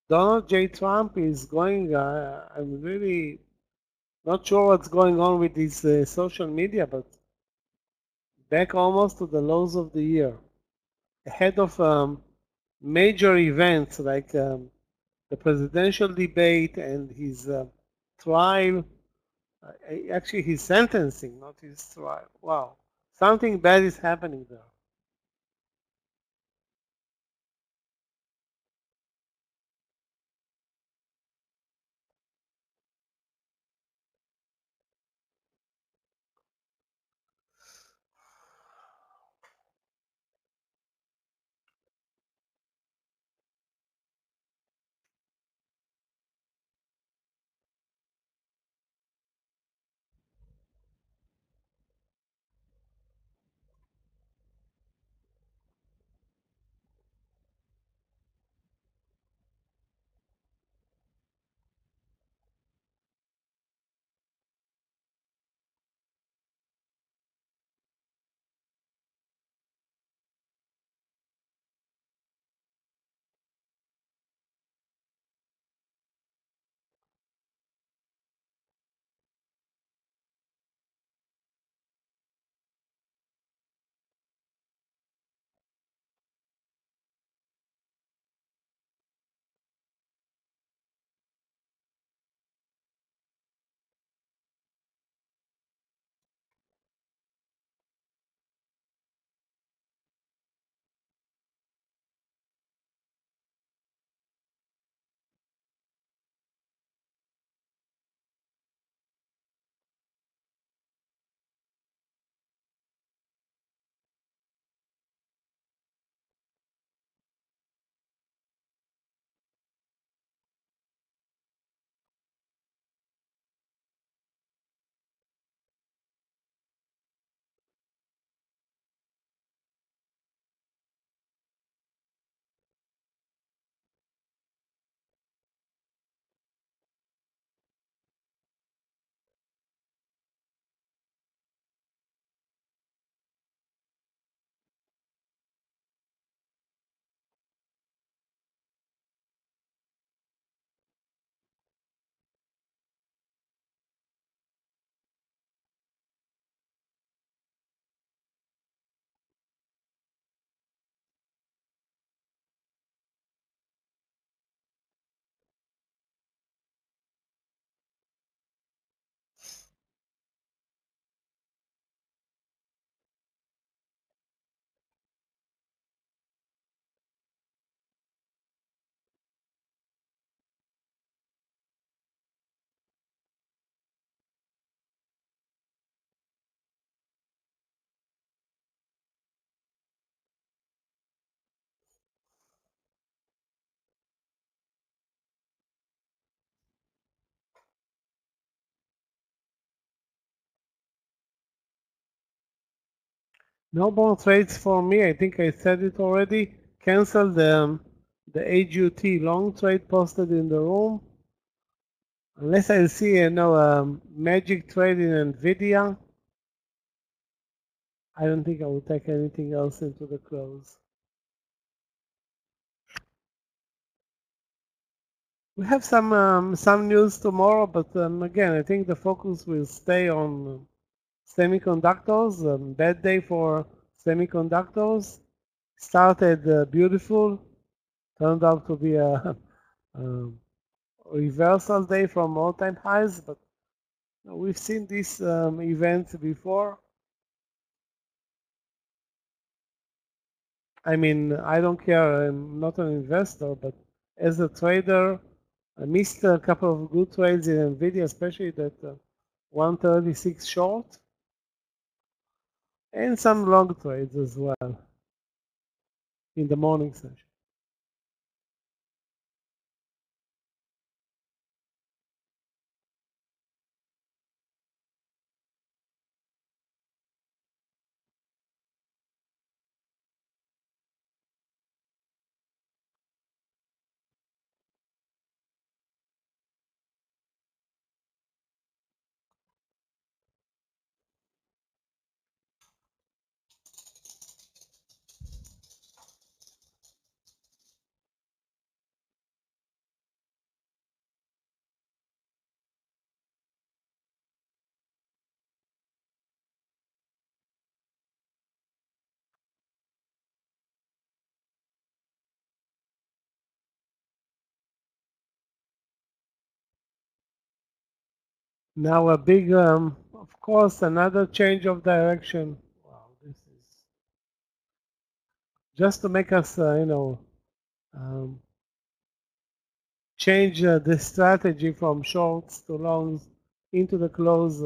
Donald J. Trump is going. I'm really not sure what's going on with his social media, but back almost to the lows of the year, ahead of major events like the presidential debate and his trial. Actually, his sentencing, not his trial. Wow, something bad is happening there. No more trades for me. I think I said it already. Cancel the AGUT long trade posted in the room. Unless I see magic trade in Nvidia, I don't think I will take anything else into the close. We have some news tomorrow, but again, I think the focus will stay on semiconductors. Bad day for semiconductors. Started beautiful, turned out to be a, um reversal day from all-time highs, but we've seen these events before. I mean, I don't care. I'm not an investor, but as a trader, I missed a couple of good trades in Nvidia, especially that 136 short, and some long trades as well in the morning session. Now a big, of course, another change of direction. Wow, this is just to make us, um, change the strategy from shorts to longs into the close.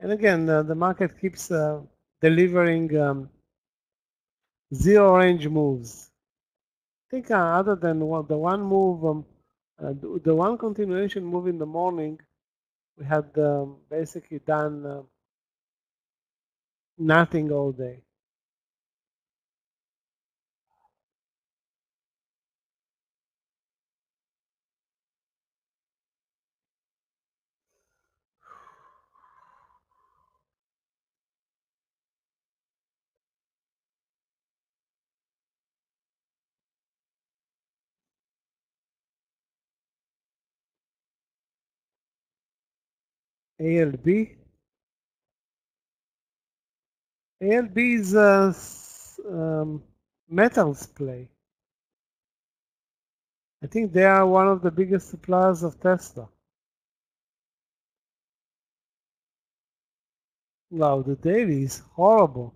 And again, the market keeps delivering zero range moves. I think other than the one move, the one continuation move in the morning, we had basically done nothing all day. ALB. ALB is metals play. I think they are one of the biggest suppliers of Tesla. Wow, the daily is horrible.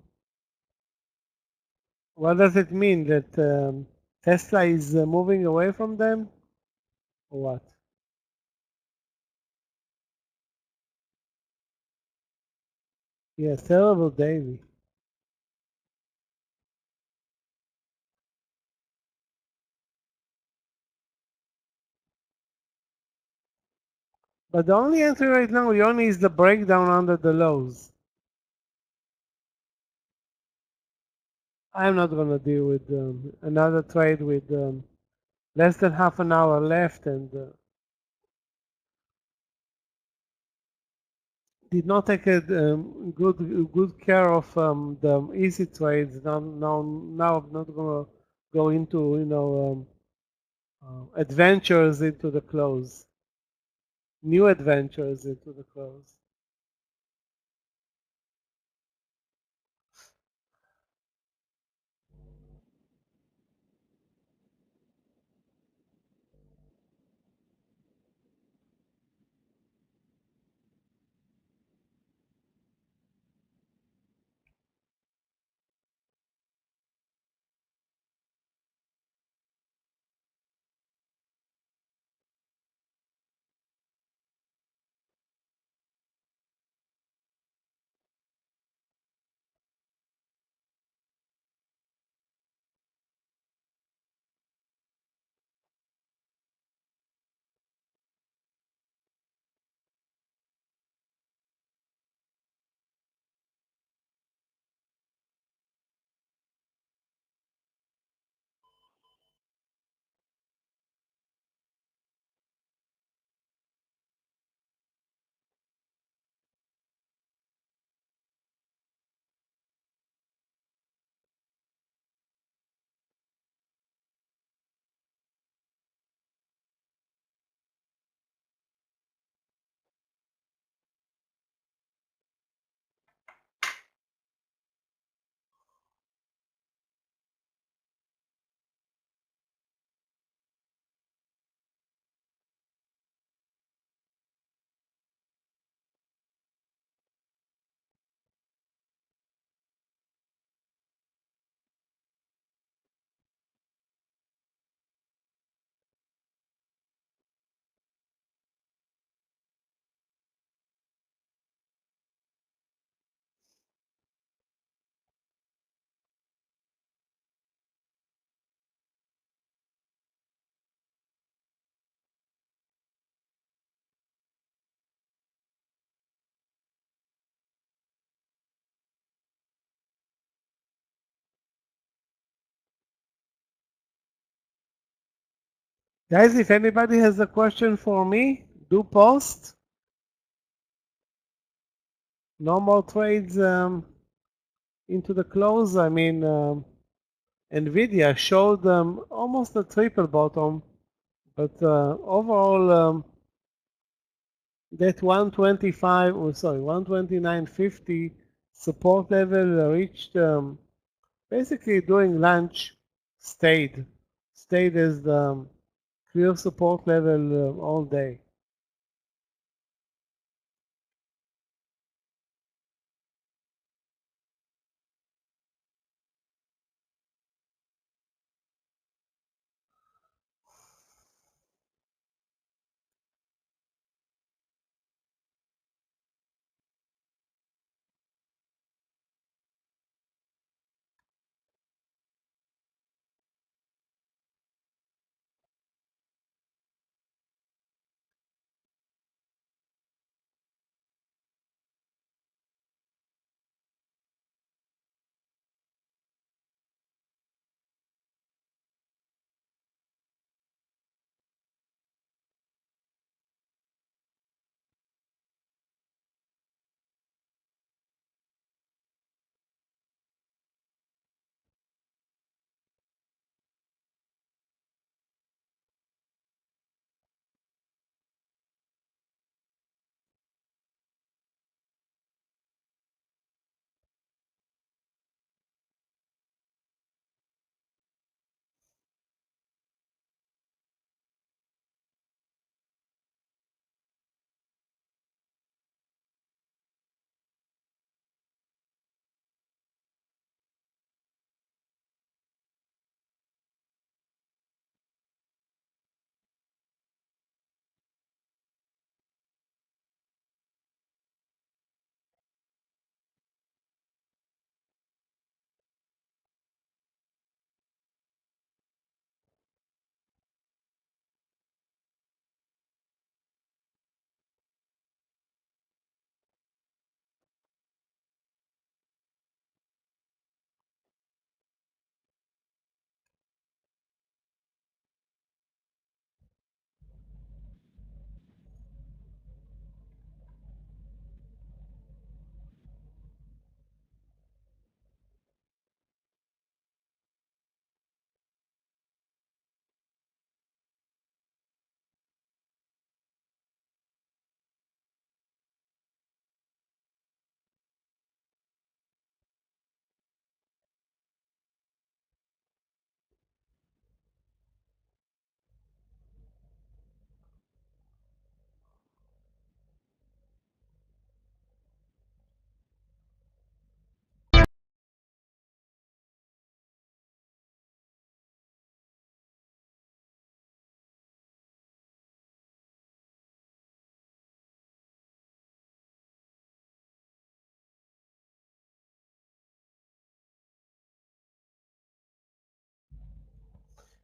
What does it mean that Tesla is moving away from them, or what? Yeah, terrible daily. But the only entry right now, Yoni, is the breakdown under the lows. I'm not going to deal with another trade with less than half an hour left and did not take a good care of the easy trades. Now I'm not going to go into adventures into the close, new adventures into the close. Guys, if anybody has a question for me, do post. No more trades into the close. I mean, NVIDIA showed almost a triple bottom, but overall, that 125, or sorry, 129.50 support level reached basically during lunch, stayed as the clear support level all day.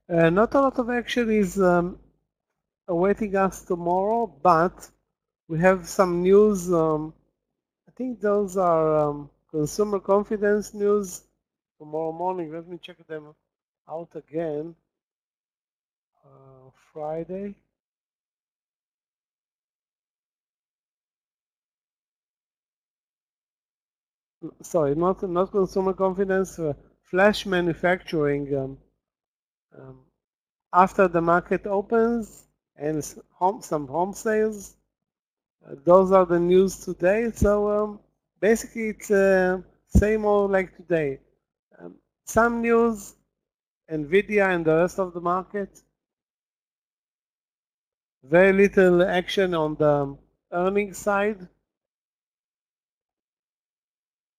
Not a lot of action is awaiting us tomorrow, but we have some news. I think those are consumer confidence news tomorrow morning. Let me check them out again. Friday. Sorry, not consumer confidence. Flash manufacturing. Um, After the market opens and some home sales. Those are the news today. So basically, it's same old like today. Um, some news, NVIDIA and the rest of the market. Very little action on the earnings side.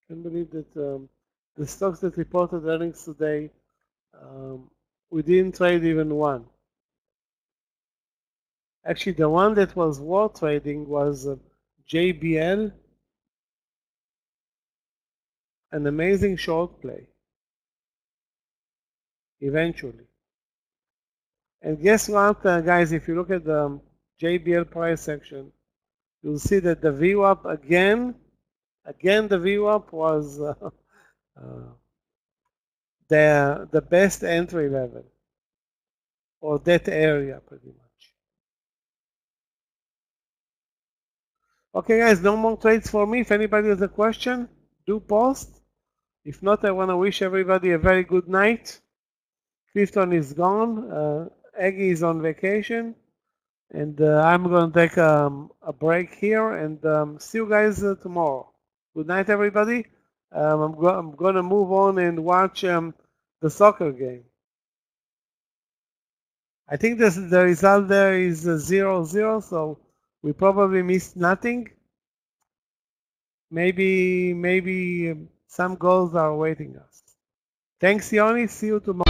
Can't believe that the stocks that reported earnings today, we didn't trade even one. Actually, the one that was worth trading was JBL, an amazing short play, eventually. And guess what, guys, if you look at the JBL price section, you'll see that the VWAP again the VWAP was the best entry level. or that area pretty much. Okay guys, no more trades for me. If anybody has a question, do post. If not, I want to wish everybody a very good night. Clifton is gone, Aggie is on vacation, and I'm going to take a break here, and see you guys tomorrow. Good night, everybody. I'm going to move on and watch the soccer game. I think the result there is 0-0, so we probably missed nothing. Maybe some goals are awaiting us. Thanks, Yoni. See you tomorrow.